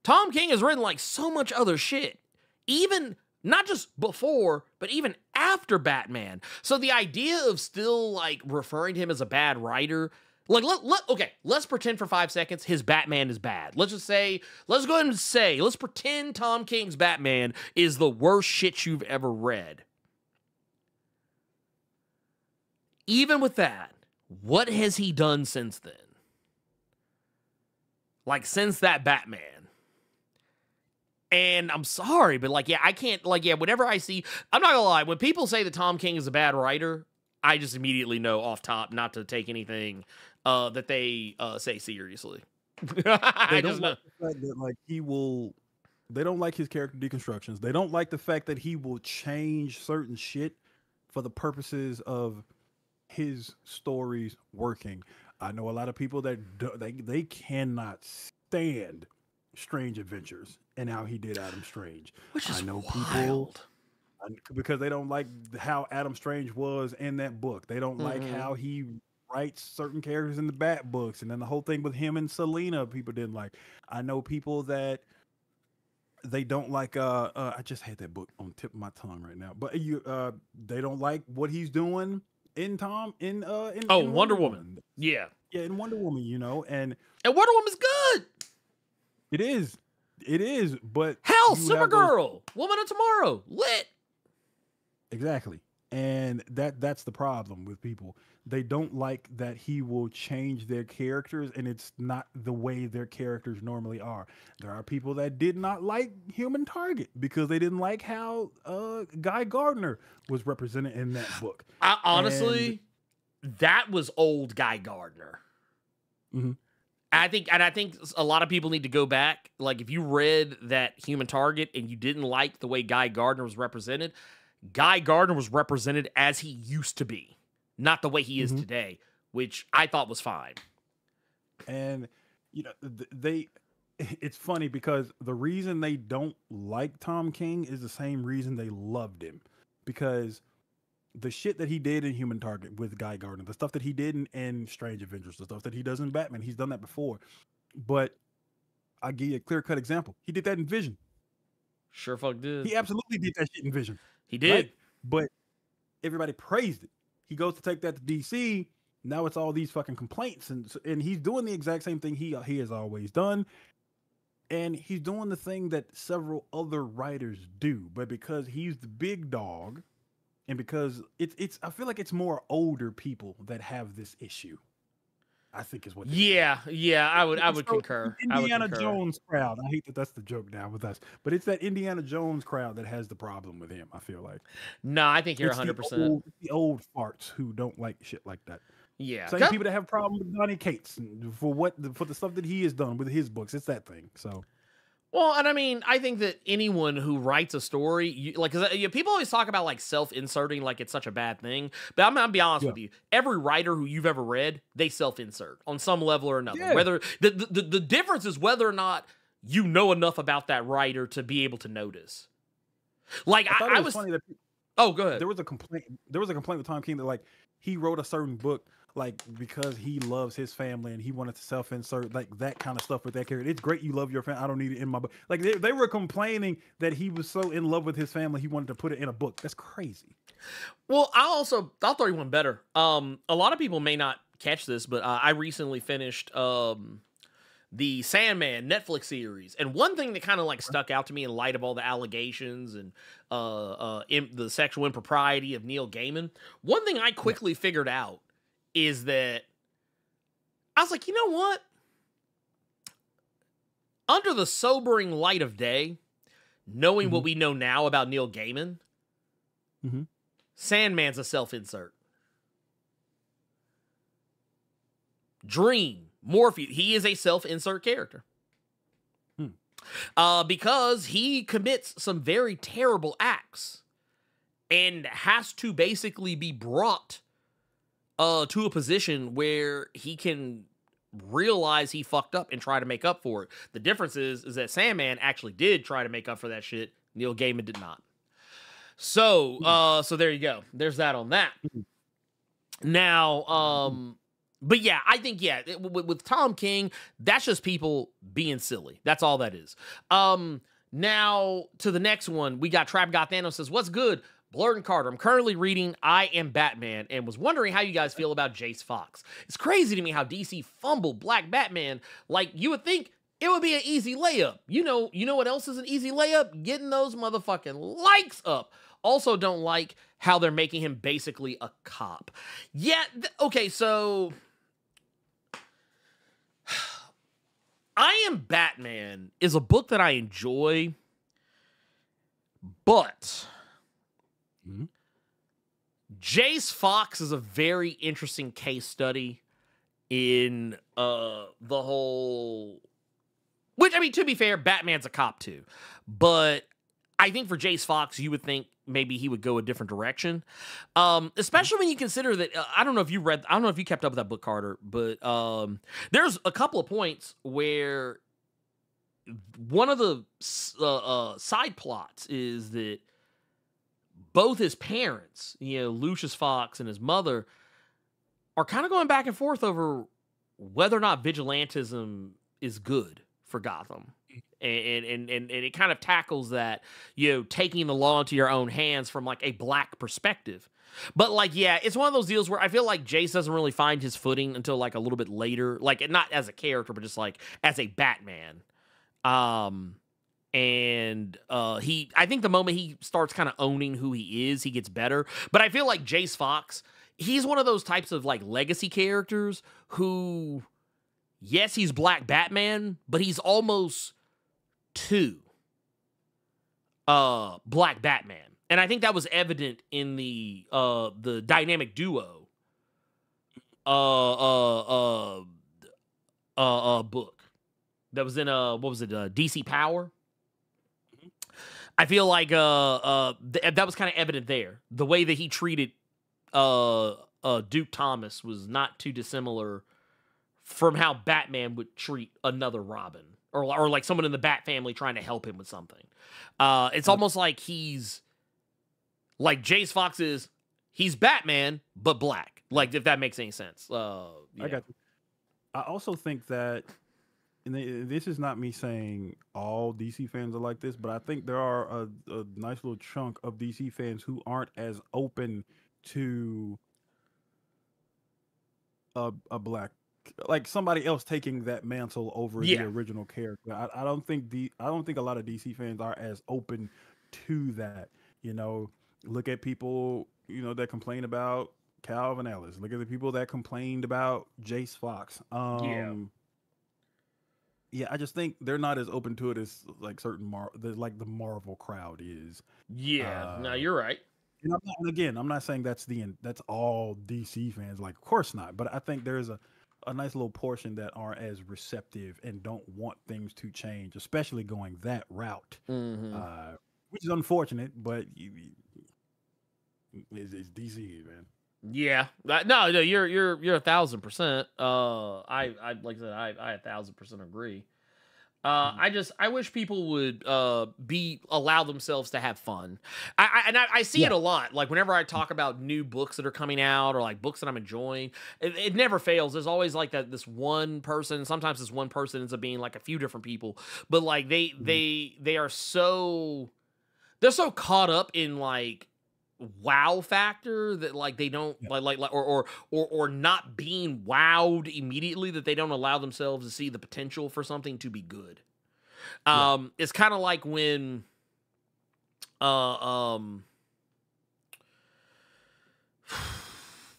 Tom King has written like so much other shit. Even not just before, but even after Batman. So the idea of still like referring to him as a bad writer, like okay, let's pretend for 5 seconds his Batman is bad. Let's go ahead and say, let's pretend Tom King's Batman is the worst shit you've ever read. Even with that, what has he done since then? Like since that Batman. And I'm sorry, but like, yeah, I can't, like, yeah, whenever I see, I'm not gonna lie, when people say that Tom King is a bad writer, I just immediately know off top not to take anything that they say seriously. I just know. Like that, like they don't like his character deconstructions. They don't like the fact that he will change certain shit for the purposes of his stories working. I know a lot of people that they cannot stand Strange Adventures and how he did Adam Strange. Which is people wild. Because they don't like how Adam Strange was in that book. They don't like how he writes certain characters in the Bat books, and then the whole thing with him and Selena, people didn't like. I know people that they don't like. I just had that book on the tip of my tongue right now, but they don't like what he's doing in Wonder Woman. Yeah, in Wonder Woman, you know, and Wonder Woman's good. It is, but hell, Supergirl, Woman of Tomorrow, lit. Exactly. And that's the problem with people. They don't like that he will change their characters, and it's not the way their characters normally are. There are people that did not like Human Target because they didn't like how Guy Gardner was represented in that book. Honestly, that was old Guy Gardner. Mm-hmm. I think a lot of people need to go back. Like, if you read that Human Target and you didn't like the way Guy Gardner was represented as he used to be, not the way he is today, which I thought was fine. And, you know, it's funny because the reason they don't like Tom King is the same reason they loved him. Because the shit that he did in Human Target with Guy Gardner, the stuff that he did in Strange Adventures, the stuff that he does in Batman, he's done that before. But I'll give you a clear-cut example. He did that in Vision. Sure fuck did. He absolutely did that shit in Vision. He did. Right? But everybody praised it. He goes to take that to DC. Now it's all these fucking complaints. And he's doing the exact same thing he has always done. And he's doing the thing that several other writers do. But because he's the big dog, and because I feel like it's more older people that have this issue. I think is what. Yeah, I would concur. Indiana Jones crowd. I hate that that's the joke now with us, but it's that Indiana Jones crowd that has the problem with him. I feel like. No, I think you're 100%. The old farts who don't like shit like that. Yeah, same people that have problems with Donny Cates for the stuff that he has done with his books. It's that thing. So. Well, and I mean, I think that anyone who writes a story, because people always talk about like self-inserting like it's such a bad thing. But I'm gonna be honest with you, every writer who you've ever read, they self-insert on some level or another. Yeah. Whether the difference is whether or not you know enough about that writer to be able to notice. Like I was funny that. Oh, go ahead. There was a complaint with Tom King that like he wrote a certain book. Like, because he loves his family and he wanted to self-insert, like, that kind of stuff with that character. It's great you love your family. I don't need it in my book. Like, they were complaining that he was so in love with his family, he wanted to put it in a book. That's crazy. Well, I'll throw you one better. A lot of people may not catch this, but I recently finished the Sandman Netflix series. And one thing that kind of, like, stuck out to me in light of all the allegations and the sexual impropriety of Neil Gaiman, one thing I quickly figured out is that I was like, you know what? Under the sobering light of day, knowing what we know now about Neil Gaiman, Sandman's a self-insert. Dream, Morpheus, he is a self-insert character. Because he commits some very terrible acts and has to basically be brought to a position where he can realize he fucked up and try to make up for it. The difference is that Sandman actually did try to make up for that shit. Neil Gaiman did not. So, so there you go. There's that on that. Now, but yeah, I think, yeah, with Tom King, that's just people being silly. That's all that is. Now, to the next one, we got Trap God Thanos says, what's good? Blerd and Carter, I'm currently reading I Am Batman and was wondering how you guys feel about Jace Fox. It's crazy to me how DC fumbled Black Batman. Like, you would think it would be an easy layup. You know what else is an easy layup? Getting those motherfucking likes up. Also don't like how they're making him basically a cop. Yeah, okay, so I Am Batman is a book that I enjoy, but Jace Fox is a very interesting case study in the whole, which, I mean, to be fair, Batman's a cop too, but I think for Jace Fox, you would think maybe he would go a different direction, especially when you consider that, I don't know if you kept up with that book, Carter, but there's a couple of points where one of the side plots is that both his parents, Lucius Fox and his mother, are kind of going back and forth over whether or not vigilantism is good for Gotham. And it kind of tackles that, taking the law into your own hands from like a black perspective. But like, yeah, it's one of those deals where I feel like Jace doesn't really find his footing until like a little bit later, like not as a character, but just like as a Batman. I think the moment he starts kind of owning who he is, he gets better. But I feel like Jace Fox, he's one of those types of like legacy characters who, yes, he's Black Batman, but he's almost two Black Batman. And I think that was evident in the dynamic duo book that was in what was it, DC Power. I feel like that was kind of evident there. The way that he treated Duke Thomas was not too dissimilar from how Batman would treat another Robin, or like someone in the Bat family trying to help him with something. It's almost like he's like Jace Fox is, he's Batman but black. Like, if that makes any sense. Yeah. I got you. I also think that, and this is not me saying all DC fans are like this, but I think there are a nice little chunk of DC fans who aren't as open to a black, like somebody else taking that mantle over the original character. I don't think a lot of DC fans are as open to that. Look at people, that complain about Calvin Ellis. Look at the people that complained about Jace Fox. Yeah, I just think they're not as open to it as like like the Marvel crowd is. Yeah, no, you're right. And again, I'm not saying that's all DC fans. Like, of course not. But I think there's a nice little portion that aren't as receptive and don't want things to change, especially going that route, which is unfortunate. But it's DC, man. Yeah, no, you're 1,000%. I like I said, I 1,000% agree. I wish people would allow themselves to have fun. I see it a lot. Like whenever I talk about new books that are coming out or like books that I'm enjoying, it never fails. There's always like this one person. Sometimes this one person ends up being like a few different people, but like they are so caught up in like wow factor that like they don't or not being wowed immediately, that they don't allow themselves to see the potential for something to be good. It's kind of like when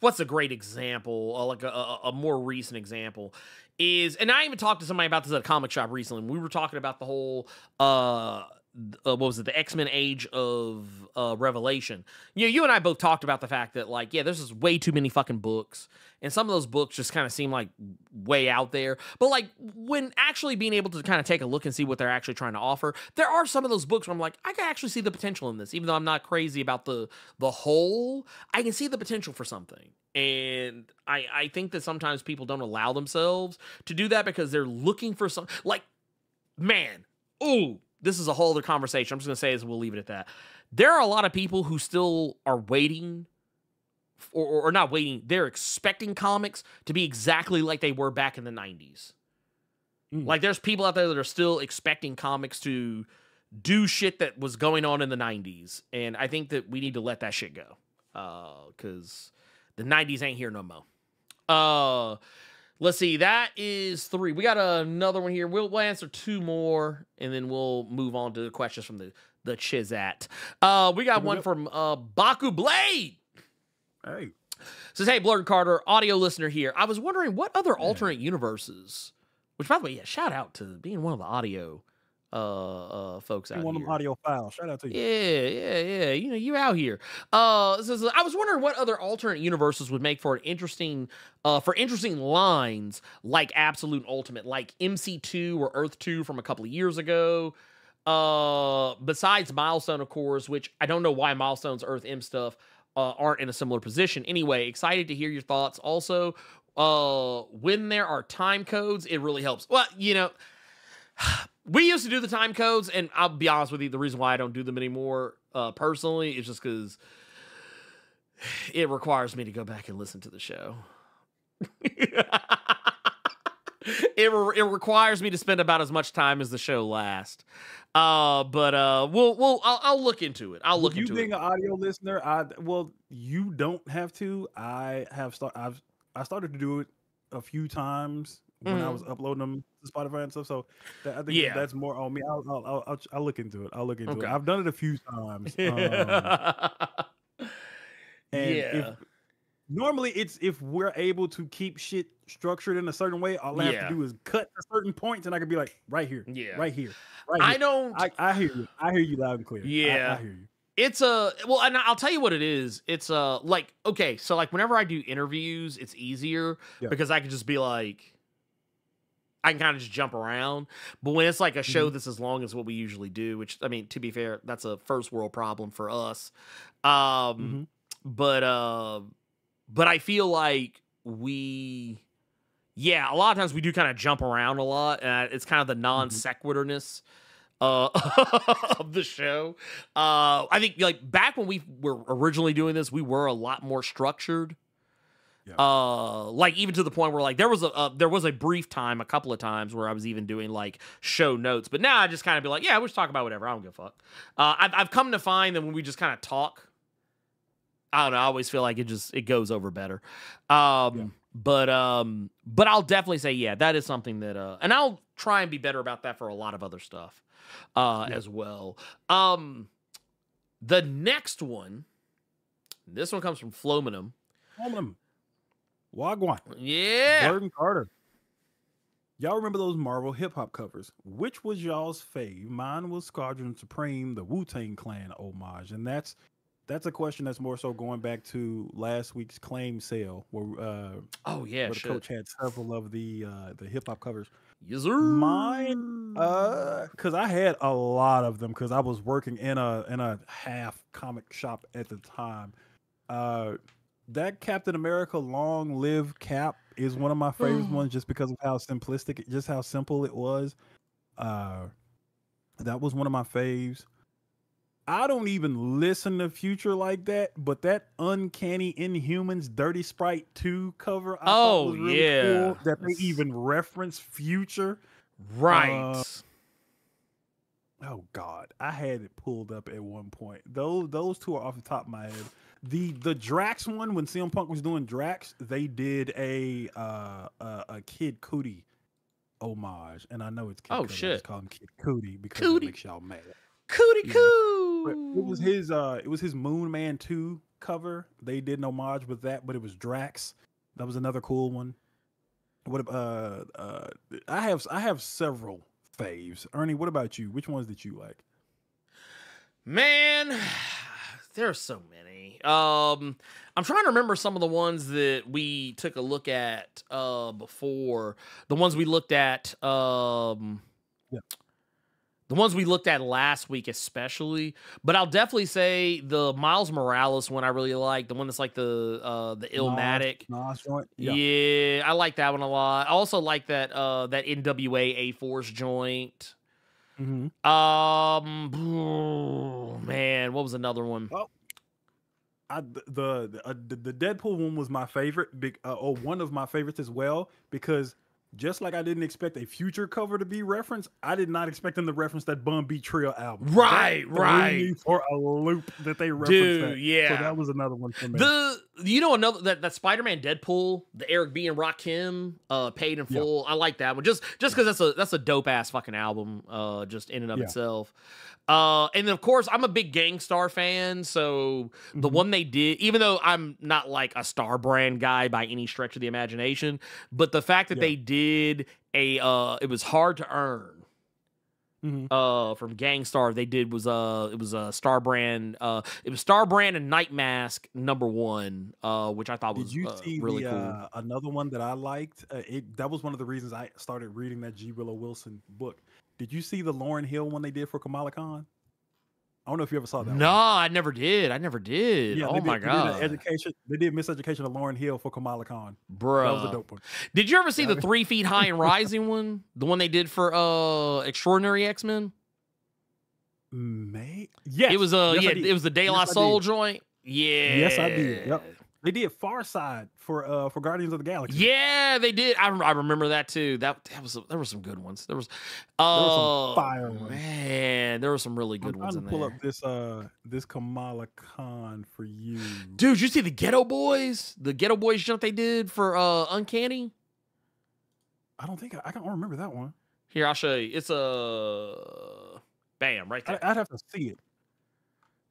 what's a great example, like a more recent example is, and I even talked to somebody about this at a comic shop recently, and we were talking about the whole what was it, the X-Men Age of Revelation. You and I both talked about the fact that like, there's just way too many fucking books, and some of those books just kind of seem like way out there. But like when actually being able to kind of take a look and see what they're actually trying to offer, there are some of those books where I'm like, I can actually see the potential in this, even though I'm not crazy about the whole. I can see the potential for something. And I think that sometimes people don't allow themselves to do that because they're looking for some, like, man, ooh, this is a whole other conversation. I'm just going to say this, we'll leave it at that. There are a lot of people who still are waiting, or not waiting, they're expecting comics to be exactly like they were back in the 90s. Like, there's people out there that are still expecting comics to do shit that was going on in the 90s. And I think that we need to let that shit go. Because the 90s ain't here no more. Let's see. That is 3. We got another one here. We'll answer 2 more, and then we'll move on to the questions from the Chizat. We got one from Baku Blade. Hey. Says, hey, Blerd Carter, audio listener here. I was wondering what other alternate universes, which, by the way, yeah, shout out to being one of the audio folks out one here. of them audio files. Shout out to you. Yeah. You know, you out here. Says, I was wondering what other alternate universes would make for an interesting lines like Absolute Ultimate, like MC2 or Earth 2 from a couple of years ago. Besides Milestone, of course, which I don't know why Milestone's Earth M stuff aren't in a similar position. Anyway, excited to hear your thoughts. Also, when there are time codes, it really helps. Well, you know, we used to do the time codes, and I'll be honest with you, the reason why I don't do them anymore, personally, is just because it requires me to go back and listen to the show. It requires me to spend about as much time as the show lasts. I'll look into it. I'll look into it. You being an audio listener, you don't have to. I started to do it a few times when I was uploading them to Spotify and stuff. So I think that's more on me. I'll look into it. It. I've done it a few times. Normally, it's if we're able to keep shit structured in a certain way, all I have to do is cut to certain points, and I can be like, right here, right here. I hear you. I hear you loud and clear. Yeah, I hear you. It's and I'll tell you what it is. It's like, okay, so like whenever I do interviews, it's easier because I can just be like, I can kind of just jump around. But when it's like a show that's as long as what we usually do, which, I mean, to be fair, that's a first world problem for us. But I feel like a lot of times we do kind of jump around a lot, and it's kind of the non sequiturness of the show. I think like back when we were originally doing this, we were a lot more structured. Like even to the point where like there was a brief time, a couple of times where I was even doing like show notes, but now I just kind of be like, yeah, we'll just talk about whatever. I don't give a fuck. I've come to find that when we just kind of talk, I don't know, I always feel like it goes over better. But I'll definitely say, that is something that, and I'll try and be better about that for a lot of other stuff, as well. The next one, this one comes from Flominum. Wagwan. Yeah. Blerd Carter. Y'all remember those Marvel hip-hop covers? Which was y'all's fave? Mine was Squadron Supreme, the Wu-Tang Clan homage. And that's a question that's more so going back to last week's claim sale where the coach had several of the hip-hop covers. Yes, sir. Mine, because I had a lot of them because I was working in a half comic shop at the time. That Captain America Long Live Cap is one of my favorite ones just because of how simplistic, just how simple it was. That was one of my faves. I don't even listen to Future like that, but that Uncanny Inhumans Dirty Sprite 2 cover, I thought was really cool that they even reference Future. Right. Oh God, I had it pulled up at one point. Those two are off the top of my head. The Drax one, when CM Punk was doing Drax, they did a Kid Cudi homage, and I know it's Kid Cudi. Shit. It's called him Kid Cudi because it makes y'all mad. Cootie coo. It was his Moon Man 2 cover. They did an homage with that, but it was Drax. That was another cool one. What I have several faves. Ernie, what about you? Which ones did you like? Man, there's so many. I'm trying to remember some of the ones that we took a look at before. The ones we looked at the The ones we looked at last week, especially. But I'll definitely say the Miles Morales one I really like. The one that's like the Illmatic. Nas joint. Yeah, I like that one a lot. I also like that that NWA A-Force joint. Mm-hmm. Man, what was another one? Oh, the Deadpool one was my favorite. One of my favorites as well, because just like I didn't expect a Future cover to be referenced, I did not expect them to reference that Bun B Trio album. Right. For a loop that they referenced. Dude, that. yeah. So that was another one for me. Another that Spider-Man Deadpool, the Eric B and Rakim, Paid in Full. I like that one just because that's a dope ass fucking album, just in and of itself. And then of course I'm a big Gangstar fan, so the one they did, even though I'm not like a Star Brand guy by any stretch of the imagination, but the fact that they did it was Hard to Earn. From Gangstar, they did was it was a Star Brand, it was Star Brand and Night Mask #1, which I thought was really cool. Another one that I liked? That was one of the reasons I started reading that G. Willow Wilson book. Did you see the Lauryn Hill one they did for Kamala Khan? I don't know if you ever saw that. No, one. I never did. Yeah, oh my god! They did Miseducation of Lauryn Hill for Kamala Khan. Bro, that was a dope one. Did you ever see the 3 Feet High and Rising one? The one they did for Extraordinary X-Men? Yes. It was it was the De La Soul joint. Yeah. Yes, I did. Yep. They did Far Side for Guardians of the Galaxy. Yeah, they did. I remember that too. There were some good ones. There was some fire ones. Man, there were some really good ones in there. Pull up this Kamala Khan for you. Dude, you see the Ghetto Boys? The Ghetto Boys jump they did for Uncanny? I don't remember that one. Here, I'll show you. It's bam, right there. I'd have to see it.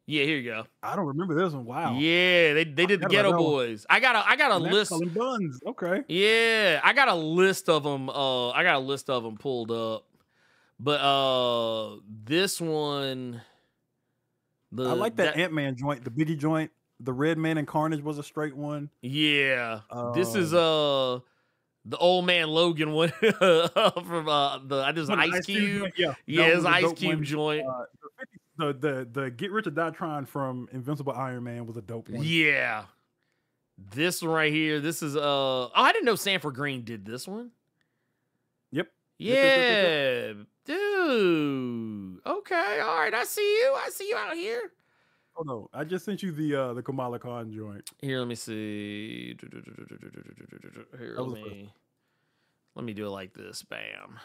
Yeah, here you go. I don't remember this one. Wow. Yeah, they did the Ghetto Boys. I got a list. Buns. Okay. Yeah, I got a list of them. I got a list of them pulled up. But this one, I like that Ant-Man joint, the Biggie joint. The Red Man and Carnage was a straight one. Yeah, this is the Old Man Logan one from I just Ice Cube. Yeah, it's Ice Cube joint. The Get Rich or Die Trying from Invincible Iron Man was a dope one. Yeah. This one right here, this is I didn't know Sanford Green did this one. Yep. Yeah. Dude. Okay. All right. I see you. I see you out here. Oh no. I just sent you the Kamala Khan joint. Here, let me see. Here, let me do it like this. Bam.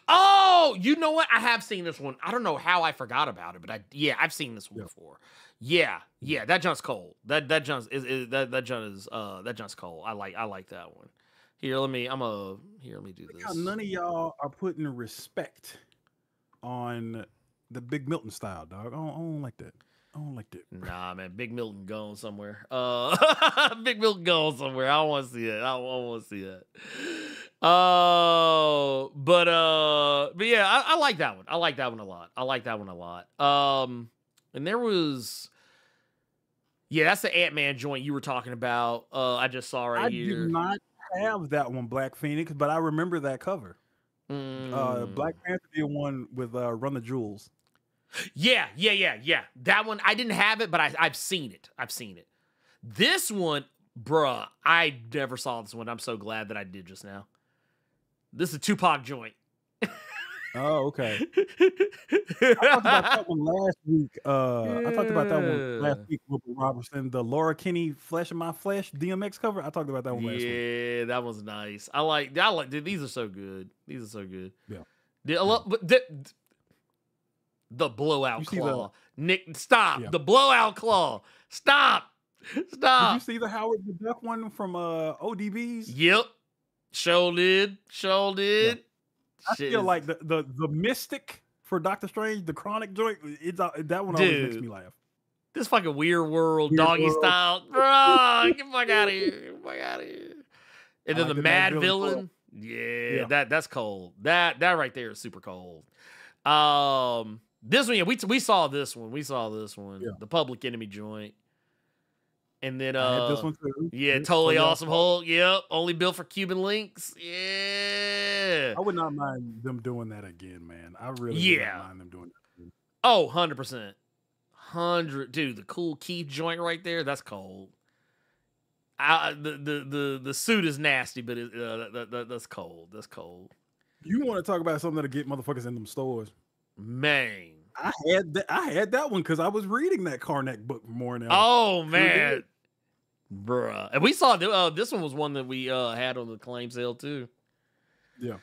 Oh, you know what? I have seen this one. I don't know how I forgot about it, but I've seen this one before. Yeah, that junt's cold. That junt's cold. I like that one. Here, let me do this. None of y'all are putting respect on the Big Milton style, dog. I don't like that. I don't like that. Nah, man, Big Milton going somewhere. Big Milton going somewhere. I don't want to see it. I don't want to see that. But yeah, I like that one. I like that one a lot. And there was, that's the Ant-Man joint you were talking about. I just saw here. I did not have that one, Black Phoenix, but I remember that cover. Black Panther did one with Run the Jewels. Yeah. That one I didn't have it, but I've seen it. This one, bruh, I never saw this one. I'm so glad that I did just now. This is a Tupac joint. Oh, okay. I talked about that one last week. With Robertson, the Laura Kinney "Flesh of My Flesh" DMX cover. I talked about that one last week. Yeah, that was nice. I like. Dude, these are so good. Yeah. The blowout claw. Nick, stop. Yeah. The blowout claw. Stop. Did you see the Howard the Duck one from ODB's? Yep. Show did. Yeah. I feel like the Mystic for Doctor Strange, the Chronic joint, that one always makes me laugh. This fucking Weird World doggy style. Bro, get the fuck out of here. And then the Mad Villain. Yeah, that's cold. That right there is super cold. This one, we saw this one. Yeah. The Public Enemy joint. And then I had this one too. yeah, totally awesome Hulk. Yep, only built for Cuban links. Yeah. I would not mind them doing that again, man. I really would not mind them doing that again. Oh, 100%. 100. Dude, the cool Keith joint right there, that's cold. The suit is nasty, but that's cold. That's cold. You want to talk about something that'll get motherfuckers in them stores? Man. I had that one because I was reading that Karnak book more now. Oh man, bruh. And we saw this one was one that we had on the claim sale too. Yeah.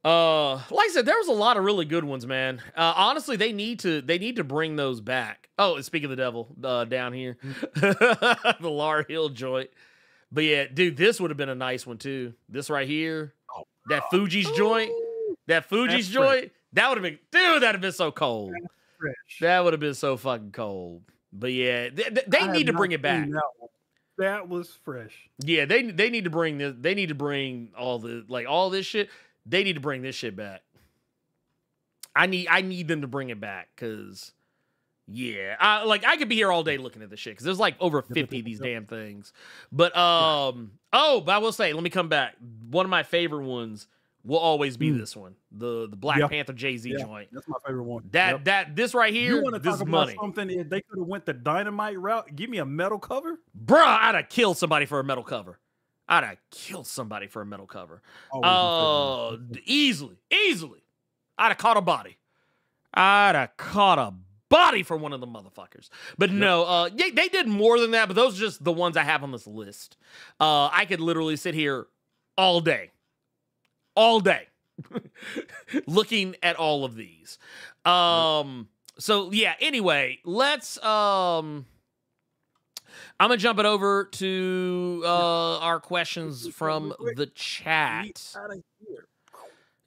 Like I said, there was a lot of really good ones, man. Honestly, they need to bring those back. Oh, and speaking of the devil, down here, the Lar Hill joint. But yeah, dude, this would have been a nice one too. This right here, that Fuji's joint, that would have been, dude, that'd have been so cold. That would have been so fucking cold. But yeah, they need to bring it back. That was fresh. Yeah, they need to bring this. They need to bring all this shit. They need to bring this shit back. I need them to bring it back because, yeah, I could be here all day looking at this shit because there's like over 50 of these damn things. But but I will say, let me come back. One of my favorite ones will always be this one, the Black Panther Jay-Z joint. That's my favorite one. This right here, you want to this talk about money. Something if they could have went the dynamite route, give me a metal cover, bruh. I'd have killed somebody for a metal cover. Easily. I'd have caught a body for one of the motherfuckers. But no, they did more than that, but those are just the ones I have on this list. I could literally sit here all day looking at all of these. So yeah, anyway, let's I'm gonna jump it over to our questions from the chat.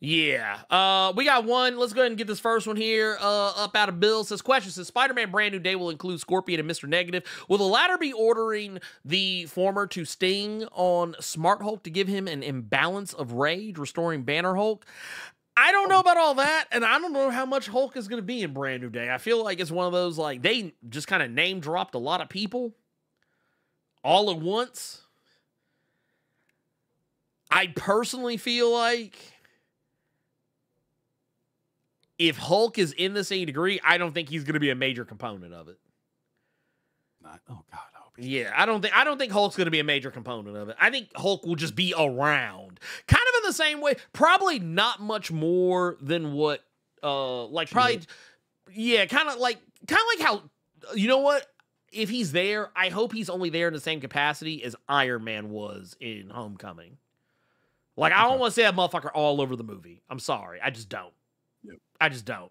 Yeah. We got one. Let's go ahead and get this first one here up out of Bill. Says, Spider-Man Brand New Day will include Scorpion and Mr. Negative. Will the latter be ordering the former to Sting on Smart Hulk to give him an imbalance of rage, restoring Banner Hulk? I don't know about all that, and I don't know how much Hulk is going to be in Brand New Day. I feel like it's one of those, like, they just kind of name-dropped a lot of people all at once. I personally feel like if Hulk is in the same degree, I don't think he's going to be a major component of it. Yeah, I don't think Hulk's going to be a major component of it. I think Hulk will just be around, kind of in the same way. Probably not much more than what, kind of like how, you know what? If he's there, I hope he's only there in the same capacity as Iron Man was in Homecoming. Like, I don't want to say that motherfucker all over the movie. I'm sorry, I just don't. I just don't.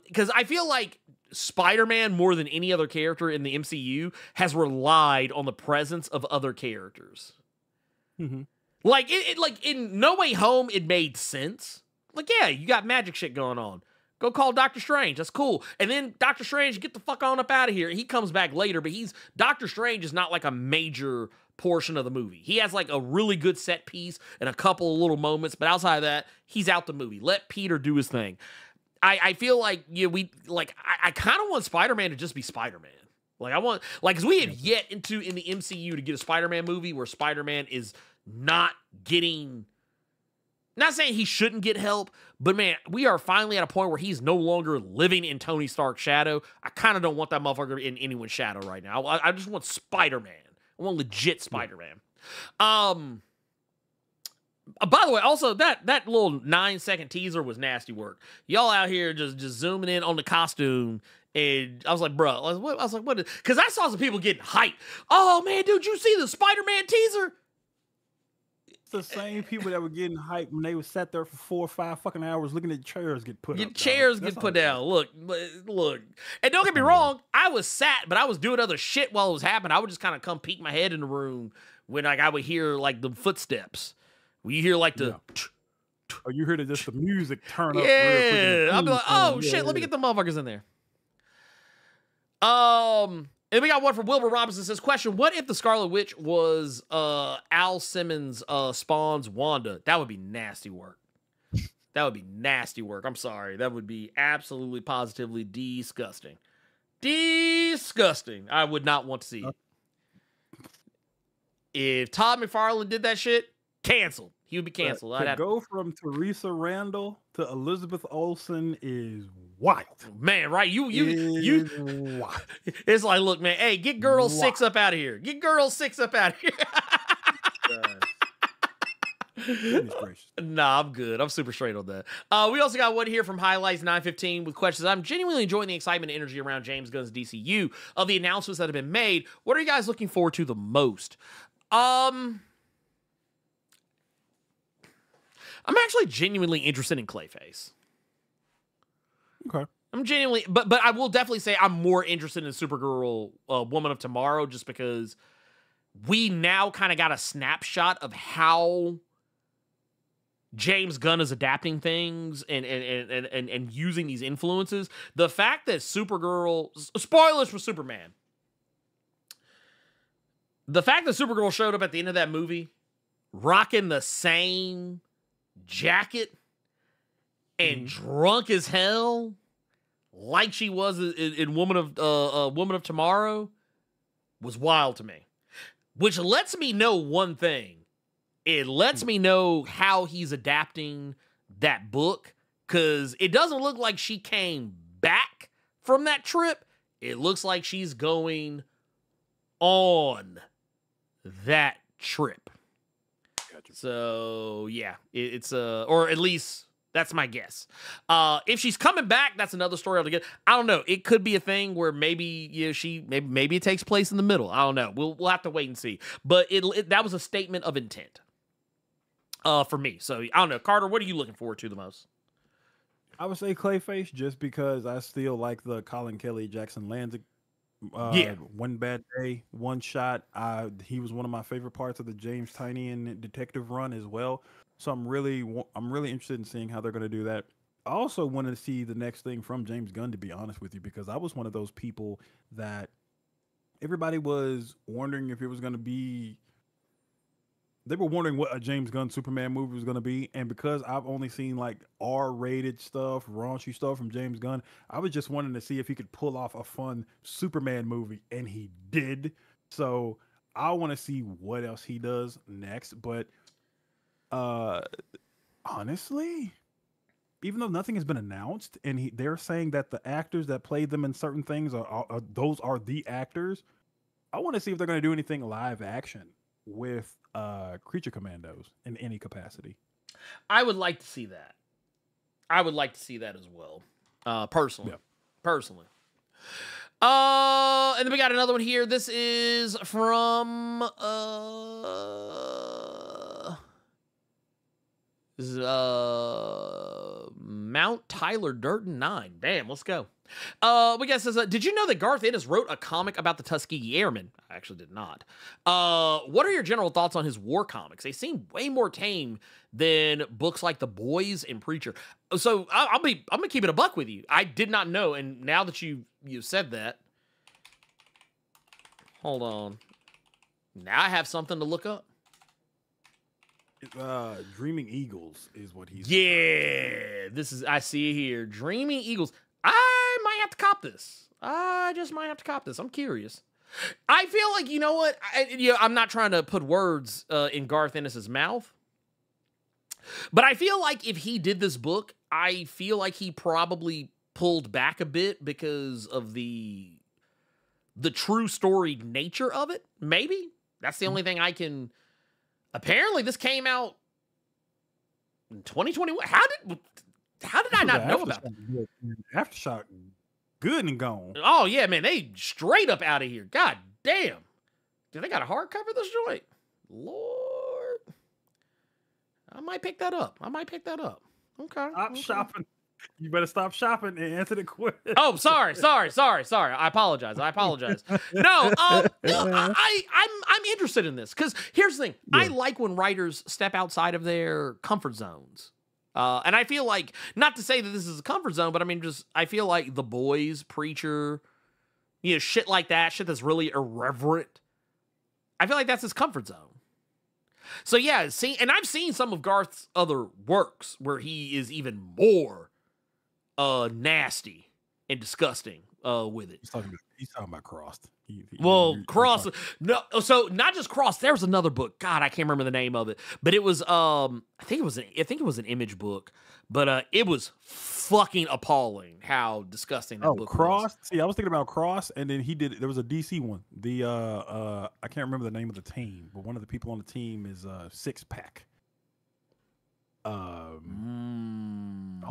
Because I feel like Spider-Man, more than any other character in the MCU, has relied on the presence of other characters. Mm-hmm. Like, like in No Way Home, it made sense. Like, yeah, you got magic shit going on. Go call Doctor Strange. That's cool. And then Doctor Strange, get the fuck on up out of here. He comes back later, but Doctor Strange is not like a major portion of the movie. He has like a really good set piece and a couple of little moments, but outside of that, he's out the movie. Let Peter do his thing. I feel like I kind of want Spider-Man to just be Spider-Man. Like I want, like, because we have yet in the MCU to get a Spider-Man movie where Spider-Man is not getting. Not saying he shouldn't get help, but man, we are finally at a point where he's no longer living in Tony Stark's shadow. I kind of don't want that motherfucker in anyone's shadow right now. I just want Spider-Man. I want legit Spider-Man. By the way, also that little 9-second teaser was nasty work. Y'all out here just zooming in on the costume, and I was like, bro, I was like, what? Because I saw some people getting hyped. Oh man, dude, you see the Spider-Man teaser? The same people that were getting hyped when they were sat there for 4 or 5 fucking hours looking at chairs get put up. Chairs get put down. Look. And don't get me wrong, I was sat, but I was doing other shit while it was happening. I would just kind of come peek my head in the room when like I would hear like the footsteps. When you hear like the or you hear just the music turn up. Yeah. I'll be like, oh shit, let me get the motherfuckers in there. And we got one from Wilbur Robinson. Says, question, what if the Scarlet Witch was Al Simmons Spawn's Wanda? That would be nasty work. That would be nasty work. I'm sorry. That would be absolutely, positively disgusting. Disgusting. I would not want to see it. If Todd McFarlane did that shit, canceled. He would be canceled. To go from Teresa Randall to Elizabeth Olsen is wild. Man, right? You Wild. It's like, look, man, hey, get girl 6 up out of here. Get girl 6 up out of here. Goodness gracious. Nah, I'm good. I'm super straight on that. We also got one here from Highlights 915 with questions. I'm genuinely enjoying the excitement and energy around James Gunn's DCU of the announcements that have been made. What are you guys looking forward to the most? I'm actually genuinely interested in Clayface. Okay. I'm genuinely, but I will definitely say I'm more interested in Supergirl, Woman of Tomorrow, just because we now kind of got a snapshot of how James Gunn is adapting things and using these influences. The fact that Supergirl, spoilers for Superman, the fact that Supergirl showed up at the end of that movie rocking the same jacket and drunk as hell like she was in Woman of Tomorrow was wild to me. Which lets me know one thing. It lets me know how he's adapting that book, because it doesn't look like she came back from that trip. It looks like she's going on that trip. Gotcha. So, yeah, it's or at least that's my guess. If she's coming back, that's another story altogether. I don't know. It could be a thing where maybe maybe it takes place in the middle. I don't know. We'll have to wait and see. But that was a statement of intent for me. So I don't know. Carter, what are you looking forward to the most? I would say Clayface, just because I still like the Colin Kelly, Jackson Lanzig One Bad Day one shot. He was one of my favorite parts of the James Tynion detective run as well. So I'm really interested in seeing how they're going to do that. I also want to see the next thing from James Gunn, to be honest with you, because I was one of those people that everybody was wondering if it was going to be. They were wondering what a James Gunn Superman movie was going to be, and because I've only seen like R-rated stuff, raunchy stuff from James Gunn, I was just wanting to see if he could pull off a fun Superman movie, and he did. So I want to see what else he does next, but honestly, even though nothing has been announced, and they're saying that the actors that played them in certain things are those are the actors, I want to see if they're going to do anything live action with Creature Commandos in any capacity. I would like to see that. I would like to see that as well. Personally. And then we got another one here. This is from Mount Tyler Durden 9. Damn, let's go. We got says, did you know that Garth Ennis wrote a comic about the Tuskegee Airmen? I actually did not. What are your general thoughts on his war comics? They seem way more tame than books like The Boys and Preacher. So I'm gonna keep it a buck with you. I did not know, and now that you said that, hold on. Now I have something to look up. Dreaming Eagles is what he's. Yeah, this is. I see it here. Dreaming Eagles. I might have to cop this. I just might have to cop this. I'm curious. I feel like, you know what? I'm not trying to put words in Garth Ennis's mouth, but I feel like if he did this book, I feel like he probably pulled back a bit because of the true story nature of it. Maybe that's the only thing I can. Apparently, this came out in 2021. How did I not know about it? Aftershock, good and gone. Oh, yeah, man. They straight up out of here. God damn. Dude, they got a hardcover this joint. Lord. I might pick that up. Okay. Stop shopping. You better stop shopping and answer the question. Oh, sorry. I apologize. No, I'm interested in this because here's the thing. Yeah. I like when writers step outside of their comfort zones. And I feel like, not to say that this is a comfort zone, but I mean, I feel like The Boys, Preacher, shit like that, shit that's really irreverent. I feel like that's his comfort zone. So yeah, and I've seen some of Garth's other works where he is even more nasty and disgusting with it. He's talking about Crossed. Well, Cross, no, so not just Cross. There was another book. God, I can't remember the name of it, but it was I think it was an Image book, but it was fucking appalling how disgusting that book Cross. was. See, I was thinking about Cross, and then there was a DC one. The I can't remember the name of the team, but one of the people on the team is Six Pack. And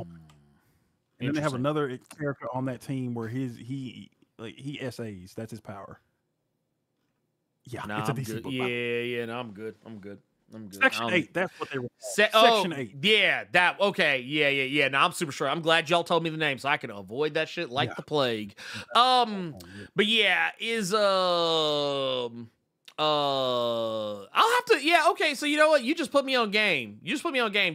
then they have another character on that team where he essays. That's his power. Yeah, nah, it's a DC book. Yeah, no, I'm good. Section 8, that's what they were. Section 8. Yeah, okay. Yeah. No, I'm super sure. I'm glad y'all told me the name so I can avoid that shit like the plague. But yeah, I'll have to, okay, so you know what? You just put me on game.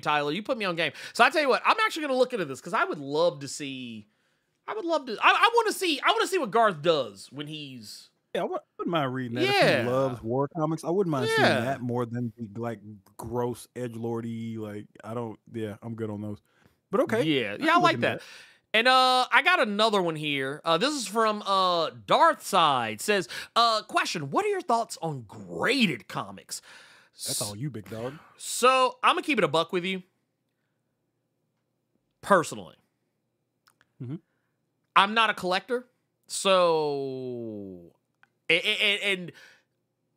Tyler. You put me on game. So I tell you what, I'm actually going to look into this because I would love to see, I want to see what Garth does when he's... Yeah, I wouldn't mind reading that. If he loves war comics, I wouldn't mind seeing that more than like gross edgelordy. Like I'm good on those. But okay, yeah, I like that. And I got another one here. This is from Darthside. Says, question: what are your thoughts on graded comics? That's all you, big dog. So I'm gonna keep it a buck with you. Personally, I'm not a collector, so. And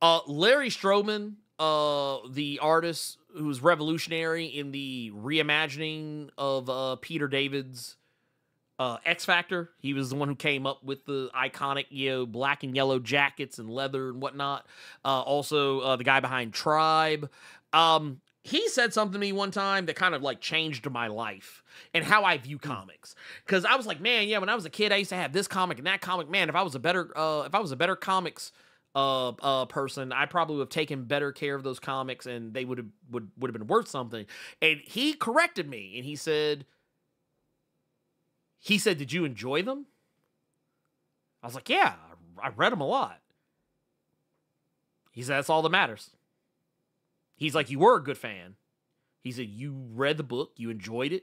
Larry Stroman, the artist who was revolutionary in the reimagining of Peter David's X Factor, he was the one who came up with the iconic, black and yellow jackets and leather and whatnot. Also, the guy behind Tribe. He said something to me one time that kind of like changed my life and how I view comics. Because I was like, man, when I was a kid, I used to have this comic and that comic. Man, if I was a better comics person, I probably would have taken better care of those comics and they would have been worth something. And he corrected me and he said, did you enjoy them? I was like, yeah, I read them a lot. He said, that's all that matters. He's like, you were a good fan. He said, you read the book, you enjoyed it.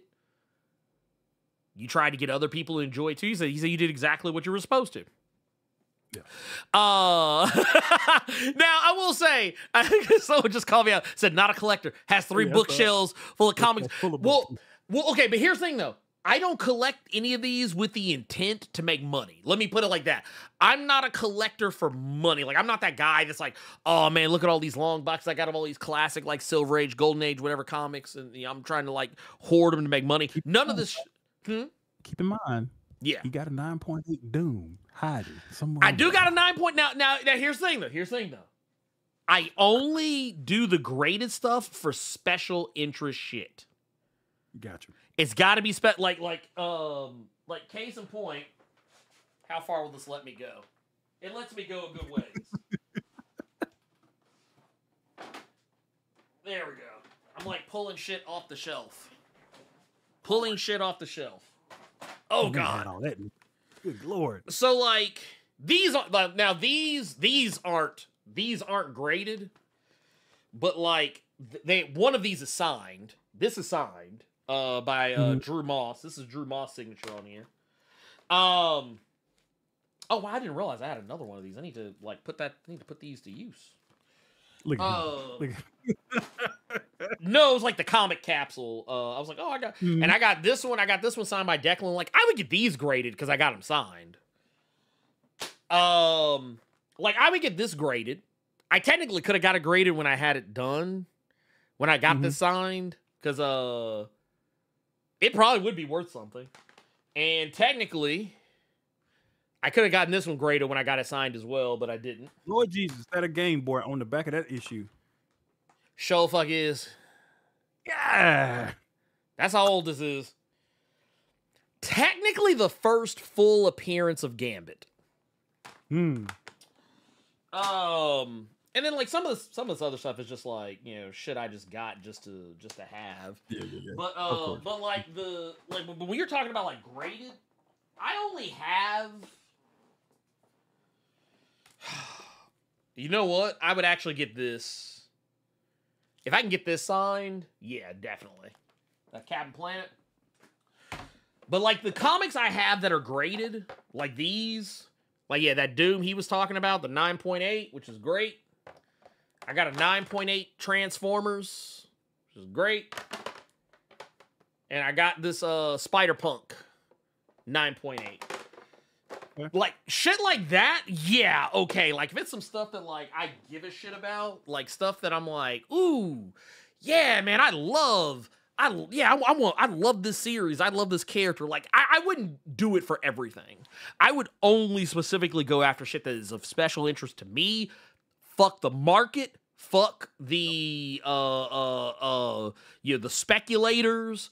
You tried to get other people to enjoy it too. He said you did exactly what you were supposed to. Yeah. Now I will say, I think someone just called me out, said not a collector, has 3 bookshelves full of comics. Well, okay, but here's the thing though. I don't collect any of these with the intent to make money. Let me put it like that. I'm not a collector for money. Like, I'm not that guy that's like, oh, man, look at all these long boxes I got of all these classic, like, Silver Age, Golden Age, whatever comics, and I'm trying to, like, hoard them to make money. None of this... Keep in mind, you got a 9.8 Doom hiding somewhere. I do got a 9 point... Now, here's the thing, though. I only do the graded stuff for special interest shit. Gotcha. It's got to be like case in point. How far will this let me go? It lets me go a good ways. There we go. I'm like pulling shit off the shelf. Oh God! All that. Good Lord. So like these are now these aren't graded, but like one of these is signed. This is signed. By Drew Moss. This is Drew Moss' signature on here. Oh, wow, I didn't realize I had another one of these. I need to like put these to use. Look at No, it was like the comic capsule. I was like, oh, I got this one. I got this one signed by Declan. Like, I would get these graded because I got them signed. Like I would get this graded. I technically could have got it graded when I had it done. When I got this signed, because it probably would be worth something. And technically, I could have gotten this one graded when I got it signed as well, but I didn't. Lord Jesus, that a Game Boy on the back of that issue. Show fuck is. Yeah. That's how old this is. Technically the first full appearance of Gambit. And then like some of this other stuff is just like, shit I just got just to have. Yeah. But like but when you're talking about like graded, I only have. You know what? I would actually get this. If I can get this signed, yeah, definitely. Captain Planet. But like the comics I have that are graded, like these, like yeah, that Doom he was talking about, the 9.8, which is great. I got a 9.8 Transformers, which is great. And I got this Spider-Punk 9.8. Yeah. Like shit like that, yeah, okay. Like if it's some stuff that like I give a shit about, like stuff that I'm like, ooh, yeah, man, I love this series. I love this character. Like I wouldn't do it for everything. I would only specifically go after shit that is of special interest to me. Fuck the market. Fuck the the speculators.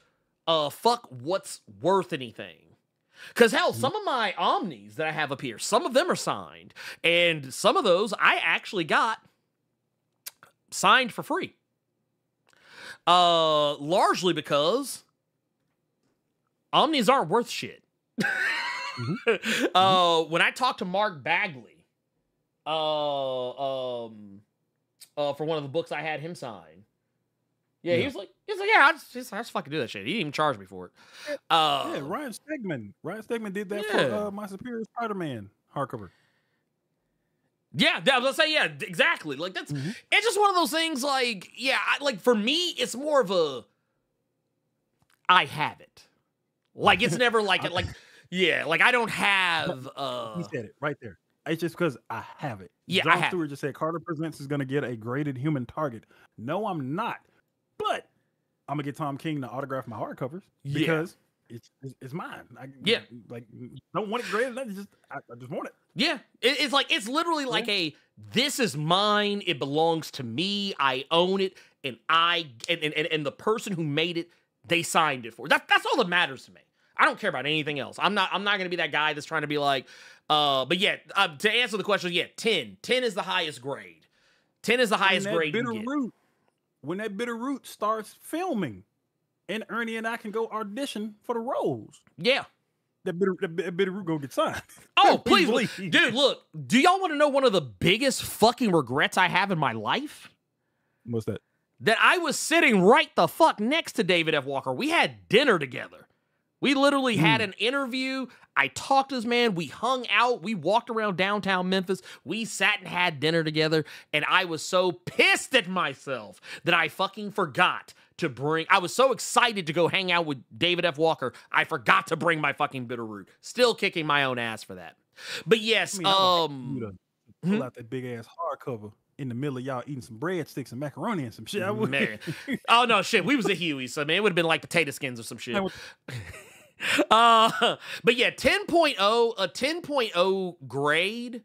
Fuck what's worth anything. Because, hell, some of my Omnis that I have up here, some of them are signed. And some of those I actually got signed for free. Largely because Omnis aren't worth shit. When I talked to Mark Bagley for one of the books I had him sign, yeah, he was like, yeah, I just fucking do that shit. He didn't even charge me for it. Yeah, Ryan Stegman did that for my Superior Spider-Man hardcover. Yeah, I was gonna say, yeah, exactly. Like that's it's just one of those things. Like, yeah, like for me, it's more of a I have it. Like it's never like it. Like yeah, like I don't have. He said it right there. It's just because I have it. Yeah, John Stewart just said Carter Presents is gonna get a graded human target. No, I'm not. But I'm gonna get Tom King to autograph my hardcovers because it's mine. Like don't want it graded. I just want it. Yeah, it's literally like this is mine. It belongs to me. I own it, and and the person who made it, they signed it for. That's all that matters to me. I don't care about anything else. I'm not gonna be that guy that's trying to be like. But yeah, to answer the question, yeah, 10 is the highest grade. 10 is the highest grade you get. When that Bitter Root starts filming, and Ernie and I can go audition for the roles. Yeah. That Bitter Root go get signed. Oh, please. Dude, look. Do y'all want to know one of the biggest fucking regrets I have in my life? What's that? That I was sitting right the fuck next to David F. Walker. We had dinner together. We literally had an interview. I talked to this man. We hung out. We walked around downtown Memphis. We sat and had dinner together. And I was so pissed at myself that I fucking forgot to bring. I was so excited to go hang out with David F. Walker. I forgot to bring my fucking Bitter Root. Still kicking my own ass for that. But yes, pull out that big ass hardcover in the middle of y'all eating some breadsticks and macaroni and some shit. Man. Oh no, shit. We was at Huey's, so man, it would have been like potato skins or some shit. But yeah, 10.0, a 10.0 grade.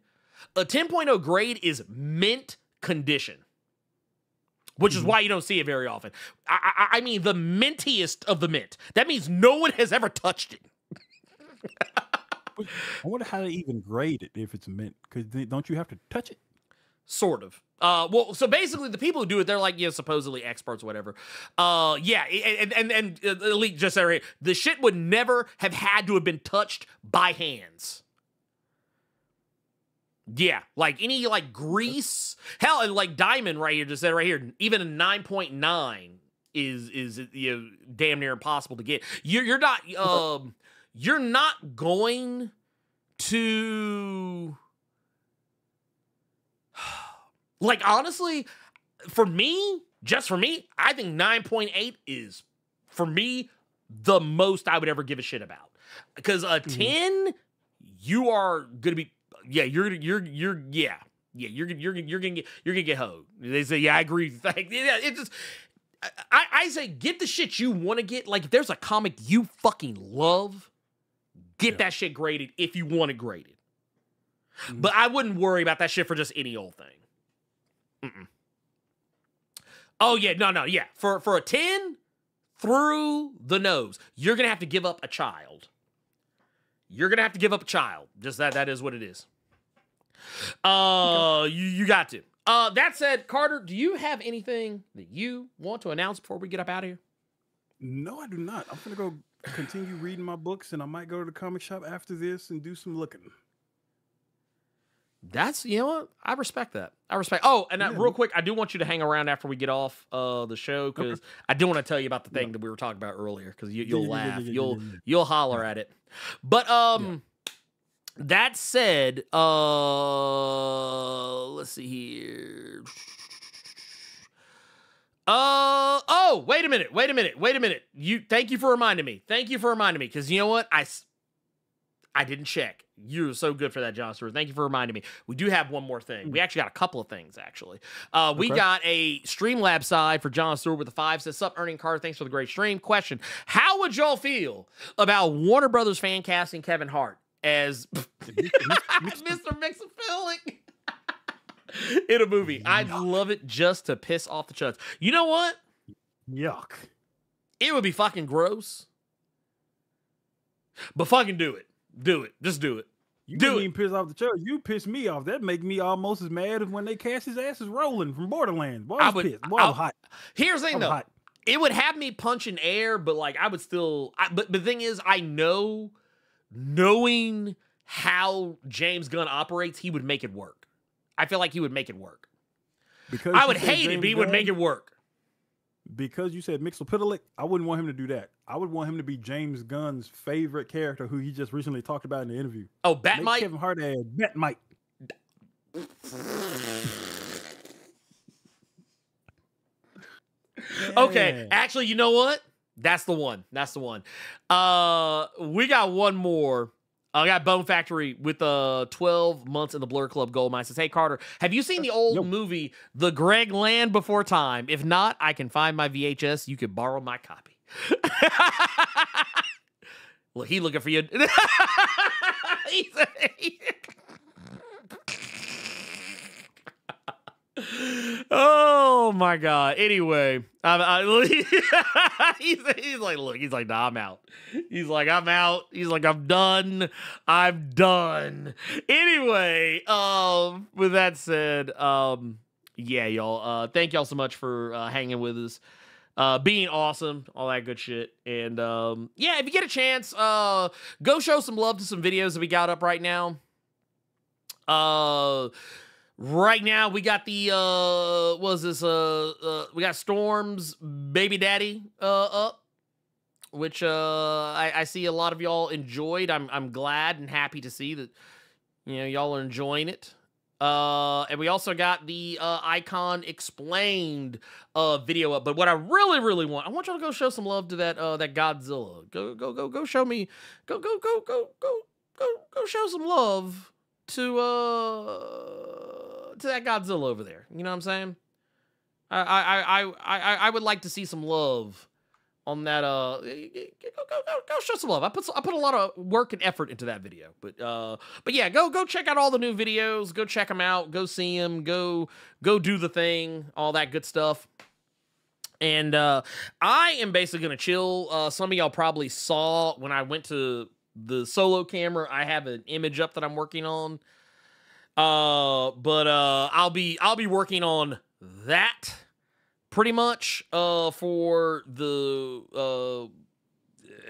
A 10.0 grade is mint condition, which is why you don't see it very often. I mean, the mintiest of the mint. That means no one has ever touched it. I wonder how they even grade it if it's mint, because don't you have to touch it? Sort of. Well, so basically the people who do it, they're like, supposedly experts, whatever. Yeah, and Elite just said right, the shit would never have had to have been touched by hands. Yeah, like any like grease, hell, and like Diamond right here just said right here, even a 9.9 is damn near impossible to get. You're not going to. Like, honestly, just for me, I think 9.8 is, for me, the most I would ever give a shit about. Because a 10, you are gonna be, you're gonna get hoed. They say, yeah, I agree. Like, yeah, it just, I say, get the shit you want to get. Like, if there's a comic you fucking love, get that shit graded if you want it graded. But I wouldn't worry about that shit for just any old thing. Oh yeah, no, yeah. For a 10 through the nose, you're gonna have to give up a child. Just that is what it is. You got to. That said, Carter, do you have anything that you want to announce before we get up out of here? No, I do not. I'm gonna go continue reading my books, and I might go to the comic shop after this and do some looking. That's, you know what? I respect that. I respect. Oh, and real quick, I do want you to hang around after we get off the show, because I do want to tell you about the thing that we were talking about earlier, because you'll laugh. You'll holler at it. But that said, let's see here. Oh, wait a minute. Thank you for reminding me. Because you know what? I didn't check. You're so good for that, John Stewart. Thank you for reminding me. We do have one more thing. We actually got a couple of things, actually. We got a Streamlabs side for John Stewart with the 5. Says, sup, Ernie Carter. Thanks for the great stream. Question: how would y'all feel about Warner Brothers fan casting Kevin Hart as Mr. Mixaphilia in a movie? I'd love it just to piss off the chuds. You know what? Yuck. It would be fucking gross. But fucking do it. Do it. Just do it. You didn't even piss off the church. You pissed me off. That make me almost as mad as when they cast his ass as Roland from Borderlands. Boy, I was pissed. Boy, I was hot. Here's the thing, though. Hot. It would have me punching air, but like I would still. But the thing is, I know, knowing how James Gunn operates, he would make it work. I feel like he would make it work. Because I would hate it, but he would make it work. Because you said Mixaphilia, I wouldn't want him to do that. I would want him to be James Gunn's favorite character, who he just recently talked about in the interview. Oh, Batmite? Kevin Hart as Batmite. Okay, actually, you know what? That's the one. We got one more. I got Bone Factory with 12 months in the Blerd Club Gold Mine. Says, hey, Carter, have you seen the old movie, The Greg Land Before Time? If not, I can find my VHS. You could borrow my copy. Look, he looking for you. Oh my God. Anyway, he's like, look, he's like, nah, I'm out. He's like, I'm out. He's like, I'm done. Anyway, with that said, yeah, y'all, thank y'all so much for hanging with us, being awesome, all that good shit. And yeah, if you get a chance, go show some love to some videos that we got up right now. Right now, we got the, we got Storm's Baby Daddy up, which I see a lot of y'all enjoyed. I'm glad and happy to see that, you know, y'all are enjoying it. And we also got the Icon Explained video up. But what I really want, I want y'all to go show some love to that that Godzilla. Go show me, go show some love to that Godzilla over there. You know what I'm saying? I would like to see some love on that. Go show some love. I put a lot of work and effort into that video. But yeah, go check out all the new videos. Go check them out. Go see them. Go do the thing. All that good stuff. And I am basically gonna chill. Some of y'all probably saw when I went to the solo camera, I have an image up that I'm working on. But I'll be working on that pretty much for the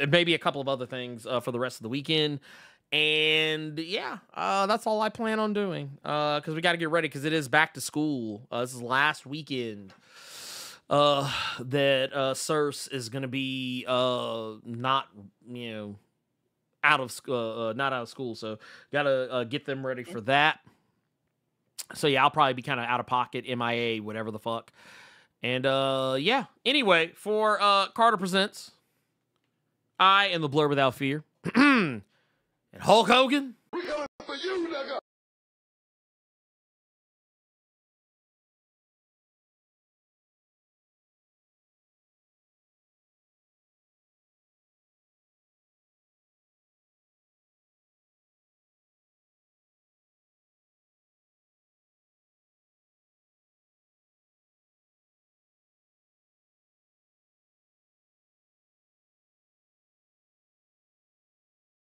maybe a couple of other things for the rest of the weekend. And yeah, that's all I plan on doing, because we got to get ready, because it is back to school. This is last weekend that CERS is going to be not, you know, not out of school, so gotta get them ready for that. So yeah, I'll probably be kind of out of pocket, MIA, whatever the fuck. And yeah, anyway, for Carter Presents, I am the Blerd Without Fear. And Hulk Hogan, we coming for you, nigga.